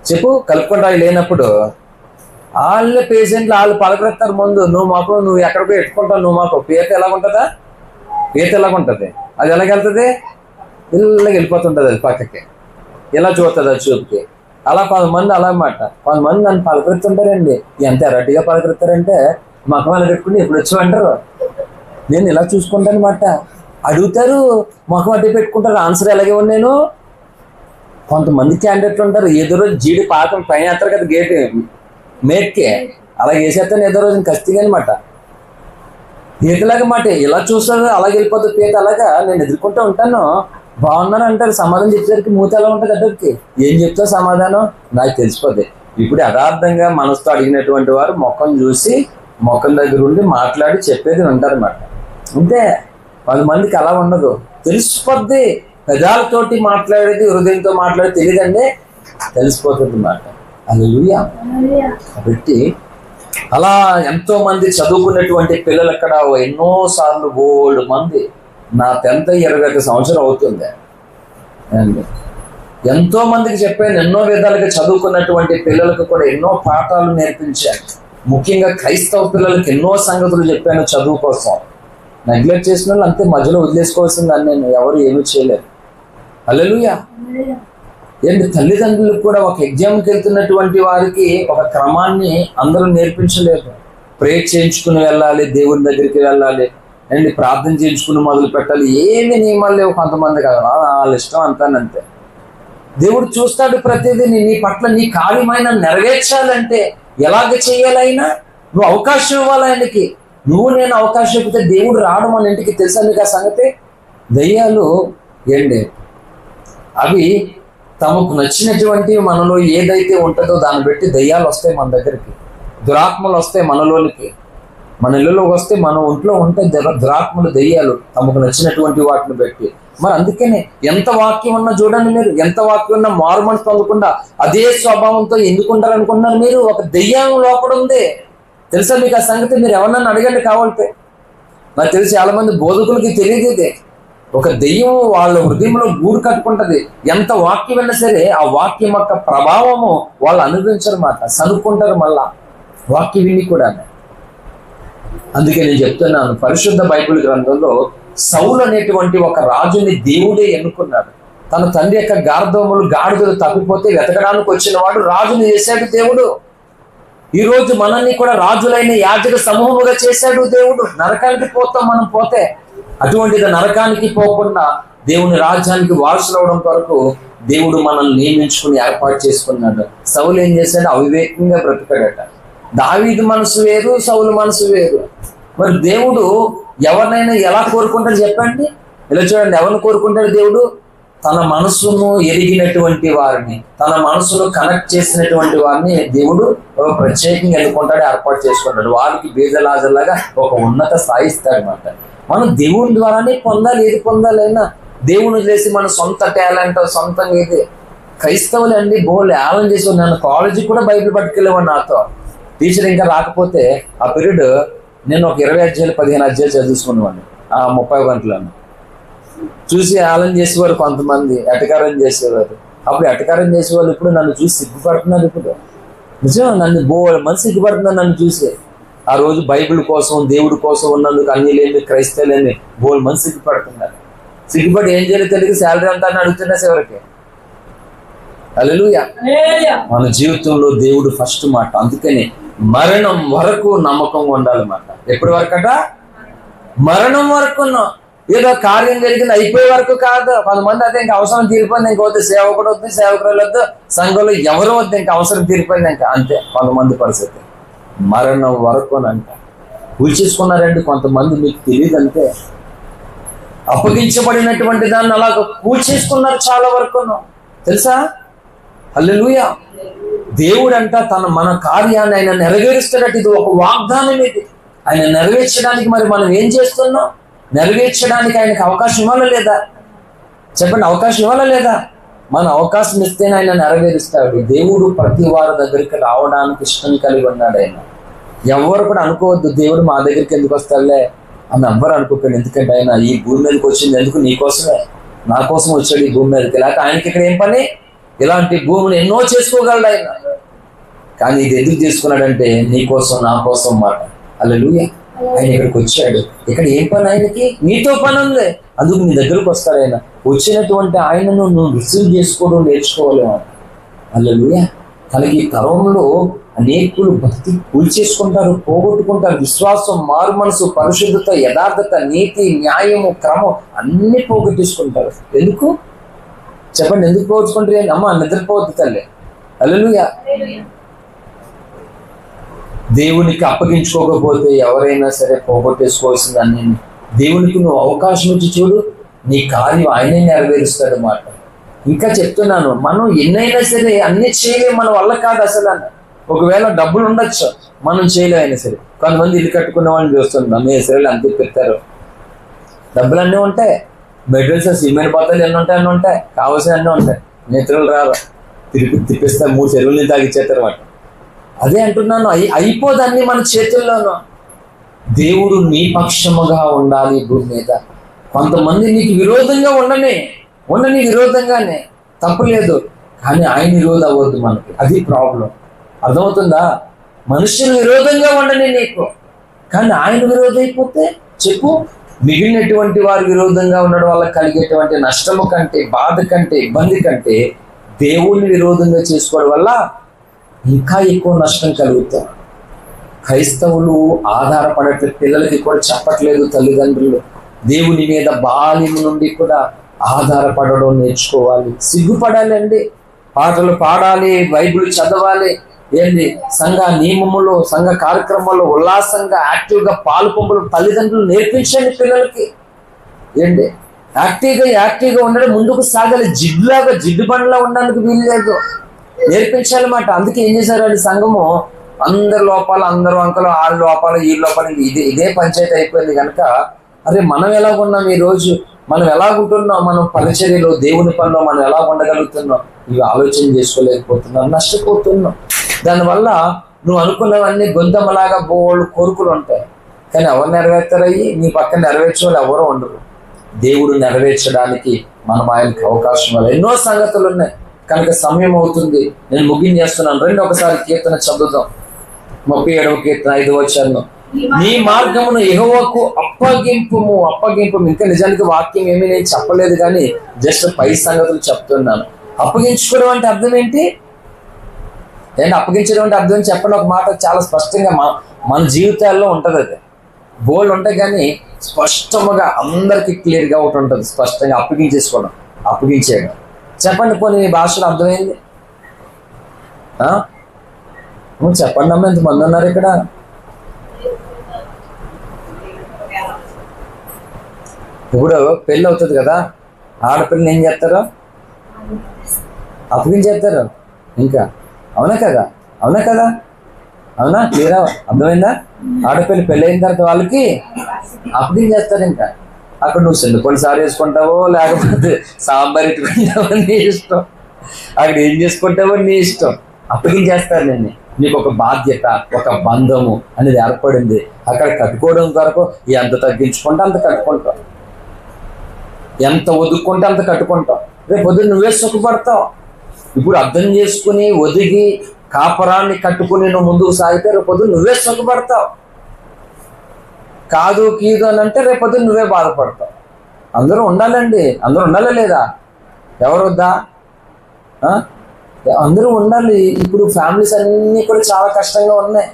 చెప్పు, కలుపుకుంటావు అవి లేనప్పుడు. వాళ్ళే పేషెంట్లు వాళ్ళు పలకరెత్తారు ముందు. నువ్వు ఎక్కడికో ఎట్టుకుంటావు. నువ్వు మాకు పీత ఎలాగుంటుందా, పీత ఎలాగుంటుంది, అది ఎలాగెళ్తుంది, ఇళ్ళకి వెళ్ళిపోతుంటుంది. అది పక్కకి ఇలా చూస్తుంది అది చూపుకి. అలా కొంతమంది అలా అన్నమాట. కొంతమంది నన్ను పలకరెత్తుంటారండి. ఎంత ఎరటిగా పలకరెత్తారంటే మొఖం ఎలా పెట్టుకుని ఎప్పుడు వచ్చామంటారు. నేను ఇలా చూసుకుంటాను అనమాట. అడుగుతారు, మొఖం అడ్డు పెట్టుకుంటారు, ఆన్సర్ ఎలాగే నేను. కొంతమంది క్యాండిడేట్లు ఉంటారు, ఏదో రోజు జీడి పాకం పైన వేస్తారు కదా గేట్ మేట్కే, అలా వేసేస్తాను ఏదో రోజు కస్తిగా అనమాట. పీతలాగా మాట ఇలా చూస్తారు, అలాగే వెళ్ళిపోతుంది పీత. అలాగా నేను ఎదుర్కొంటూ ఉంటాను. బాగున్నాను అంటారు, సమాధానం చెప్పేసరికి మూత ఎలా ఉంటుంది అడ్డకి. ఏం చెప్తావు సమాధానం నాకు తెలిసిపోద్ది. ఇప్పుడు యథార్థంగా మనసుతో అడిగినటువంటి వారు ముఖం చూసి ముఖం దగ్గర ఉండి మాట్లాడి చెప్పేది వింటారు అన్నమాట. అంతే. 10 మందికి అలా ఉండదు, తెలిసిపోద్ది. పెదాలతోటి మాట్లాడేది హృదయంతో మాట్లాడేది తెలియదండి, తెలిసిపోతుంది అన్నమాట. హల్లెలూయా. కాబట్టి అలా ఎంతో మంది చదువుకున్నటువంటి పిల్లలు అక్కడ ఎన్నో సార్లు బోల్డ్ మంది, నా 10th 21 సంవత్సరం అవుతుంది అండి, ఎంతో మందికి చెప్పాను. ఎన్నో విధాలుగా చదువుకున్నటువంటి పిల్లలకు కూడా ఎన్నో పాఠాలు నేర్పించాను. ముఖ్యంగా క్రైస్తవ పిల్లలకి ఎన్నో సంగతులు చెప్పాను చదువు కోసం. నెగ్లెక్ట్ చేసిన వాళ్ళు అంతే, మధ్యలో వదిలేసుకోవాల్సిందని. నేను ఎవరు ఏమీ చేయలేరు. హల్లెలూయా. ఏంటి, తల్లిదండ్రులకు కూడా ఒక ఎగ్జామ్కి వెళ్తున్నటువంటి వారికి ఒక క్రమాన్ని అందరూ నేర్పించలేదు. ప్రేయర్ చేయించుకుని వెళ్ళాలి, దేవుని దగ్గరికి వెళ్ళాలి అండి, ప్రార్థన చేయించుకుని మొదలు పెట్టాలి. ఏమి నియమాలు లేవు కొంతమంది కదా, వాళ్ళ ఇష్టం అంతానంతే. దేవుడు చూస్తాడు ప్రతిదీ. నీ పట్ల నీ కార్యమైన నెరవేర్చాలంటే ఎలాగ చేయాలైనా నువ్వు అవకాశం ఇవ్వాలి ఆయనకి. నువ్వు నేను అవకాశం ఇప్పితే దేవుడు రావడం మన ఇంటికి. తెలుసా నీకు ఆ సంగతి? దయ్యాలు ఏంటి, అవి తమకు నచ్చినటువంటి మనలో ఏదైతే ఉంటుందో దాన్ని బట్టి దయ్యాలు వస్తాయి మన దగ్గరికి, దురాత్మలు వస్తాయి మనలోనికి. మన ఇళ్ళలోకి వస్తే మన ఒంట్లో ఉంటే దురాత్మలు, దయ్యాలు తమకు నచ్చినటువంటి వాటిని బట్టి. మరి అందుకనే ఎంత వాక్యం ఉన్నా చూడండి మీరు, ఎంత వాక్యం ఉన్నా మారు మనసు పొందకుండా అదే స్వభావంతో ఎందుకుంటారు అనుకుంటున్నారు మీరు? ఒక దెయ్యం లోపల ఉంది. తెలుసా మీకు ఆ సంగతి? మీరు ఎవరన్నా అడగండి కావాలంటే. నాకు తెలిసి చాలా మంది బోధకులకి తెలియదు ఇదే. ఒక దెయ్యం వాళ్ళ హృదయంలో గూడు కట్టుకుంటది. ఎంత వాక్యం అయినా సరే ఆ వాక్యం యొక్క ప్రభావము వాళ్ళు అనుభవించరు మాట, సనుక్కుంటారు మళ్ళా వాక్యం విని కూడా. అందుకే నేను చెప్తున్నాను, పరిశుద్ధ బైబిల్ గ్రంథంలో సౌలు అనేటువంటి ఒక రాజుని దేవుడే ఎన్నుకున్నాడు. తన తండ్రి యొక్క గార్ధములు గాడిదలు తప్పిపోతే వెతకడానికి వచ్చిన వాడు రాజుని చేశాడు దేవుడు. ఈ రోజు మనల్ని కూడా రాజులైన యాజక సమూహముగా చేశాడు దేవుడు. నరకానికి పోతాం మనం పోతే, అటువంటిది నరకానికి పోకుండా దేవుని రాజ్యానికి వారసులవడం కొరకు దేవుడు మనల్ని నియమించుకుని ఏర్పాటు చేసుకున్నాడు. సౌలు ఏం చేశాడు? అవివేకంగా బ్రతికాడట. దావీదు మనసు వేరు, సౌలు మనసు వేరు. మరి దేవుడు ఎవరినైనా ఎలా కోరుకుంటాడు చెప్పండి? ఇలా చూడండి, ఎవరిని కోరుకుంటాడు దేవుడు? తన మనసును ఎరిగినటువంటి వారిని, తన మనసును కనెక్ట్ చేసినటువంటి వారిని దేవుడు ప్రత్యేకంగా ఎన్నుకుంటాడు, ఏర్పాటు చేసుకుంటాడు. వారికి బీజలాజలాగా ఒక ఉన్నత స్థాయి ఇస్తాడనమాట. మనం దేవుని ద్వారానే పొందాలి. ఏది పొందాలైనా దేవుని చేసి మన సొంత టాలెంట్, సొంతంగా ఏది. క్రైస్తవులు అండి బోల్ ఏలం చేసి నన్ను కాలేజీకి కూడా బైబిల్ పట్టుకెళ్ళేవాడు. నాతో టీచర్ ఇంకా రాకపోతే ఆ పీరియడ్ నేను ఒక 20 అధ్యాయులు 15 అధ్యాయులు చదువుకునేవాడిని ఆ 30 గంటలను. చూసి ఆలం చేసేవారు కొంతమంది, ఎటకారం చేసేవారు. అప్పుడు ఎటకారం చేసేవాళ్ళు ఇప్పుడు నన్ను చూసి సిగ్గుపడుతున్నారు. ఇప్పుడు నిజం, నన్ను మనసు సిగ్గుపడుతున్నారు నన్ను చూసి. ఆ రోజు బైబిల్ కోసం, దేవుడి కోసం ఉన్నందుకు అన్ని లేని క్రైస్తవులేని మనసు సిగ్గుపడుతున్నారు. సిగ్గుపడి ఏం చేయాలి తెలియదు, శాలరీ అంతా అని అడుగుతున్నా చివరికి. హల్లెలూయా. మన జీవితంలో దేవుడు ఫస్ట్ మాట. అందుకని మరణం వరకు నమ్మకంగా ఉండాలన్నమాట. ఎప్పటి వరకట? మరణం వరకు. ఏదో కార్యం జరిగింది అయిపోయే వరకు కాదు. కొంతమంది అయితే ఇంకా అవసరం తీరిపోయింది, ఇంకొద్దు సేవకుడు వద్దు, సేవకురాలు వద్దు, సంఘంలో ఎవరు వద్దు, ఇంకా అవసరం తీరిపోయింది ఇంకా అంతే. కొంతమంది పరిస్థితి మరణం వరకు అంట. కూల్చేసుకున్నారండి కొంతమంది, మీకు తెలియదు అంతే. అప్పగించబడినటువంటి దాన్ని అలాగ కూల్చేసుకున్నారు చాలా వరకు, తెలుసా? హల్లెలూయా. దేవుడు అంట మన కార్యాన్ని ఆయన నెరవేరుస్తాడట. ఇది ఒక వాగ్దానం. ఇది ఆయన నెరవేర్చడానికి మరి మనం ఏం చేస్తున్నాం? నెరవేర్చడానికి ఆయనకు అవకాశం ఇవ్వాలా లేదా? చెప్పండి, అవకాశం ఇవ్వాలా లేదా? మన అవకాశం ఇస్తేనే ఆయన నెరవేరుస్తాడు. దేవుడు ప్రతి వారి దగ్గరికి రావడానికి ఇష్టం కలిగి ఉన్నాడు ఆయన. ఎవరు కూడా అనుకోవద్దు దేవుడు మా దగ్గరికి ఎందుకు వస్తాడులే అని ఎవ్వరు అనుకోకండి. ఎందుకంటే ఆయన ఈ భూమి మీదకి వచ్చింది ఎందుకు? నీకోసమే, నా కోసం వచ్చాడు ఈ భూమి మీదకి. లేకపోతే ఆయనకి ఇక్కడ ఏం పని? ఇలాంటి భూమిని ఎన్నో చేసుకోగలడు ఆయన. కానీ ఇది ఎందుకు చేసుకున్నాడంటే నీ కోసం, నా కోసం మాట. హల్లెలూయా. ఆయన ఇక్కడికి వచ్చాడు. ఇక్కడ ఏం పని ఆయనకి? నీతో పని ఉంది. అందుకు నీ దగ్గరకు వస్తాడు ఆయన. వచ్చినటువంటి ఆయనను నువ్వు రిసీవ్ చేసుకోవడం నేర్చుకోవాలి. హల్లెలూయా. అలాగే ఈ తరంలో అనేకులు భక్తి కూల్చేసుకుంటారు, పోగొట్టుకుంటారు. విశ్వాసం, మారు మనసు, పరిశుద్ధత, యథార్థత, నీతి, న్యాయము, క్రమం అన్ని పోగొట్టేసుకుంటారు. ఎందుకు చెప్పండి? ఎందుకు పోగొట్టుకుంటారు? అమ్మ నిద్రపోవద్దు తల్లి. హల్లెలూయా. దేవునికి అప్పగించుకోకపోతే ఎవరైనా సరే పోగొట్టేసుకోవాల్సింది అన్ని. దేవునికి నువ్వు అవకాశం ఇచ్చి చూడు, నీ కార్యం ఆయనే నెరవేరుస్తాడు మాట. ఇంకా చెప్తున్నాను, మనం ఎన్నైనా సరే అన్ని చేయలేము, మన వల్ల కాదు అసలు. ఒకవేళ డబ్బులు ఉండొచ్చు, మనం చేయలేమైనా సరే. కొంతమంది ఇల్లు కట్టుకున్న వాళ్ళని చూస్తున్నాం, మీ సరే అంతే పెట్టారు. డబ్బులు అన్నీ ఉంటాయి, మెటీరియల్స్, సిమెంట్ బత్తాలు ఎన్ని ఉంటాయి, అన్నీ ఉంటాయి, కావాల్సిన అన్నీ ఉంటాయి. నేత్రులు రారు, తిప్పిస్తారు, 3 చెరువులు నీళ్ళు తాగిచ్చేస్తారు మాట. అదే అంటున్నాను, అయిపోదన్నీ మన చేతుల్లోనూ. దేవుడు నీ పక్షముగా ఉండాలి భూమి మీద. కొంతమంది నీకు విరోధంగా ఉండని విరోధంగానే తప్పులేదు, కానీ ఆయన విరోధం అవ్వద్దు మనకి. అది ప్రాబ్లం. అర్థమవుతుందా? మనుషులు విరోధంగా ఉండని నీకు, కానీ ఆయన విరోధం అయిపోతే చెప్పు. మిగిలినటువంటి వారి విరోధంగా ఉండడం వల్ల కలిగేటువంటి నష్టము కంటే, బాధ కంటే, ఇబ్బంది కంటే దేవుణ్ణి విరోధంగా చేసుకోవడం వల్ల ఇంకా ఎక్కువ నష్టం కలుగుతాం. క్రైస్తవులు ఆధారపడట్లేదు, పిల్లలకి కూడా చెప్పట్లేదు తల్లిదండ్రులు. దేవుని మీద బాల్యం నుండి కూడా ఆధారపడడం నేర్చుకోవాలి. సిగ్గుపడాలి అండి, పాటలు పాడాలి, బైబిల్ చదవాలి. ఏంటి సంఘ నియమములు, సంఘ కార్యక్రమాల్లో ఉల్లాసంగా యాక్టివ్గా పాల్పొంపులు తల్లిదండ్రులు నేర్పించండి పిల్లలకి. ఏంటి యాక్టివ్గా ఉండడం, ముందుకు సాగాలి. జిడ్డు బండ్లా ఉండడానికి వీలు లేదు, నేర్పించాలన్నమాట. అందుకే ఏం చేశారు అండి సంఘము, అందరి లోపాలు, అందరు వంకలు, వాళ్ళ లోపాలు, ఈ లోపాలు, ఇదే పంచాయతీ అయిపోయింది. కనుక అరే మనం ఎలాగున్నాం ఈ రోజు, మనం ఎలాగుంటున్నాం, మనం పరిచర్యలో, దేవుని పనిలో మనం ఎలా ఉండగలుగుతున్నాం, ఇవి ఆలోచన చేసుకోలేకపోతున్నాం, నష్టపోతున్నాం. దానివల్ల నువ్వు అనుకున్నవన్నీ గొంతమలాగా బోళ్ళు కోరికలు ఉంటాయి, కానీ ఎవరు నెరవేర్తారయ్యి? నీ పక్కన నెరవేర్చే వాళ్ళు ఎవరో ఉండరు. దేవుడు నెరవేర్చడానికి మనం ఆయనకి అవకాశం ఇవ్వాలి. ఎన్నో సంగతులు ఉన్నాయి, కనుక సమయం అవుతుంది, నేను ముగించేస్తున్నాను. ఒకసారి కీర్తన చదువుదాం. 37వ కీర్తన 5వ వచనం. నీ మార్గమును యెహోవాకు అప్పగింపు. ఇంకా నిజానికి వాక్యం ఏమీ నేను చెప్పలేదు కానీ జస్ట్ పై సంగతులు చెప్తున్నాను. అప్పగించుకోవడం అంటే అర్థం ఏంటి? అప్పగించడం అంటే అర్థం చెప్పండి. ఒక మాట చాలా స్పష్టంగా మన జీవితాల్లో ఉంటుంది. అది బోల్డ్ ఉంటాయి కానీ స్పష్టముగా అందరికి క్లియర్గా ఒకటి ఉంటుంది, స్పష్టంగా అప్పగించేయడం. చెప్పండి, పోనీ మీ భాషలో అర్థమైంది? చెప్పండి అమ్మ, ఎంతమంది ఉన్నారు ఇక్కడ? ఇప్పుడు పెళ్ళి అవుతుంది కదా, ఆడపిల్లని ఏం చేస్తారు? అప్పగించేస్తారు. ఇంకా అవునా కదా? క్లియర్ అర్థమైందా? ఆడపిల్లి పెళ్ళి అయిన తర్వాత వాళ్ళకి అప్పగించేస్తారు. ఇంకా అక్కడ నువ్వు చింతపండు సారు వేసుకుంటావో లేకపోతే సాంబార్ ఎట్టుకుంటావో నీ ఇష్టం, అక్కడ ఏం చేసుకుంటావో నీ ఇష్టం. అప్పగించేస్తారు నేను. నీకు ఒక బాధ్యత, ఒక బంధము అనేది ఏర్పడింది. అక్కడ కట్టుకోవడం కొరకు ఎంత తగ్గించుకుంటే అంత కట్టుకుంటావు, ఎంత ఒదుక్కుంటే అంత కట్టుకుంటావు. రేపు పొద్దున్న నువ్వే సుఖపడతావు. ఇప్పుడు అర్థం చేసుకుని ఒదిగి కాపరాన్ని కట్టుకుని నువ్వు ముందుకు సాగితే రేపు పొద్దున్న నువ్వే సుఖపడతావు. కాదు కీదు అని అంటే రేపు పొద్దున్న నువ్వే బాధపడతావు. అందరూ ఉండాలండి, అందరూ ఉండాలా లేదా? ఎవరు వద్దా? అందరూ ఉండాలి. ఇప్పుడు ఫ్యామిలీస్ అన్నీ కూడా చాలా కష్టంగా ఉన్నాయి.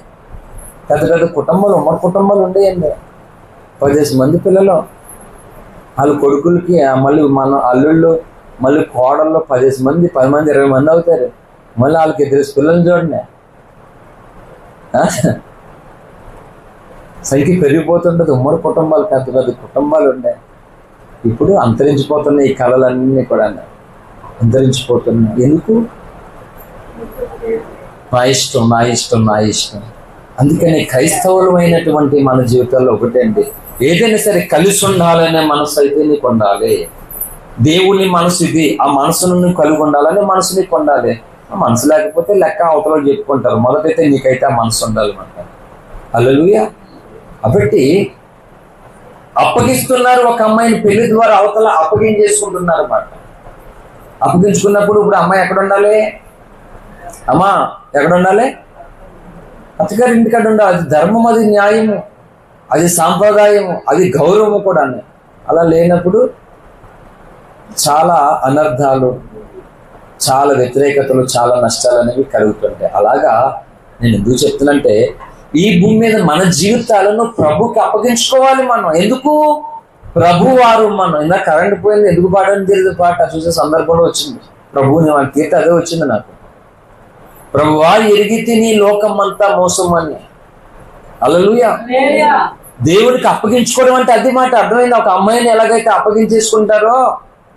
పెద్ద కుటుంబాలు, ఉమ్మడి కుటుంబాలు ఉండేయండి. 10 మంది పిల్లలు, వాళ్ళ కొడుకులకి మళ్ళీ మన అల్లుళ్ళు, మళ్ళీ కోడళ్ళు 10 మంది, 10 మంది 20 మంది అవుతారు. మళ్ళీ వాళ్ళకి 2 పిల్లలు చూడండి. సంఖ్య పెరిగిపోతుంటుంది. ఉమ్మడి కుటుంబాలు, పెద్ద కుటుంబాలు ఉన్నాయి. ఇప్పుడు అంతరించిపోతున్నాయి ఈ కళలన్నీ కూడా, అంతరించిపోతున్నాయి. ఎందుకు? నా ఇష్టం. అందుకని క్రైస్తవులమైనటువంటి మన జీవితాల్లో ఒకటండి, ఏదైనా సరే కలిసి ఉండాలనే మనసు అయితే నీకు ఉండాలి. దేవుని మనసు ఇది, ఆ మనసును నువ్వు కలిగి ఉండాలనే మనసు నీకు ఉండాలి. ఆ మనసు లేకపోతే లెక్క అవతల చెప్పుకుంటారు. మొదటైతే నీకైతే ఆ మనసు ఉండాలన్నమాట. హల్లెలూయా. కాబట్టి అప్పగిస్తున్నారు. ఒక అమ్మాయిని పెళ్లి ద్వారా అవతల అప్పగించేసుకుంటున్నారు అన్నమాట. అప్పగించుకున్నప్పుడు ఇప్పుడు అమ్మాయి ఎక్కడ ఉండాలి? అమ్మా ఎక్కడ ఉండాలి? అత్తగారి ఇంటికాడ ఉండాలి. అది ధర్మం, అది న్యాయము, అది సాంప్రదాయము, అది గౌరవము కూడా. అలా లేనప్పుడు చాలా అనర్థాలు, చాలా వ్యతిరేకతలు, చాలా నష్టాలు అనేవి కలుగుతుంటాయి. అలాగా నేను ఎందుకు చెప్తున్నంటే, ఈ భూమి మీద మన జీవితాలను ప్రభుకి అప్పగించుకోవాలి మనం. ఎందుకు? ప్రభు వారు మనం. ఇందాక కరెంట్ పోయింది, ఎందుకు పాడని తెలియదు పాట చూసే సందర్భంలో వచ్చింది. ప్రభువుని మన కీర్తి అదే వచ్చింది నాకు. ప్రభువా ఎరిగితే నీ లోకం అంతా మోసం అని. హల్లెలూయా. దేవుడికి అప్పగించుకోవడం అంటే అది మాట. అర్థమైంది? ఒక అమ్మాయిని ఎలాగైతే అప్పగించేసుకుంటారో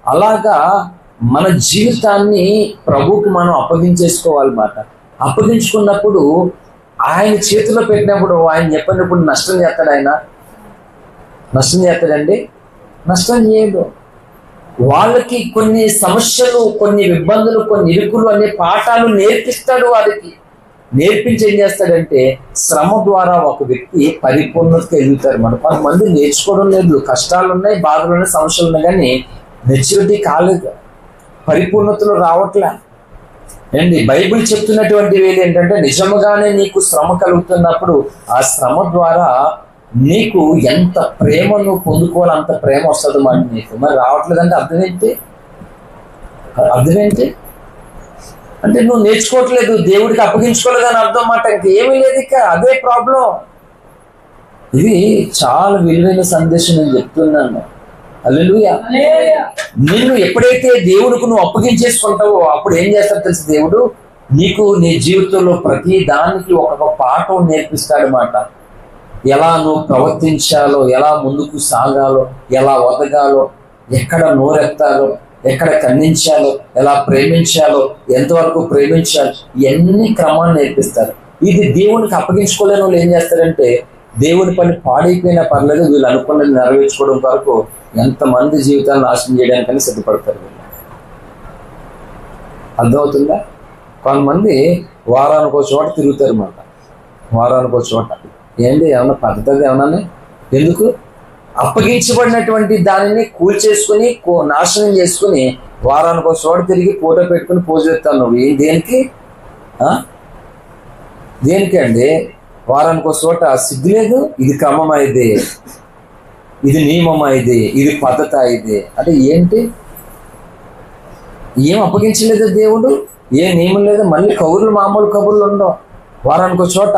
అలాగా మన జీవితాన్ని ప్రభువుకి మనం అప్పగించేసుకోవాలన్నమాట. అప్పగించుకున్నప్పుడు ఆయన చేతిలో పెట్టినప్పుడు, ఆయన చెప్పినప్పుడు నష్టం చేస్తాడు. ఆయన నష్టం చేస్తాడండి? నష్టం చేయడు. వాళ్ళకి కొన్ని సమస్యలు, కొన్ని ఇబ్బందులు, కొన్ని ఇరుకులు అనే పాఠాలు నేర్పిస్తాడు. వారికి నేర్పించి ఏం చేస్తాడంటే, శ్రమ ద్వారా ఒక వ్యక్తి పరిపూర్ణతకి ఎదుగుతారు. మనం కొంతమంది నేర్చుకోవడం లేదు, కష్టాలు ఉన్నాయి, బాధలు ఉన్నాయి, సమస్యలు ఉన్నాయి, కానీ మెచ్యూరిటీ కాలేదు, పరిపూర్ణతలో రావట్లే. అండి బైబిల్ చెప్తున్నటువంటి వేలు ఏంటంటే, నిజముగానే నీకు శ్రమ కలుగుతున్నప్పుడు ఆ శ్రమ ద్వారా నీకు ఎంత ప్రేమను పొందుకోవాలి అంత ప్రేమ వస్తుంది మాట నీకు. మరి రావట్లేదంటే అర్థం ఏంటి? అంటే నువ్వు నేర్చుకోవట్లేదు, దేవుడికి అప్పగించుకోలేదని అర్థం మాట. ఇంకేమీ లేదు, ఇక అదే ప్రాబ్లం. ఇది చాలా విలువైన సందేశం నేను చెప్తున్నాను. హల్లెలూయా. నిన్ను ఎప్పుడైతే దేవుడికి నువ్వు అప్పగించేసుకుంటావో అప్పుడు ఏం చేస్తాడు తెలుసు? దేవుడు నీకు నీ జీవితంలో ప్రతి దానికి ఒక్కొక్క పాఠం నేర్పిస్తాడన్నమాట. ఎలా నువ్వు ప్రవర్తించాలో, ఎలా ముందుకు సాగాలో, ఎలా వదగాలో, ఎక్కడ నోరెత్తాలో, ఎక్కడ ఖండించాలో, ఎలా ప్రేమించాలో, ఎంతవరకు ప్రేమించాలో, ఇవన్నీ క్రమాన్ని నేర్పిస్తారు. ఇది దేవునికి అప్పగించుకోలేని వాళ్ళు ఏం చేస్తారంటే, దేవుని పని పాడైపోయినా పర్లేదు, వీళ్ళు అనుకున్నది నెరవేర్చుకోవడం వరకు ఎంతమంది జీవితాలను నాశనం చేయడానికని సిద్ధపడతారు. అర్థమవుతుందా? కొంతమంది వారానికి ఒక చోట తిరుగుతారు అన్నమాట. వారానికి ఒక చోట ఏంటి, ఏమన్నా పద్ధతి ఏమన్నా? ఎందుకు? అప్పగించబడినటువంటి దానిని కూల్చేసుకుని నాశనం చేసుకుని వారానికి ఒక చోట తిరిగి ఫోటో పెట్టుకుని పోజ్ చేస్తాను. నువ్వు దేనికి? దేనికి అండి? వారానికి ఒక చోట సిగ్గులేదు, ఇది క్రమమా, ఇది నియమమా, ఇది పద్ధత, అంటే ఏంటి? ఏం అప్పగించలేదు దేవుడు, ఏ నియమం లేదు. మళ్ళీ కబుర్లు మామూలు కబుర్లు ఉండవు. వారానికి ఒక చోట,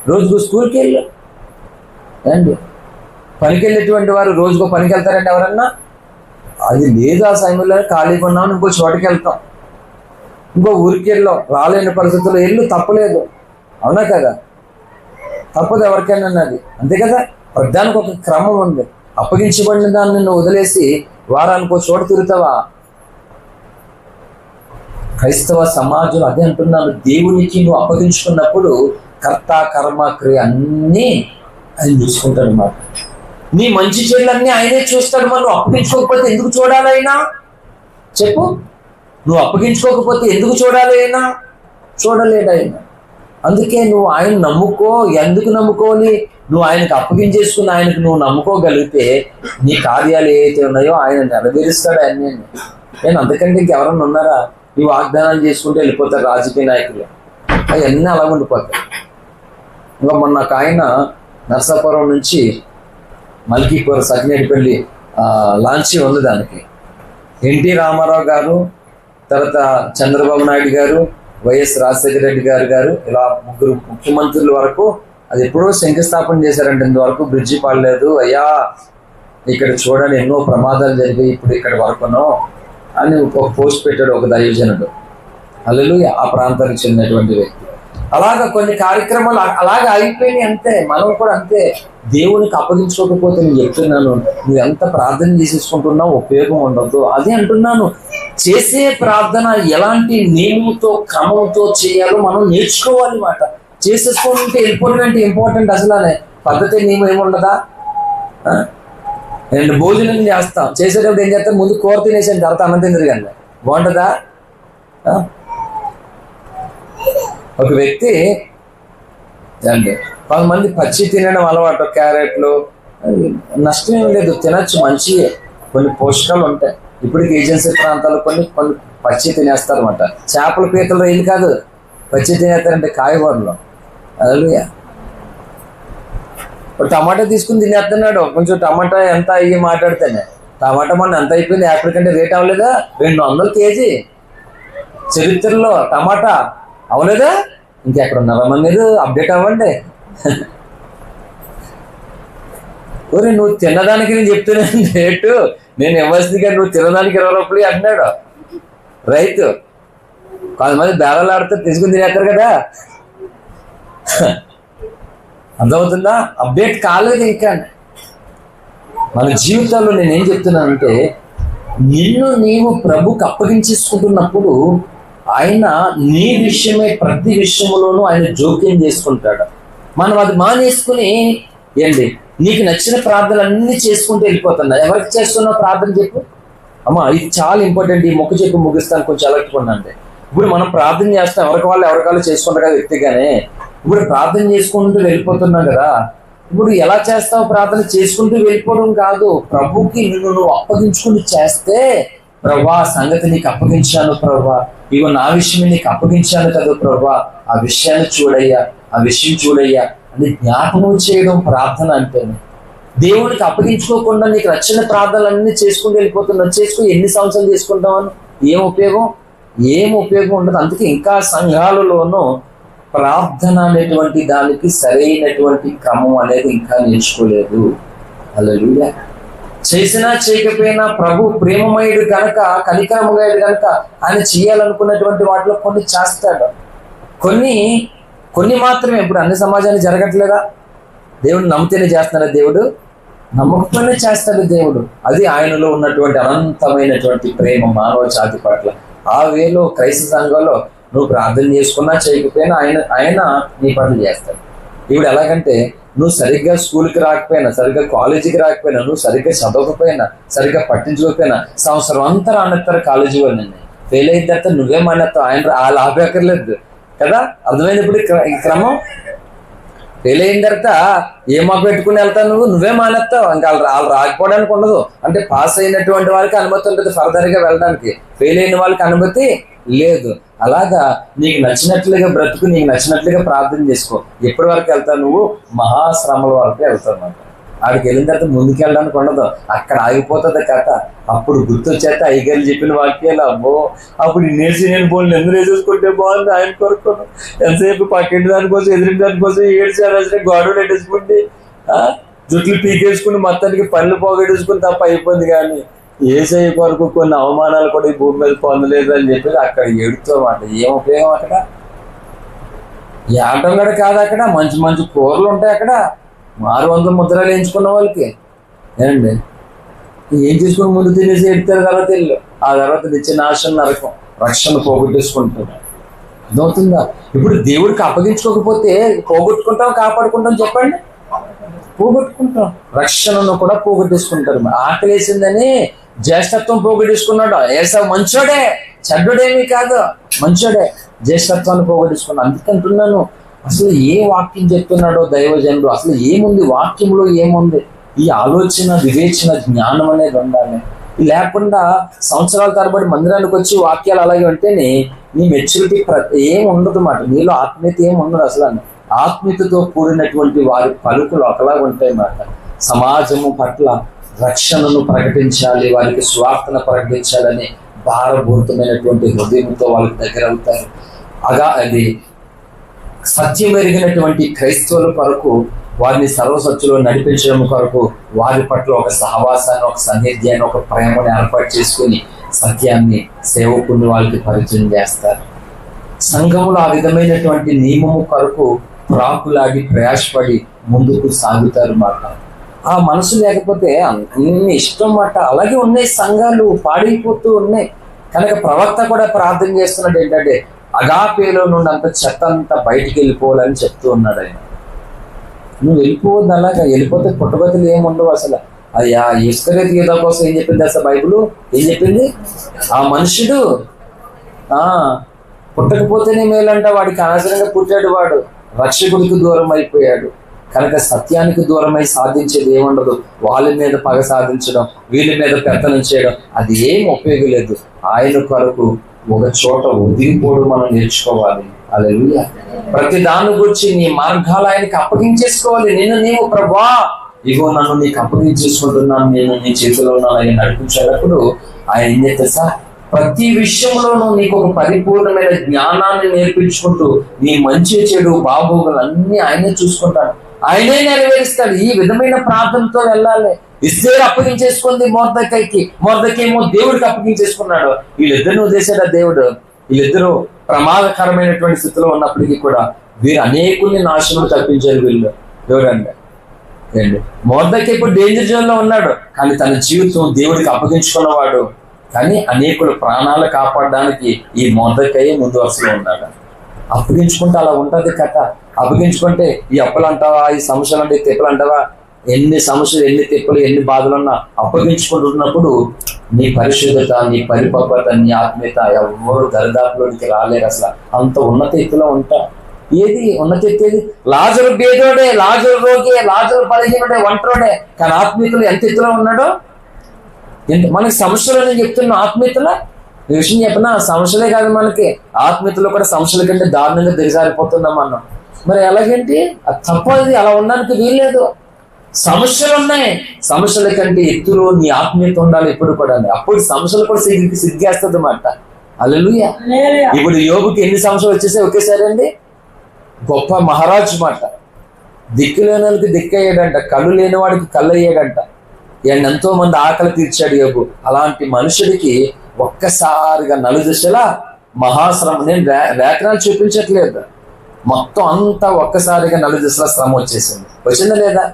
రోజుకు స్కూల్కి వెళ్ళు అండి. పనికి వెళ్ళేటువంటి వారు రోజుకో పనికి వెళ్తారండి ఎవరన్నా? అది లేదు. ఆ సమయంలో ఖాళీగా ఉన్నాం, ఇంకో చోటకి వెళ్తాం, ఇంకో ఊరికి వెళ్ళాం, రాలేని పరిస్థితుల్లో వెళ్ళు, తప్పలేదు. అవునా కదా? తప్పదు ఎవరికైనా అది, అంతే కదా? ప్రధానికి ఒక క్రమం ఉంది. అప్పగించబడిన దాన్ని నువ్వు వదిలేసి వారానికి ఒక చోట తిరుగుతావా? క్రైస్తవ సమాజంలో అదే అంటున్నాను, దేవునికి నువ్వు అప్పగించుకున్నప్పుడు కర్త కర్మ క్రియ అన్నీ ఆయన చూసుకుంటాడు అన్నమాట. నీ మంచి చెడులన్నీ ఆయనే చూస్తాడు. మనం అప్పగించుకోకపోతే ఎందుకు చూడాలి అయినా? చెప్పు, నువ్వు అప్పగించుకోకపోతే ఎందుకు చూడాలి అయినా? చూడలేడు ఆయన. అందుకే నువ్వు ఆయన నమ్ముకో. ఎందుకు నమ్ముకోని? నువ్వు ఆయనకు అప్పగించేసుకుని ఆయనకు నువ్వు నమ్ముకోగలిగితే నీ కార్యాలు ఏవైతే ఉన్నాయో ఆయన నెరవేరుస్తాడు అన్నీ. నేను అంతకంటే ఇంకెవరన్నా ఉన్నారా? నీ వాగ్దానాలు చేసుకుంటే వెళ్ళిపోతారు రాజకీయ నాయకులు, అవన్నీ అలా ఉండిపోతాయి. ఇంకా మొన్న ఒక ఆయన నర్సాపురం నుంచి మల్కీపుర సకినేటిపల్లి లాంచీ ఉంది. దానికి ఎన్టీ రామారావు గారు, తర్వాత చంద్రబాబు నాయుడు గారు, వైఎస్ రాజశేఖర రెడ్డి గారు ఇలా ముగ్గురు ముఖ్యమంత్రుల వరకు అది ఎప్పుడో శంకుస్థాపన చేశారంటే ఇంతవరకు బ్రిడ్జి పడలేదు. అయ్యా ఇక్కడ చూడండి ఎన్నో ప్రమాదాలు జరిగాయి ఇప్పుడు ఇక్కడ వరకునో అని ఒక పోస్ట్ పెట్టాడు ఒక దైవజనుడు. హల్లెలూయా. ఆ ప్రాంతానికి చెందినటువంటి వ్యక్తి. అలాగా కొన్ని కార్యక్రమాలు అలాగే అయిపోయినాయి. అంతే, మనం కూడా అంతే. దేవునికి అప్పగించుకోకపోతే నేను చెప్తున్నాను, నువ్వు ఎంత ప్రార్థన చేసేసుకుంటున్నావు ఉపయోగం ఉండదు. అదే అంటున్నాను, చేసే ప్రార్థన ఎలాంటి నియమంతో క్రమంతో చేయాలో మనం నేర్చుకోవాలి మాట. చేసేసుకుంటే వెళ్ళిపోవడం అంటే ఇంపార్టెంట్. అసలు అనే పద్ధతి నియమం ఏముండదా? నేను భోజనం చేస్తాం, చేసేటప్పుడు ఏం చేస్తాం? ముందు కూర తినేసాను, తర్వాత అన్నం తిందరు కానీ బాగుంటుందా? ఒక వ్యక్తి అండి, కొంతమంది పచ్చి తినడం అలవాటు, క్యారెట్లు, నష్టం ఏం లేదు, తినచ్చు, మంచియే, కొన్ని పోషకాలు ఉంటాయి. ఇప్పుడు ఏజెన్సీ ప్రాంతాల్లో కొన్ని పచ్చి తినేస్తారు అనమాట. చేపల పీతలు రైలు కాదు, పచ్చి తినేస్తారంటే కాయగూరలు. అదే టమాటా తీసుకుని తినేస్తున్నాడు. కొంచెం టమాటా ఎంత అయ్యి మాట్లాడితేనే, టమాటా మొన్న ఎంత అయిపోయింది, యాపిల్ కంటే రేట్ అవ్వలేదా? 200 కేజీ చరిత్రలో టమాటా అవ్వలేదా? ఇంకెక్కడ ఉన్నారమ్మా మీరు? అప్డేట్ అవ్వండి. ఒరే నువ్వు తినడానికి నేను చెప్తున్నాను రేటు, నేను ఇవ్వాల్సింది కానీ నువ్వు తినడానికి 20 రూపాయలు అంటున్నాడు రైతు. కొంతమంది బేరాలు ఆడితే తీసుకుని తినేస్తారు కదా. అర్థమవుతుందా? అప్డేట్ కాలేదు ఇంకా. మన జీవితాల్లో నేనేం చెప్తున్నానంటే, నిన్ను నీవు ప్రభుకి అప్పగించేసుకుంటున్నప్పుడు ఆయన నీ విషయమే ప్రతి విషయంలోనూ ఆయన జోక్యం చేసుకుంటాడు. మనం అది మానేసుకుని ఏంటి నీకు నచ్చిన ప్రార్థనలు అన్నీ చేసుకుంటూ వెళ్ళిపోతున్నా. ఎవరికి చేస్తున్నావు ప్రార్థన చెప్పు అమ్మా, ఇది చాలా ఇంపార్టెంట్. ఈ మొక్క చెప్పి ముగిస్తాను, కొంచెం అలర్ట్ ఉండండి. ఇప్పుడు మనం ప్రార్థన చేస్తాం, ఎవరికాళ్ళు చేసుకుంటారు కదా వ్యక్తిగానే. ఇప్పుడు ప్రార్థన చేసుకుంటూ వెళ్ళిపోతున్నాం కదా. ఇప్పుడు ఎలా చేస్తావు ప్రార్థన? చేసుకుంటూ వెళ్ళిపోవడం కాదు, ప్రభుకి నువ్వు అప్పగించుకుని చేస్తే, ప్రభా సంగతి నీకు అప్పగించాను ప్రభా, ఇగో నా విషయం నీకు అప్పగించాను కదా ప్రభా, ఆ విషయాన్ని చూడయ్యా, ఆ విషయం చూడయ్యా అని జ్ఞాపకం చేయడం ప్రార్థన అంటేనే. దేవునికి అప్పగించుకోకుండా నీకు నచ్చిన ప్రార్థనలన్నీ చేసుకుంటూ వెళ్ళిపోతున్నావు. చేసుకుని ఎన్ని సంవత్సరాలు చేసుకుంటామని ఏం ఉపయోగం ఉండదు. అందుకే ఇంకా సంఘాలలోనూ ప్రార్థన అనేటువంటి దానికి సరైనటువంటి క్రమం అనేది ఇంకా నేర్చుకోలేదు. హల్లెలూయా. చేసినా చేయకపోయినా ప్రభు ప్రేమమయుడు కనుక, కనికరమయుడు కనుక ఆయన చేయాలనుకున్నటువంటి వాటిలో కొన్ని చేస్తాడు, కొన్ని మాత్రమే. ఇప్పుడు అన్ని సమాజాన్ని జరగట్లేదా? దేవుడు నమ్మితేనే చేస్తున్నాడు, దేవుడు నమ్మకపోయినా చేస్తాడు దేవుడు. అది ఆయనలో ఉన్నటువంటి అనంతమైనటువంటి ప్రేమ మానవ జాతి పట్ల. ఆ వేలో క్రైస్తవ సంఘంలో నువ్వు ప్రార్థన చేసుకున్నా చేయకపోయినా ఆయన నీ పట్ల చేస్తాడు. ఇప్పుడు ఎలాగంటే, నువ్వు సరిగ్గా స్కూల్కి రాకపోయినా, సరిగ్గా కాలేజీకి రాకపోయినా, నువ్వు సరిగ్గా చదవకపోయినా, సరిగ్గా పట్టించుకోకపోయినా, సంవత్సరం అంతా రానెత్తారు కాలేజీ వాళ్ళని. ఫెయిల్ అయిన తర్వాత నువ్వే మానేస్తావు, ఆయన వాళ్ళు ఆపేక్కర్లేదు కదా. అర్థమైంది ఇప్పుడు ఈ క్రమం. ఫెయిల్ అయిన తర్వాత ఏమో పెట్టుకుని వెళ్తావు నువ్వే మానేస్తావు. ఇంకా వాళ్ళు రాకపోవడానికి ఉండదు. అంటే పాస్ అయినటువంటి వాళ్ళకి అనుమతి ఉంటుంది ఫర్దర్గా వెళ్ళడానికి, ఫెయిల్ అయిన వాళ్ళకి అనుమతి లేదు. అలాగా నీకు నచ్చినట్లుగా బ్రతుకు, నీకు నచ్చినట్లుగా ప్రార్థన చేసుకో. ఎప్పటి వరకు వెళ్తావు నువ్వు? మహాశ్రమల వరకు వెళ్తావు అన్నమాట. ఆడికి వెళ్ళిన తర్వాత ముందుకు వెళ్ళడానికి ఉండదు, అక్కడ ఆగిపోతుంది కథ. అప్పుడు గుర్తొచ్చేస్తే అయ్యగారు చెప్పిన వాక్యాలు, అబ్బో అప్పుడు నేను బోల్ని ఎందుకు వేసేసుకుంటే బాగుంది ఆయన కొనుక్కోను, ఎంతసేపు పక్కింటి దానికోసం ఎదురింటి దానికోసం ఏడ్చాల్సిన గొడవలు పెట్టేసుకుంటే జుట్లు పీకేసుకుని మొత్తానికి పళ్ళు పోగొట్టేసుకుని తప్ప అయిపోయింది. కానీ ఏసై కొరకు కొన్ని అవమానాలు కూడా ఈ భూమి మీద పొందలేదు అని చెప్పేసి అక్కడ ఏడుతామాట. ఏం ఉపయోగం అక్కడ? ఏడటం కూడా కాదు, అక్కడ మంచి మంచి కూరలు ఉంటాయి. అక్కడ 600 ముద్రలు వేయించుకున్న వాళ్ళకి ఏమండి ఏం చేసుకుని ముందు తినేసి ఎడతారు, తర్వాత వెళ్ళు ఆ తర్వాత తెచ్చిన నాశనం నరకం, రక్షణ పోగొట్టేసుకుంటున్నాడు. అర్థమవుతుందా? ఇప్పుడు దేవుడికి అప్పగించుకోకపోతే పోగొట్టుకుంటాం కాపాడుకుంటాం చెప్పండి? పోగొట్టుకుంటాం. రక్షణను కూడా పోగొట్టేసుకుంటారు. ఆకలేసిందని జ్యేష్ఠత్వం పోగొట్టేసుకున్నాడు. ఏసావు మంచోడే, చెడ్డోడేమీ కాదు, మంచోడే, జ్యేష్ఠత్వాన్ని పోగొట్టేసుకున్నాడు. అందుకంటున్నాను, అసలు ఏ వాక్యం చెప్తున్నాడో దైవజనుడు, అసలు ఏముంది వాక్యంలో, ఏముంది? ఈ ఆలోచన, వివేచన, జ్ఞానం అనేది ఉండాలి. లేకుండా సంవత్సరాల తరబడి మందిరానికి వచ్చి వాక్యాలు అలాగే ఉంటేనే నీ మెచ్యూరిటీ ఏం ఉండదు మాట. నీలో ఆత్మీయత ఏం ఉండదు. అసలు ఆత్మీయతతో కూడినటువంటి వారి పలుకులు ఒకలాగా ఉంటాయి మాట. సమాజము పట్ల రక్షణను ప్రకటించాలి, వారికి స్వార్థను ప్రకటించాలని భారభూతమైనటువంటి హృదయంతో వాళ్ళకి దగ్గర అవుతారు. అది సత్యం ఎరిగినటువంటి క్రైస్తవుల కొరకు, వారిని సర్వసత్తులో నడిపించడం కొరకు వారి పట్ల ఒక సహవాసాన్ని, ఒక సన్నిధ్యాన్ని, ఒక ప్రేమను ఏర్పాటు చేసుకుని సత్యాన్ని, సేవకుని వాళ్ళకి పరిచయం చేస్తారు. సంఘములో ఆ విధమైనటువంటి నియమము కొరకు ప్రాకులాగి ప్రయాసపడి ముందుకు సాగుతారు మాట. ఆ మనసు లేకపోతే అన్ని ఇష్టం మాట. అలాగే ఉన్నాయి సంఘాలు, పాడైపోతూ ఉన్నాయి. కనుక ప్రవక్త కూడా ప్రార్థన చేస్తున్నాడు ఏంటంటే అగాపేలో నుండి అంత చెత్త అంతా బయటికి వెళ్ళిపోవాలని చెప్తూ ఉన్నాడు ఆయన. నువ్వు వెళ్ళిపోవద్దు, అలాగా వెళ్ళిపోతే పుట్టగతులు ఏముండవు అసలు. అయ్యా ఇస్కరేతు యూదా కోసం ఏం చెప్పింది అసలు బైబిల్? ఏం చెప్పింది? ఆ మనుషుడు పుట్టకపోతేనే మేలంట, వాడికి అనవసరంగా పుట్టాడు, వాడు రక్షకుడికి దూరం అయిపోయాడు. కనుక సత్యానికి దూరమై సాధించేది ఏముండదు. వాళ్ళ మీద పగ సాధించడం, వీళ్ళ మీద పెత్తనం చేయడం, అది ఏం ఉపయోగం లేదు. ఆయన కొరకు ఒక చోట ఒదిగిపోవడం మనం నేర్చుకోవాలి. హల్లెలూయా. ప్రతి దాని గురించి నీ మార్గాలు ఆయనకి అప్పగించేసుకోవాలి. నీవు ప్రభువా ఇగో నన్ను నీకు అప్పగించేసుకుంటున్నాను, నేను నీ చేతిలో ఉన్నాను ఆయన నడిపించేటప్పుడు ఆయన ఏం చేస్తా ప్రతి విషయంలోనూ నీకు ఒక పరిపూర్ణమైన జ్ఞానాన్ని నేర్పించుకుంటూ నీ మంచి చెడు బాగోగులు అన్ని ఆయనే చూసుకుంటాడు, ఆయనే నెరవేరుస్తాడు. ఈ విధమైన ప్రార్థనతో వెళ్ళాలి. ఇస్తేరు అప్పగించేసుకుంది మొర్దెకైకేమో దేవుడికి అప్పగించేసుకున్నాడు. వీళ్ళిద్దరిని వదిలేశాడు దేవుడు. వీళ్ళిద్దరూ ప్రమాదకరమైనటువంటి స్థితిలో ఉన్నప్పటికీ కూడా వీరు అనేకుల్ని నాశనం తప్పించారు. వీళ్ళు ఎవరండి? మొర్దెకై ఇప్పుడు డేంజర్ జోన్ లో ఉన్నాడు, కానీ తన జీవితం దేవుడికి అప్పగించుకున్నవాడు. కానీ అనేకుల ప్రాణాలు కాపాడడానికి ఈ మొర్దెకై ముందు వరుసలో ఉన్నాడు. అప్పగించుకుంటే అలా ఉంటుంది కథ. అప్పగించుకుంటే ఈ అప్పులు అంటావా, ఈ సమస్యలు అంటే తిప్పలు అంటావా, ఎన్ని సమస్యలు, ఎన్ని తిప్పలు, ఎన్ని బాధలు ఉన్నా అప్పగించుకుంటున్నప్పుడు నీ పరిశుద్ధత, నీ పరిపక్వత, నీ ఆత్మీయత ఎవరు దరిదాపులోనికి రాలేరు. అసలు అంత ఉన్నత ఎత్తులో ఉంటా. ఏది ఉన్నత ఎత్తేది? లాజరు బేదోడే, లాజరు రోగే, లాజరు బలహీనుడే, ఒంటరోడే, కానీ ఆత్మీయతలు ఎంత ఎత్తులో ఉన్నాడో. మనకి సమస్యలు నేను చెప్తున్నా. ఆత్మీయతలో ఈ విషయం చెప్పినా సమస్యలే కాదు, మనకి ఆత్మీయతలో కూడా సమస్యల కంటే దారుణంగా దిగజారిపోతున్నాం మనం. మరి ఎలాగేంటి? అది తప్పది, అలా ఉండడానికి వీల్లేదు. సమస్యలు ఉన్నాయి, సమస్యల కంటే ఎత్తులో నీ ఆత్మీయత ఉండాలి ఎప్పుడు కూడా. అప్పుడు సమస్యలు కూడా సిగ్గేస్తుంది అన్నమాట. హల్లెలూయా. ఇప్పుడు యోబుకి ఎన్ని సమస్యలు వచ్చేసాయి ఒకేసారి అండి? గొప్ప మహారాజు మాట. దిక్కు లేని వాళ్ళకి దిక్కు అయ్యాడంట, కళ్ళు లేని వాడికి కళ్ళు అయ్యాడంట. ఎంతో మంది ఆకలి తీర్చాడు యోబు. అలాంటి మనుషుడికి ఒక్కసారిగా నలుదిశల మహాశ్రమ, నేను లేఖనాలు చూపించట్లేదు, మొత్తం అంతా ఒక్కసారిగా నలుదిశల శ్రమ వచ్చేసింది. వచ్చిందా లేదా?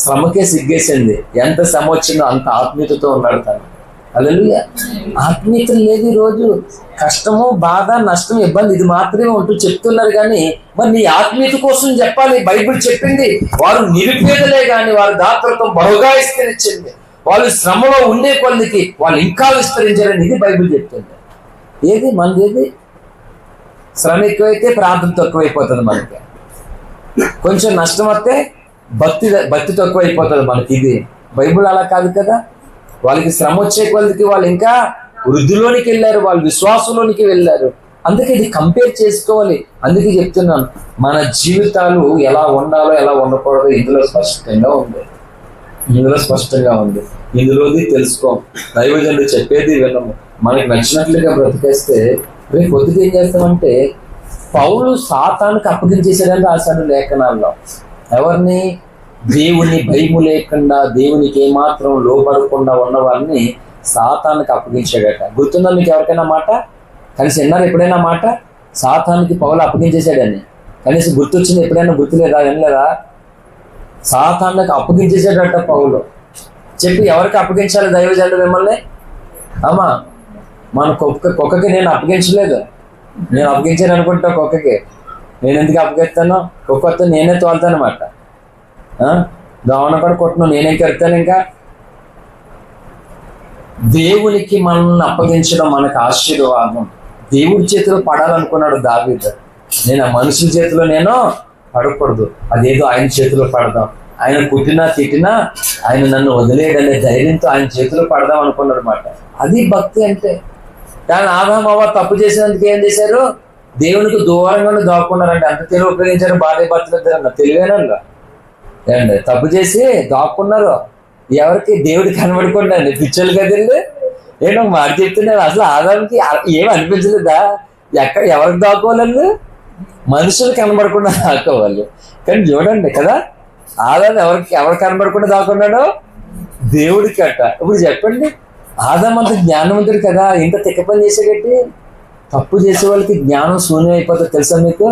శ్రమకే సిగ్గేసింది. ఎంత శ్రమ వచ్చిందో అంత ఆత్మీయతతో ఉన్నాడు తను. హల్లెలూయా. ఆత్మీయత లేదు ఈరోజు. కష్టము, బాధ, నష్టం, ఇబ్బంది ఇది మాత్రమే ఉంటూ చెప్తున్నారు. కానీ మరి నీ ఆత్మీయత కోసం చెప్పాలి. బైబిల్ చెప్పింది వారు నిరుపేదలే కానీ వారి దాతృత్వం బహుగా విస్తరించింది. వాళ్ళు శ్రమలో ఉండే కొద్దికి వాళ్ళు ఇంకా విస్తరించారని ఇది బైబిల్ చెప్తుంది. ఏది మనది? ఏది? శ్రమ ఎక్కువైతే ప్రార్థన తక్కువైపోతుంది మనకి. కొంచెం నష్టం వస్తే భక్తి తక్కువైపోతుంది మనకి. ఇది బైబిల్ అలా కాదు కదా. వాళ్ళకి శ్రమ వచ్చే కొద్దికి వాళ్ళు ఇంకా వృద్ధిలోనికి వెళ్ళారు, వాళ్ళు విశ్వాసంలోనికి వెళ్ళారు. అందుకే ఇది కంపేర్ చేసుకోవాలి. అందుకే చెప్తున్నాను, మన జీవితాలు ఎలా ఉండాలో ఎలా ఉండకూడదో ఇందులో స్పష్టంగా ఉంది. ఇందులోది తెలుసుకో. దైవజనుడు చెప్పేది వినము, మనకి నచ్చినట్లుగా బ్రతికేస్తే రేపు పొద్దుట ఏం చేస్తామంటే, పౌలు సాతానుకు అప్పగించేసాడని రాశాడు లేఖనాల్లో. ఎవరిని? దేవుని భయము లేకుండా, దేవునికి ఏమాత్రం లోపడకుండా ఉన్న వారిని సాతానుకు అప్పగించాడట. గుర్తుందా మీకు ఎవరికైనా మాట? కనీసం విన్నారు ఎప్పుడైనా మాట? సాతానుకి పౌలు అప్పగించేశాడని కనీసం గుర్తొచ్చింది ఎప్పుడైనా? గుర్తులేదా? వినలేదా? సాతానుకు అప్పగించేశాడట పౌలు. చెప్పి ఎవరికి అప్పగించాలి దైవజనుడు మిమ్మల్ని? అమ్మా, మన కుక్కకి నేను అప్పగించలేదు. నేను అప్పగించాను అనుకుంటా కుక్కకి. నేను ఎందుకు అప్పగిస్తాను? కుక్కతో నేనే తోలుతాను అన్నమాట. దోమన కూడా కొట్టను, నేనేం కడతాను. ఇంకా దేవునికి మనల్ని అప్పగించడం మనకు ఆశీర్వాదం. దేవుడి చేతిలో పడాలనుకున్నాడు దావీదు. నేను ఆ మనుషుల చేతిలో నేను పడకూడదు, అదేదో ఆయన చేతిలో పడదాం. ఆయన కుట్టినా తిట్టినా ఆయన నన్ను వదిలేయడనే ధైర్యంతో ఆయన చేతిలో పడదాం అనుకున్నాడు అన్నమాట. అది భక్తి అంటే. కానీ ఆదాము అవ్వ తప్పు చేసినందుకు ఏం చేశారు? దేవునికి దూరంగానే దాక్కున్నారంటే. అంత తెలివి ఉపయోగించారు భార్య భర్తలు. తెలివేనా అండి? తప్పు చేసి దాక్కున్నారు. ఎవరికి? దేవుడికి కనబడకుండా అండి. పిచ్చోళ్ళు కదండి. ఏంటో మాట చెప్తున్నారు. అసలు ఆదాముకి ఏం అనిపించలేదా? ఎవరికి దాక్కోవాలండి? మనుషులు కనబడకుండా దాక్కోవాలి. కానీ చూడండి కదా, ఆదాము ఎవరు కనబడకుండా దాక్కున్నాడో? దేవుడికి అట్ట. ఇప్పుడు చెప్పండి, ఆదాము అంత జ్ఞానవంతుడు కదా, ఇంత తిక్క పని చేసేటట్టి. తప్పు చేసే వాళ్ళకి జ్ఞానం శూన్యం అయిపోతుంది తెలుసా మీకు?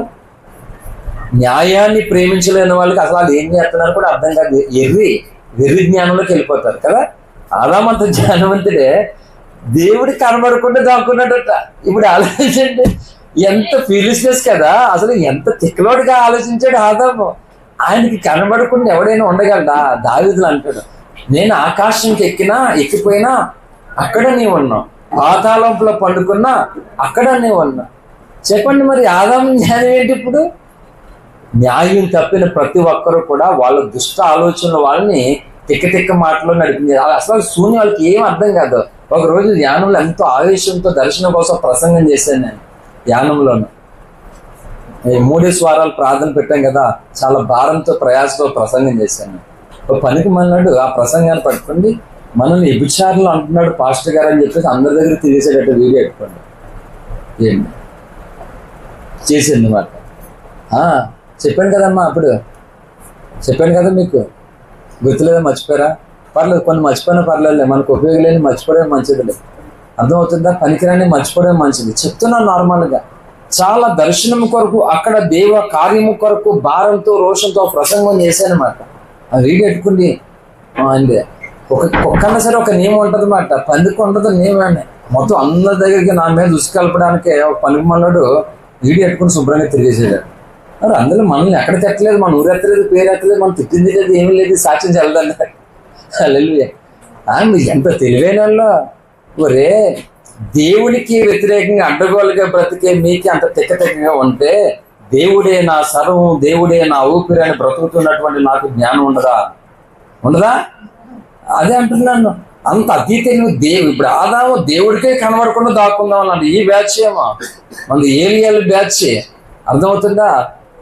న్యాయాన్ని ప్రేమించలేని వాళ్ళకి అసలు వాళ్ళు ఏం చేస్తున్నారు కూడా అర్థం కాదు. వెర్రి జ్ఞానంలోకి వెళ్ళిపోతారు కదా. ఆదాము అంత జ్ఞానవంతుడే, దేవుడికి కనబడకుండా దాక్కున్నాడట. ఇప్పుడు ఆలోచించండి, ఎంత ఫీలిష్నెస్ కదా. అసలు ఎంత తిక్కలోడిగా ఆలోచించాడు ఆదాము. ఆయనకి కనబడకుండా ఎవడైనా ఉండగలడా? దావీదులు అంటాడు, నేను ఆకాశంకి ఎక్కిపోయినా అక్కడ నీవు ఉన్నావు, పాతాళంలో పండుకున్నా అక్కడ నీవు ఉన్నావు. చెప్పండి, మరి ఆదాము జ్ఞానం ఏంటి? ఇప్పుడు న్యాయం తప్పిన ప్రతి ఒక్కరు కూడా వాళ్ళ దుష్ట ఆలోచనలు వాళ్ళని తిక్క మాటలో నడిపింది. అసలు శూన్యం, వాళ్ళకి ఏం అర్థం కాదు. ఒకరోజు ధ్యానంలో ఎంతో ఆవేశంతో దర్శనం కోసం ప్రసంగం చేశాను నేను. ధ్యానంలోను 3 వారాలు ప్రార్థన పెట్టాం కదా, చాలా భారంతో ప్రయాసతో ప్రసంగం చేశాను. ఒక పనికి మన్నాడు ఆ ప్రసంగాన్ని పట్టుకోండి, మనల్ని వ్యభిచారులు అంటున్నాడు పాస్టర్ గారు అని చెప్పేసి అందరి దగ్గర తీసేటట్టు వీడియో పెట్టుకోండి. ఏంటి చేసింది అన్నమాట. చెప్పాను కదమ్మా, అప్పుడు చెప్పాను కదా మీకు. గుర్తులేదా? మర్చిపోయారా? పర్లేదు, కొన్ని మర్చిపోయినా పర్లేదు. మనకు ఉపయోగం లేని మర్చిపోవడం మంచిది. అర్థమవుతుందా? పనికిరాని మర్చిపోవడం మంచిది. చెప్తున్నాను నార్మల్గా. చాలా దర్శనం కొరకు, అక్కడ దేవ కార్యము కొరకు భారంతో రోషంతో ప్రసంగం చేశానమాట. ఆ వీడియో పెట్టుకుంది. అంతే, ఒక్కన్నా సరే ఒక నియమం ఉంటుంది అన్నమాట. పందికి ఉంటుంది నియమాన్ని. మొత్తం అందరి దగ్గరికి నా మీద ఉసుకల్పడానికి ఒక పనికి మన్నాడు వీడియో పెట్టుకుని శుభ్రంగా తిరిగేసాడు. మరి అందులో మనల్ని ఎక్కడ తిట్టలేదు, మన ఊరు ఎత్తలేదు, పేరు ఎత్తలేదు, మనం తిట్టింది లేదు, ఏమీ లేదు, సాక్ష్యం చల్లదన్నారు. ఎంత తెలివైన వాళ్ళు. ఒరే, దేవునికి వ్యతిరేకంగా అడ్డగోలుగా బ్రతికే మీకు అంత తిక్కగా ఉంటే, దేవుడే నా సర్వం, దేవుడే నా ఊపిరి అని బ్రతుకుతున్నటువంటి నాకు జ్ఞానం ఉండదా? అదే అంటున్నాను. అంత అతీతంగా ఇప్పుడు ఆదాము దేవుడికే కనబడకుండా దాక్కుందాం అన్నాడు. ఈ బ్యాచ్ ఏమో మన ఏలియాల బ్యాచ్. అర్థమవుతుందా?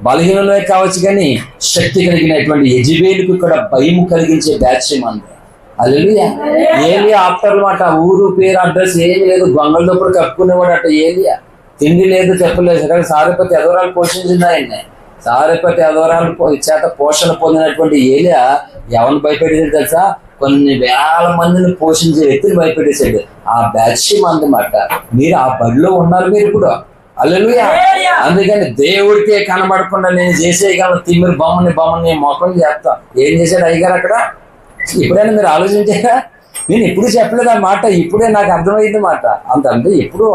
బలహీనమే కావచ్చు కానీ శక్తి కలిగినటువంటి యెజబెలుకు కూడా భయము కలిగించే బ్యాచ్ మంది. హల్లెలూయా. ఏలియా ఆప్టర్ మాట, ఊరు పేరు అడ్రస్ ఏమి లేదు, గొంగళ దొప్పుడు కప్పుకునేవాడు అట ఏలియా. తిండి లేదు, చెప్పలేదు. సారెపతి ఎదవరాలు పోషించింది ఆయన్ని. సారెపతి ఎదవరాలు చేత పోషణ పొందినటువంటి ఏలియా ఎవరిని భయపెట్టేది తెలుసా? కొన్ని వేల మందిని పోషించే వ్యక్తిని భయపెట్టేసాడు. ఆ బ్యాచ్ మంది మాట. మీరు ఆ బడిలో ఉన్నారు మీరు ఇప్పుడు. హల్లెలూయా. అందుకని దేవుడికే కనబడకుండా నేను చేసేయగలను తిమ్మిరి బొమ్మని మొక్కని చేస్తా. ఏం చేశాడు అయ్యగారు అక్కడ? ఇప్పుడైనా మీరు ఆలోచించారా? నేను ఎప్పుడు చెప్పలేదు ఆ మాట, ఇప్పుడే నాకు అర్థమైంది మాట. అంటే ఎప్పుడు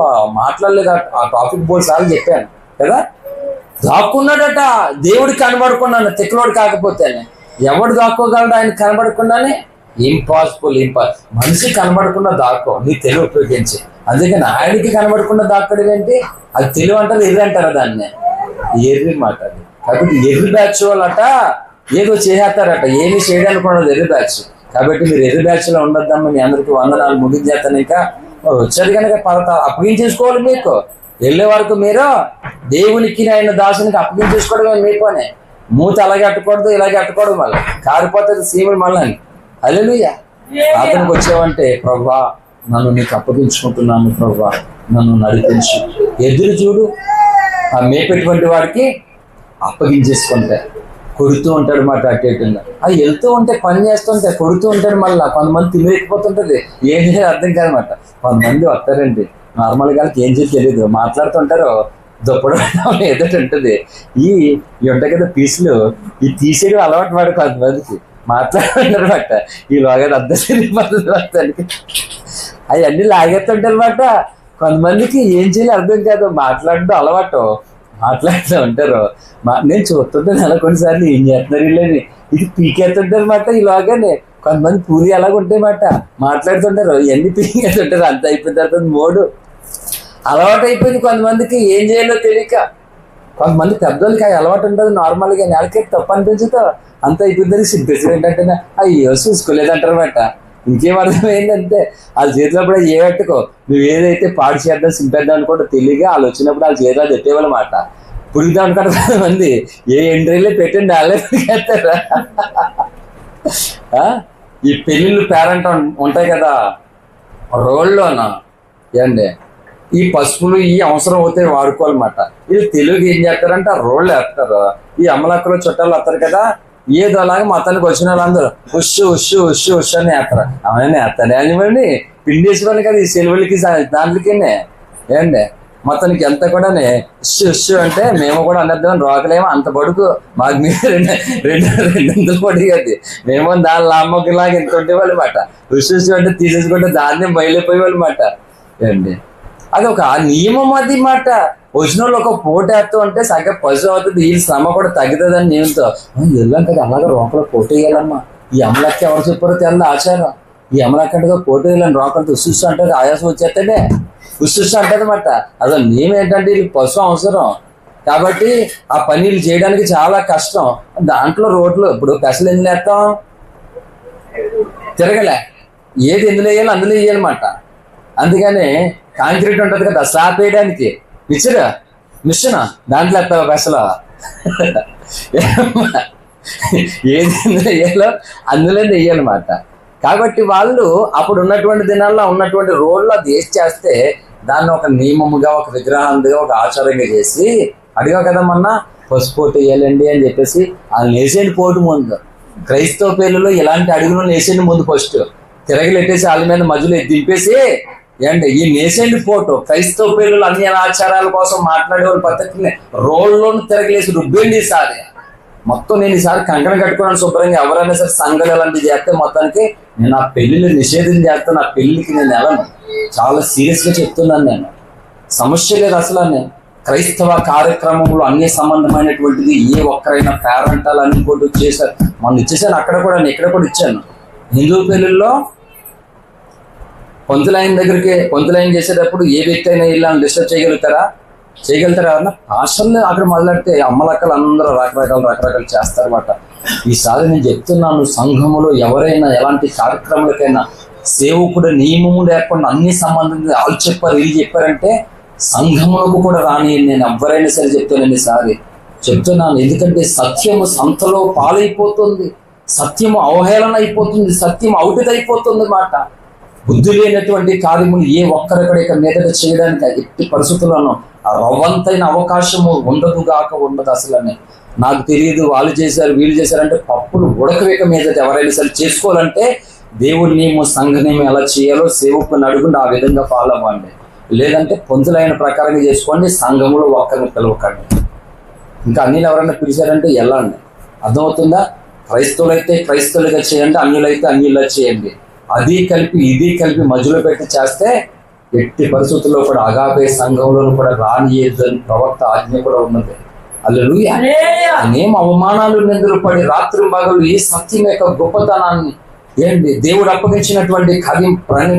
మాట్లాడలేదు. ఆ టాపిక్ బోర్డు సార్లు చెప్పాను కదా. దాక్కున్నాడట దేవుడికి కనబడకుండానే. తిక్కలోడు కాకపోతేనే. ఎవడు దాక్కోగలడు ఆయన కనబడకుండానే? ఇంపాసిబుల్. మనిషి కనబడకుండా దాక్కో, నీ తెలివి ఉపయోగించి. అందుకని ఆయనకి కనబడకుండా దాక్కడం ఏంటి? అది తెలివి అంటారు, ఎర్రి అంటారు దాన్ని. ఎర్రి మాట అది. కాబట్టి ఎర్రి బ్యాచ్ వాళ్ళట ఏదో చేసేస్తారట, ఏమి చేయడానికి ఉండదు ఎర్రి బ్యాచ్. కాబట్టి మీరు ఎర్రి బ్యాచ్లో ఉండొద్దమ్మా. మీ అందరికీ వందనాలు. ముగించేస్తాను. ఇంకా వచ్చారు కనుక అప్పగించేసుకోవాలి. మీకు వెళ్ళే వరకు మీరు దేవునికి ఆయన దాసునికి అప్పగించేసుకోవడమే మీ పని. మూత అలాగే అట్టకూడదు, ఇలాగే అట్టకూడదు, మళ్ళీ కారిపోతుంది సీములు మళ్ళీ. హల్లెలూయా. అతనికి వచ్చావంటే ప్రభువా నన్ను నీకు అప్పగించుకుంటున్నాను, ప్రభువా నన్ను నడిపించు. ఎదురు చూడు, ఆ మేపెటువంటి వాడికి అప్పగించేసుకుంటే కొడుతూ ఉంటాడు మాట. అటు ఇటుగా అది వెళ్తూ ఉంటే పని చేస్తుంటే కొడుతూ ఉంటాడు. మళ్ళీ కొంతమంది తిరిగిపోతుంటది, ఏం చేయాలి అర్థం కాదనమాట. కొంతమంది వస్తారండి నార్మల్గా వాళ్ళకి ఏం చేసి తెలియదు, మాట్లాడుతుంటారు, దుప్పడం ఏదైతే ఉంటుంది. ఈ ఉంటాయి కదా పీసులు, ఈ తీసేయడం అలవాటు పడు కొంతమందికి, మాట్లాడుతుంటారు అనమాట. ఈ లోగా అర్థం తెలియపోతుంది మొత్తానికి, అవన్నీ లాగేస్తుంటారు అనమాట. కొంతమందికి ఏం చేయాలి అర్థం కాదు, మాట్లాడడం అలవాటు, మాట్లాడుతూ ఉంటారు. నేను చూస్తుంటాను అలా కొన్నిసార్లు ఏం చేస్తున్నారు వీళ్ళని, ఇది పీకేస్తుంటారు అనమాట. ఇలాగానే కొంతమంది పూరి అలాగ ఉంటాయన్నమాట, మాట్లాడుతుంటారు, ఇవన్నీ పీకేస్తుంటారు. అంత అయిపోయిన తర్వాత మోడు అలవాటు అయిపోయింది కొంతమందికి, ఏం చేయాలో తెలియక. కొంతమంది పెద్దోళ్ళకి అలవాటు ఉంటుంది నార్మల్గా, నెలకి తప్పు అనిపించుతో అంత అయిపోయిందని సిద్ధం ఏంటంటే అయ్యో చూసుకోలేదంటారన్నమాట. ఇంకేం అర్థమైందంటే వాళ్ళ చేతిలో కూడా ఏ పెట్టుకో, నువ్వు ఏదైతే పాడు చేద్దాం సింపేద్దాం అనుకుంటే తెలియగా వాళ్ళు వచ్చినప్పుడు వాళ్ళ చేతిలో పెట్టేవాళ్ళు మాట. పుడిద్దాం అనుకుంటే కొంతమంది ఏ ఎంట్రీలో పెట్టండి వాళ్ళే పెరిగేస్తారా. ఈ పెళ్ళిళ్ళు పేరెంట్ ఉంటాయి కదా రోల్లోన, ఏండి ఈ పసుపులు ఈ అవసరం అవుతాయి వాడుకోవాలన్నమాట. వీళ్ళు తెలుగు ఏం చేస్తారంటే ఆ రోళ్ళు వేస్తారు. ఈ అమలక్కలు చుట్టాలు వస్తారు కదా, ఏదో అలాగే మొత్తానికి వచ్చిన వాళ్ళందరూ ఉష్ ఉష్ ఉష్ ఉష్ అని వేస్తారు. అవన్నీ వేస్తాను అని పిండేసుకోవాలి కదా ఈ సెలవులకి దాంట్లకి. ఏండి మొత్తానికి ఎంత కూడా ఉష్ ఉష్ అంటే మేము కూడా అనేద్దామని రోకలేమో అంత పడుకు, మాకు మీరు రెండొందలు పొడి అది, మేము దాని లామ్మకిలాగా ఎంత ఉండేవాళ్ళు మాట. ఉష్ ఉష్ అంటే తీసేసుకుంటే దాన్ని బయలుపోయేవాళ్ళు మాట. ఏండి అది ఒక నియమం అది మాట. వచ్చిన వాళ్ళు ఒక పోటేస్తూ అంటే సగం పశువు అవుతుంది, ఈ శ్రమ కూడా తగ్గుతుంది అని నియమంతో వెళ్ళాం కదా. అలాగే రోకలు పోటీ వేయాలమ్మా. ఈ అమలక్క ఎవరు చెప్పారో తెల్ల ఆచారం. ఈ అమలక్కగా పోటీ వేయాలని రోకలతో ఉస్సు అంటే ఆయాసం వచ్చేస్తేనే ఉస్సు అంటది మాట. అసలు నియమం ఏంటంటే వీళ్ళకి పశువు అవసరం కాబట్టి ఆ పనులు చేయడానికి చాలా కష్టం. దాంట్లో రోడ్లు ఇప్పుడు పెసలు ఎందులో వేస్తాం, తిరగలే, ఏది ఎందులో వేయాలి అందులో వేయాలన్నమాట. అందుకని కాంక్రీట్ ఉంటుంది కదా స్లాబ్ వేయడానికి మిషన్ దాంట్లో వేస్తావా పెసలు, ఏది ఎందులో వేయాలో అందులో వేయాలన్నమాట. కాబట్టి వాళ్ళు అప్పుడు ఉన్నటువంటి దినాల్లో ఉన్నటువంటి రోడ్లు అది వేసి చేస్తే దాన్ని ఒక నియమముగా, ఒక విగ్రహాలుగా, ఒక ఆచారంగా చేసి అడిగావు కదా మొన్న పసుపు పోటు వేయాలండి అని చెప్పేసి వాళ్ళు వేసేయండి పోటు ముందు. క్రైస్తవ పేర్లలో ఇలాంటి అడుగులు వేసేయండి ముందు, ఫస్ట్ తిరగలెట్టేసి వాళ్ళ మీద మధ్యలో దింపేసి ఏంటి ఈ నేసేండి ఫోటో. క్రైస్తవ పేర్లు అన్ని ఆచారాల కోసం మాట్లాడేవాళ్ళు పద్ధతిని రోడ్లోని తిరగలేసి రుబ్బేండి. ఈసారి మొత్తం నేను ఈసారి కంకణం కట్టుకున్నాను శుభ్రంగా. ఎవరైనా సరే సంఘాలు అలాంటివి చేస్తే మొత్తానికి నేను ఆ పెళ్లిని నిషేధం చేస్తాను. ఆ పెళ్లికి నేను వెళ్ళను, చాలా సీరియస్గా చెప్తున్నాను. నేను సమస్య లేదు అసలు. క్రైస్తవ కార్యక్రమంలో అన్ని సంబంధమైనటువంటిది ఏ ఒక్కరైనా పేరెంటాలు అనుకోటి చేశారు. మొన్న ఇచ్చేసాను, అక్కడ కూడా ఇక్కడ కూడా ఇచ్చాను. హిందూ పెళ్లిల్లో పొంతులైన దగ్గరికి పొంతులైన చేసేటప్పుడు ఏ వ్యక్తి అయినా ఇళ్ళని డిస్టర్బ్ చేయగలుగుతారా ఎవరన్నా? పాస్టర్లు అక్కడ మొదలెడితే అమ్మలక్కలు అందరూ రకరకాలు చేస్తారన్నమాట. ఈసారి నేను చెప్తున్నాను, సంఘములో ఎవరైనా ఎలాంటి కార్యక్రమాలకైనా సేవకుడు నియమము లేకుండా అన్ని సంబంధం వాళ్ళు చెప్పారు వీళ్ళు చెప్పారంటే సంఘములకు కూడా రాని నేను ఎవరైనా సరే చెప్తానండి. ఈసారి చెప్తున్నాను, ఎందుకంటే సత్యము సంతలో పాలైపోతుంది, సత్యము అవహేళన అయిపోతుంది, సత్యం అవుటిదైపోతుంది మాట. బుద్ధి లేనటువంటి కార్యములు ఏ ఒక్కరిక్కడ ఇక మీదట చేయడానికి ఎట్టి పరిస్థితులను రవ్వంతైన అవకాశము ఉండదు అసలు. నాకు తెలియదు వాళ్ళు చేశారు వీళ్ళు చేశారంటే పప్పులు ఉడకవేక మీదట ఎవరైనా సరే చేసుకోవాలంటే దేవుడి నియమం సంఘ నియమం ఎలా చేయాలో సేవకుని అడుగుండి ఆ విధంగా ఫాలో అవ్వండి. లేదంటే పొందులైన ప్రకారంగా చేసుకోండి, సంఘములో ఒక్కరిని పిలవకండి. ఇంకా అన్యులు ఎవరైనా పిలిచారంటే వెళ్ళండి. అర్థమవుతుందా? క్రైస్తవులైతే క్రైస్తవులుగా చేయండి, అన్యులైతే అన్యులుగా చేయండి. అది కలిపి ఇది కలిపి మధ్యలో పెట్టి చేస్తే ఎట్టి పరిస్థితుల్లో కూడా అగాపే సంఘంలో కూడా రానియద్దని ప్రవక్త ఆజ్ఞ కూడా ఉన్నది. హల్లెలూయా. అనేం అవమానాలు నిందలు పడి రాత్రి పగలు ఈ సత్యం యొక్క గొప్పతనాన్ని ఏంటి దేవుడు అప్పగించినటువంటి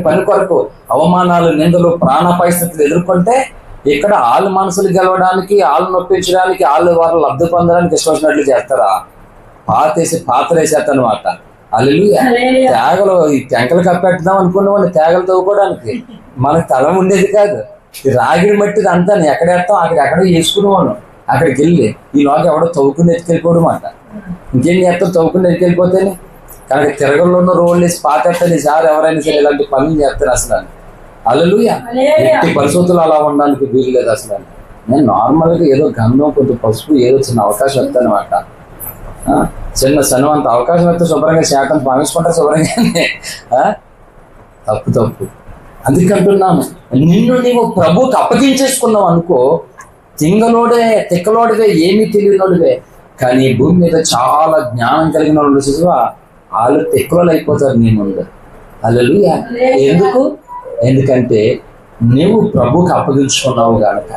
పని కొరకు అవమానాలు నిందలు ప్రాణ పరిస్థితులు ఎదుర్కొంటే ఇక్కడ వాళ్ళ మనసులు గెలవడానికి, వాళ్ళు నొప్పించడానికి, వాళ్ళు లబ్ధి పొందడానికి ఇష్టం వచ్చినట్లు చేస్తారా? పాతరేసేస్తానమాట. హల్లెలూయా. తేగలు ఈ టెంకలు కప్పెట్టుదాం అనుకున్నామండి, తేగలు తవ్వుకోవడానికి మనకు తలం ఉండేది కాదు. ఈ రాగిడి మట్టిది అంతా ఎక్కడ వేస్తాం అక్కడ వేసుకునేవాళ్ళం. అక్కడికి వెళ్ళి ఈ లోగా ఎవడో తవ్వుకుని ఎత్తుకెళ్ళిపోవడం అంట. ఇంకేం చేస్తాం, తవ్వుకుని ఎత్తుకెళ్ళిపోతేనే. కానీ తిరగల్లో ఉన్న రోడ్లు వేసి పాతేస్తాను సార్ ఎవరైనా సరే ఇలాంటి పనులు చేస్తారు అసలు. హల్లెలూయా. ఎట్టి పరిస్థితులు అలా ఉండడానికి వీలు లేదు అసలు. నేను నార్మల్గా ఏదో గంధం కొంచెం పసుపు ఏదో చిన్న అవకాశం వస్తాను అనమాట. చిన్న అవకాశం వస్తే శుభ్రంగా శాతం భావించుకుంటారు శుభ్రంగానే. తప్పు అందుకంటున్నాను, నిన్ను నీవు ప్రభువుకి అప్పగించేసుకున్నావు అనుకో, తిక్కలోడివే ఏమీ తెలియనోడివే. కానీ భూమి మీద చాలా జ్ఞానం కలిగిన వాళ్ళు చూసా వాళ్ళు తిక్కలోళ్ళు అయిపోతారు నీ ముందు. హల్లెలూయా. ఎందుకంటే నువ్వు ప్రభువుకి అప్పగించుకున్నావు గనక.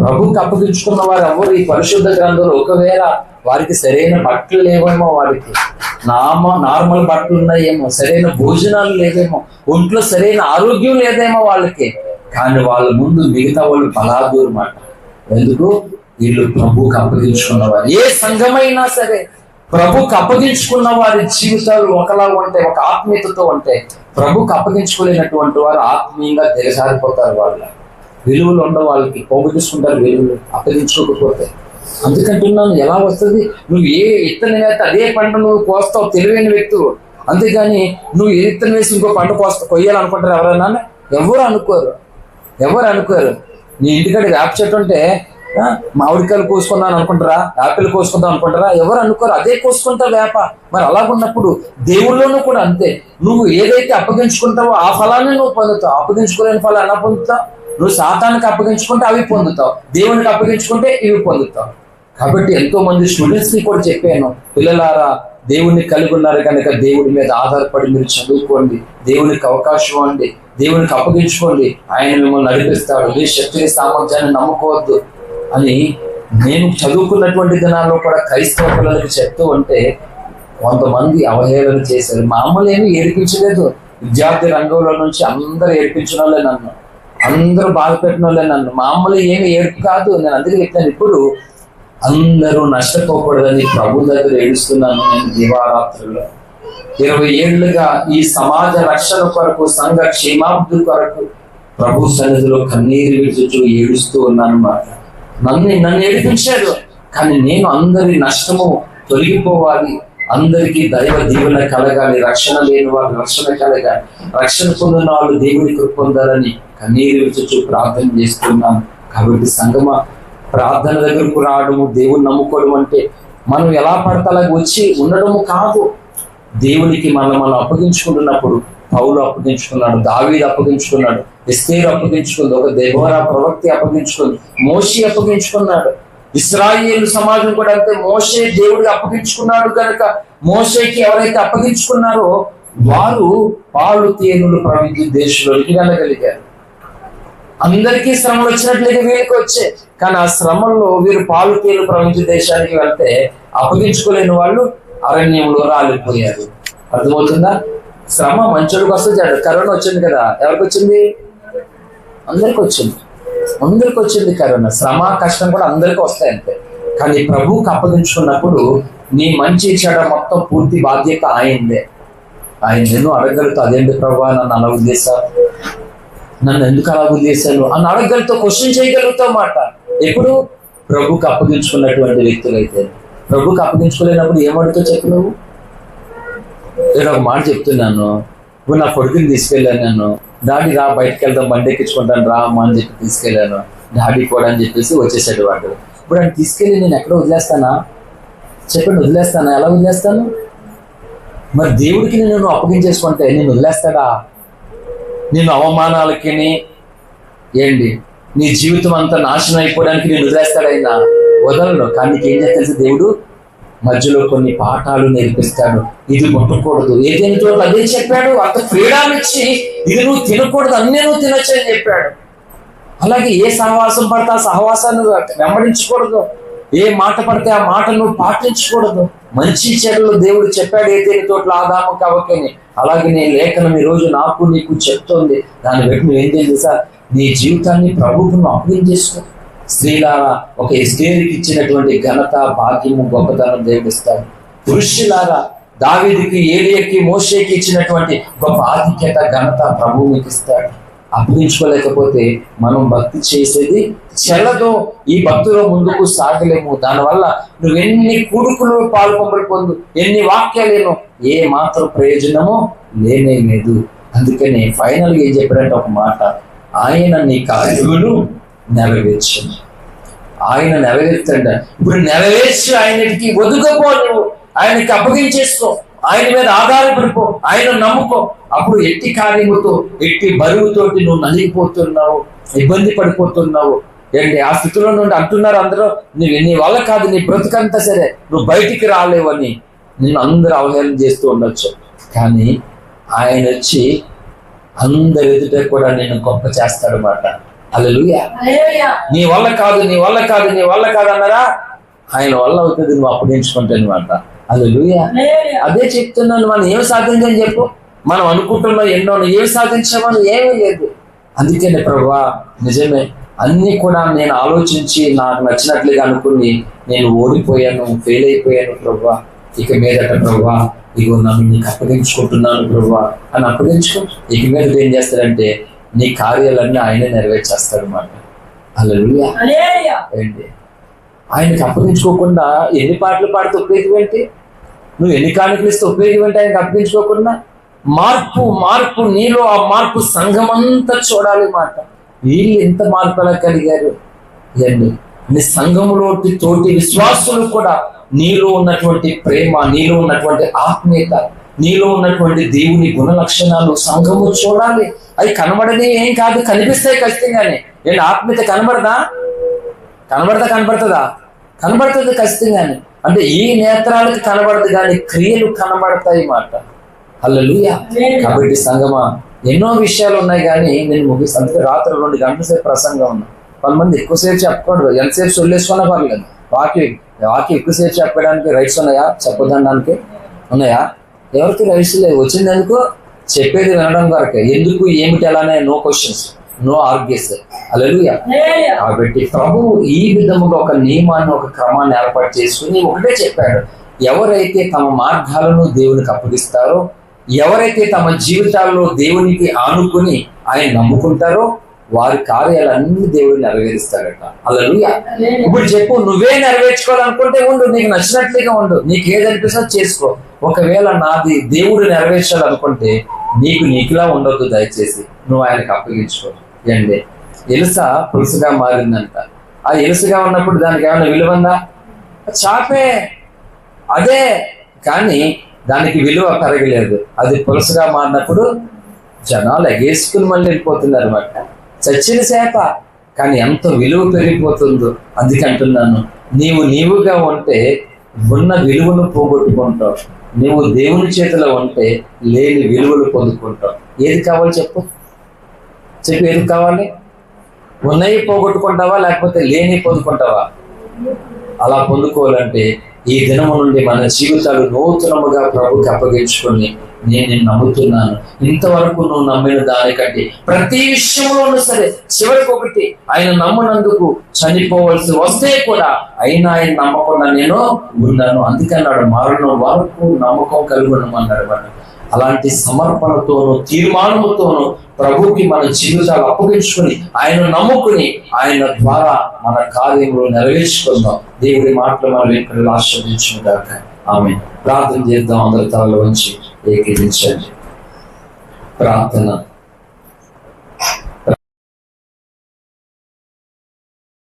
ప్రభువుకి అప్పగించుకున్న వారు ఎవరు ఈ పరిశుద్ధ గ్రంథంలో ఒకవేళ వారికి సరైన బట్టలు లేవేమో, వారికి నార్మల్ బట్టలు ఉన్నాయేమో, సరైన భోజనాలు లేదేమో, ఒంట్లో సరైన ఆరోగ్యం లేదేమో వాళ్ళకి, కానీ వాళ్ళ ముందు మిగతా వాళ్ళు బలాదూరు మాట. ఎందుకు? వీళ్ళు ప్రభువుకి అప్పగించుకున్నవారు. ఏ సంఘమైనా సరే ప్రభువుకి అప్పగించుకున్న వారి జీవితాలు ఒకలా ఉంటాయి, ఒక ఆత్మీయతతో ఉంటాయి. ప్రభువుకి అప్పగించుకోలేనటువంటి వారు ఆత్మీయంగా దిగజారిపోతారు. వాళ్ళ విలువలు ఉండవు, వాళ్ళకి పోగొట్టుకుంటారు విలువలు అప్పగించుకోకపోతే. అందుకంటున్నాను, ఎలా వస్తుంది? నువ్వు ఏ ఇత్తనం వేస్తే అదే పంట నువ్వు కోస్తావు, తెలివైన వ్యక్తులు. అంతేగాని నువ్వు ఏ ఇత్తనం వేసి ఇంకో పంట కొయ్యాలనుకుంటారు ఎవరైనా? ఎవరు అనుకోరు. నీ ఇంటికాడ వేప చెట్టు ఉంటే మామిడికాయలు కోసుకున్నాను అనుకుంటారా, యాపిల్ కోసుకుందాం అనుకుంటారా? ఎవరు అనుకోరు, అదే కోసుకుంటా వేప. మరి అలాగున్నప్పుడు దేవుళ్ళలోనూ కూడా అంతే. నువ్వు ఏదైతే అప్పగించుకుంటావో ఆ ఫలాన్ని నువ్వు పొందుతావు. అప్పగించుకోలేని ఫలాన్ని ఎలా పొందుతావు? నువ్వు సాతానికి అప్పగించుకుంటే అవి పొందుతావు, దేవునికి అప్పగించుకుంటే ఇవి పొందుతావు. కాబట్టి ఎంతో మంది స్టూడెంట్స్కి కూడా చెప్పాను, పిల్లలారా దేవుణ్ణి కలిగి ఉన్నారు కనుక దేవుడి మీద ఆధారపడి మీరు చదువుకోండి, దేవునికి అవకాశం ఇవ్వండి, దేవునికి అప్పగించుకోండి, ఆయన మిమ్మల్ని నడిపిస్తాడు. మీ శక్తిని సామర్థ్యాన్ని నమ్ముకోవద్దు అని నేను చదువుకున్నటువంటి దినాల్లో కూడా క్రైస్తవ పిల్లలకి చెప్తూ ఉంటే కొంతమంది అవహేళన చేశారు. మామూలు ఏమీ ఏడిపించలేదు. విద్యార్థి రంగంలో నుంచి అందరూ ఏడిపించిన వాళ్ళే నన్ను, అందరూ బాధ పెట్టిన వాళ్ళే నన్ను. మామూలు ఏమి ఏడుపు కాదు. నేను అందుకే చెప్పాను, ఇప్పుడు అందరూ నష్టపోకూడదని ప్రభు దగ్గర ఏడుస్తున్నాను నేను దివారాత్రుల్లో. 20 ఏళ్లుగా ఈ సమాజ రక్షణ కొరకు, సంఘ క్షేమాభివృద్ధి కొరకు ప్రభు సన్నిధిలో కన్నీరు విడుచు ఏడుస్తూ ఉన్నాను మాట. నన్ను ఏడిపించాడు. కానీ నేను అందరి నష్టము తొలగిపోవాలి, అందరికీ దైవ దీవెన కలగాలి, రక్షణ లేని వారు రక్షణ కలగాలి, రక్షణ పొందిన వాళ్ళు దేవుని కృప పొందాలని కన్నీరు విడుచు ప్రార్థన చేస్తున్నాను. కాబట్టి సంగమా, ప్రార్థన దగ్గరకు రావడము, దేవుని నమ్ముకోవడం అంటే మనం ఎలా పడితే అలాగ వచ్చి ఉండడము కాదు. దేవునికి మనం అప్పగించుకుంటున్నప్పుడు పౌలు అప్పగించుకున్నాడు, దావీదు అప్పగించుకున్నాడు, ఎస్తేరు అప్పగించుకుంది, ఒక దెబోరా ప్రవక్త అప్పగించుకుంది, మోషే అప్పగించుకున్నాడు. ఇశ్రాయేలు సమాజం కూడా అంతే. మోషే దేవుడికి అప్పగించుకున్నాడు కనుక మోషేకి ఎవరైతే అప్పగించుకున్నారో వారు పాలు తేనెలు ప్రవహించే దేశంలోకి వెళ్ళగలిగారు. అందరికీ శ్రమలు వచ్చినట్లయితే వీళ్ళకి వచ్చే, కానీ ఆ శ్రమంలో వీరు పాలు తేనెలు ప్రవహించే దేశానికి వెళ్తే అప్పగించుకోలేని వాళ్ళు అరణ్యంలో రాలిపోయారు. అర్థమవుతుందా? శ్రమ మంచోడికి వస్తుంది. కరోనా వచ్చింది కదా, ఎవరికి వచ్చింది? అందరికి వచ్చింది కరోనా. శ్రమ కష్టం కూడా అందరికీ వస్తాయి అంతే. కానీ ప్రభువుకి అప్పగించుకున్నప్పుడు నీ మంచి చెడ మొత్తం పూర్తి బాధ్యత ఆయనదే. ఆయన ఎన్నో అడగలుగుతావు, అదేంటి ప్రభు నన్ను అలా ఉద్దేశావు, నన్ను ఎందుకు అలా ఉద్దేశాను అని అడగలుగుతావు, క్వశ్చన్ చేయగలుగుతావు మాట. ఎప్పుడు ప్రభువుకి అప్పగించుకున్నటువంటి వ్యక్తులు అయితే. ప్రభువుకి అప్పగించుకోలేనప్పుడు ఏమడుగుతావు చెప్పు నువ్వు? నేను ఒక మాట చెప్తున్నాను, ఇప్పుడు నా కొడుకుని తీసుకెళ్ళాను, నేను డాడీ రా బయటకు వెళ్దాం, బండి ఎక్కించుకుంటాను రా అమ్మ అని చెప్పి తీసుకెళ్ళాను. డాడీ కూడా అని చెప్పేసి వచ్చేసాడు వాడు. ఇప్పుడు ఆయన తీసుకెళ్ళి నేను ఎక్కడ వదిలేస్తానా చెప్పండి? వదిలేస్తానా? ఎలా వదిలేస్తాను? మరి దేవుడికి నేను అప్పగించేసుకుంటే నేను వదిలేస్తాడా? నేను అవమానాలకి ఏంటి నీ జీవితం అంతా నాశనం అయిపోవడానికి నేను వదిలేస్తాడైనా? వదలను. కానీ నీకు ఏం చేస్తే దేవుడు మధ్యలో కొన్ని పాఠాలు నేర్పిస్తాడు. ఇది ముట్టకూడదు, ఏదైనా చోట్ల అదే చెప్పాడు. అంత ఫ్రీడమ్ ఇచ్చి ఇది నువ్వు తినకూడదు, అన్నీ నువ్వు తినొచ్చు అని చెప్పాడు. అలాగే ఏ సహవాసం పడితే ఆ సహవాసాన్ని వెంబడించకూడదు, ఏ మాట పడితే ఆ మాట నువ్వు పాటించకూడదు. మంచి చెడులు దేవుడు చెప్పాడు ఏదైనా చోట్ల ఆదాము కవకని. అలాగే నేను లేఖనం ఈ రోజు నాకు నీకు చెప్తోంది. దాన్ని బట్టి నువ్వు ఏం తెలుసా, నీ జీవితాన్ని ప్రభువుకు నువ్వు అప్పగించేసుకో. స్త్రీలారా ఒక ఎస్తేరుకి ఇచ్చినటువంటి ఘనత, భాగ్యము, గొప్పతనం దేవుడిస్తాడు. పురుషులారా దావీదుకి, ఏలియాకి, మోషేకి ఇచ్చినటువంటి గొప్ప ఆధిక్యత, ఘనత ప్రభువు మీకు ఇస్తాడు. అప్పగించుకోలేకపోతే మనం భక్తి చేసేది చెల్లదో. ఈ భక్తిలో ముందుకు సాగలేము. దానివల్ల నువ్వు ఎన్ని కూడుకులు పాల్పొంపులు పొందు, ఎన్ని వాక్యాలేనో ఏ మాత్రం ప్రయోజనమో లేనే లేదు. అందుకని ఫైనల్గా ఏం చెప్పారంటే ఒక మాట, ఆయన నీ కార్యములు నెరవేర్చండి. ఆయన నెరవేర్చండి. ఇప్పుడు నెరవేర్చి ఆయనకి ఒదుగపో, నువ్వు ఆయనకి అప్పగించేసుకో, ఆయన మీద ఆధారపడిపో, ఆయన నమ్ముకో. అప్పుడు ఎట్టి కార్యముతో, ఎట్టి బరువుతోటి నువ్వు నలిగిపోతున్నావు, ఇబ్బంది పడిపోతున్నావు. ఏంటి ఆ స్థితిలో నుండి అంటున్నారు అందరూ, నీ వల్ల కాదు, నీ బ్రతుకంతా సరే, నువ్వు బయటికి రాలేవని నిన్ను అందరూ అవహేళన చేస్తూ ఉండొచ్చు. కానీ ఆయన వచ్చి అందరి ఎదుట కూడా నేను గొప్ప చేస్తాడన్నమాట. హల్లెలూయా. నీ వల్ల కాదు, నీ వల్ల కాదు, నీ వల్ల కాదు అన్నారా, ఆయన వల్ల అవుతుంది నువ్వు అప్పగించుకుంటే అనమాట. హల్లెలూయా. అదే చెప్తున్నాను. మనం ఏమి సాధించని చెప్పు, మనం అనుకుంటున్నాం ఎన్నో, ఏమి సాధించామని ఏమీ లేదు. అందుకని ప్రభువా నిజమే, అన్నీ కూడా నేను ఆలోచించి నాకు నచ్చినట్లుగా అనుకుని నేను ఓడిపోయాను, ఫెయిల్ అయిపోయాను ప్రభువా. ఇక మీదట ప్రభువా ఇగో నన్ను నీకు అప్పగించుకుంటున్నాను ప్రభువా అని అప్పగించుకో. ఇక మీద ఏం చేస్తాడంటే నీ కార్యాలన్నీ ఆయనే నెరవేర్చేస్తాడు అన్నమాట. హల్లెలూయా. ఏంటి ఆయనకి అప్పగించుకోకుండా ఎన్ని పాటలు పాడితే ఉపయోగం ఏంటి? నువ్వు ఎన్ని కానుకలు ఇస్తే ఉపయోగం ఏంటి ఆయనకి అప్పగించుకోకుండా? మార్పు నీలో ఆ మార్పు సంఘమంతా చూడాలి మాట. వీళ్ళు ఎంత మార్పు ఎలా కలిగారు ఇవన్నీ నీ సంఘములో తోటి విశ్వాసులు కూడా నీలో ఉన్నటువంటి ప్రేమ, నీలో ఉన్నటువంటి ఆత్మీయత, నీలో ఉన్నటువంటి దేవుని గుణ లక్షణాలు సంఘము చూడాలి. అవి కనబడని ఏం కాదు, కనిపిస్తాయి ఖచ్చితంగానే. ఏంటి ఆత్మీయత కనబడదా? కనబడుతుందా? కనబడుతుంది ఖచ్చితంగానే. అంటే ఈ నేత్రాలకు కనబడదు కానీ క్రియలు కనబడతాయి మాట. హల్లెలూయా. కాబట్టి సంగమా ఎన్నో విషయాలు ఉన్నాయి కానీ నేను ముగిస్తాను. అందుకే రాత్రి 2 గంటల సేపు ప్రసంగం ఉన్నా. కొంతమంది ఎక్కువసేపు చెప్పకూడదు, ఎంతసేపు సొల్లేసుకున్నా పర్లేదు. వాక్యం ఎక్కువసేపు చెప్పడానికి రైట్స్ ఉన్నాయా? చెప్పడానికి ఉన్నాయా? ఎవరికి రైట్స్ లేవు. వచ్చిందనుకో చెప్పేది వినడం వరకే. ఎందుకు, ఏమిటి, అలానే నో క్వశ్చన్స్, నో ఆర్గ్యూస్. హల్లెలూయా. కాబట్టి ప్రభువు ఈ విధముగా ఒక నియమాన్ని, ఒక క్రమాన్ని ఏర్పాటు చేసుకుని ఒకటే చెప్పాడు, ఎవరైతే తమ మార్గాలను దేవునికి అప్పగిస్తారో, ఎవరైతే తమ జీవితాల్లో దేవునికి ఆనుకుని ఆయన నమ్ముకుంటారో వారి కార్యాలన్నీ దేవుడు నెరవేరుస్తాడట. హల్లెలూయా. ఇప్పుడు చెప్పు, నువ్వే నెరవేర్చుకోవాలనుకుంటే ఉండు, నీకు నచ్చినట్లుగా ఉండు, నీకు ఏదనిపిస్తో చేసుకో. ఒకవేళ నాది దేవుడు నెరవేర్చాలనుకుంటే నీకులా ఉండొద్దు. దయచేసి నువ్వు ఆయనకు అప్పగించుకో. ఏంటి ఎలుసా పులుసుగా మారిందంట. ఆ ఎలుసుగా ఉన్నప్పుడు దానికి ఏమైనా విలువందా? చాపే అదే, కానీ దానికి విలువ పెరగలేదు. అది పులుసుగా మారినప్పుడు జనాలు ఎగేసుకుని మళ్ళీ వెళ్ళిపోతున్నారు అన్నమాట. చచ్చిన చేప కానీ ఎంత విలువ పెరిగిపోతుందో. అందుకంటున్నాను, నీవుగా ఉంటే ఉన్న విలువను పోగొట్టుకుంటావు. నువ్వు దేవుని చేతిలో ఉంటే లేని విలువలు పొందుకుంటావు. ఏది కావాలి చెప్పు, ఏది కావాలి? ఉన్నవి పోగొట్టుకుంటావా లేకపోతే లేని పొందుకుంటావా? అలా పొందుకోవాలంటే ఈ దినము నుండి మన జీవితాలు నూతనముగా ప్రభుకి అప్పగించుకొని నేను నమ్ముతున్నాను, ఇంతవరకు నువ్వు నమ్మిన దానికంటే ప్రతి విషయంలోనూ సరే చివరికి ఒకటి, ఆయన నమ్మనందుకు చనిపోవలసి వస్తే కూడా అయినా ఆయన నమ్మకుండా నేను ఉన్నాను. అందుకన్నాడు మరణం వరకు నమ్మకం కలిగి ఉండమన్నాడు. మనం అలాంటి సమర్పణతోనూ తీర్మానముతోనూ ప్రభుకి మన జీవితాలు అప్పగించుకుని ఆయన నమ్ముకుని ఆయన ద్వారా మన కార్యములు నెరవేర్చుకుందాం. దేవుడి మాటలు మనం ఇక్కడ ఆశీర్వదించుగాక. ఆమేన్. ప్రార్థన చేద్దాం. అందరి తలలు వంచి ఏకీవించండి. ప్రార్థన.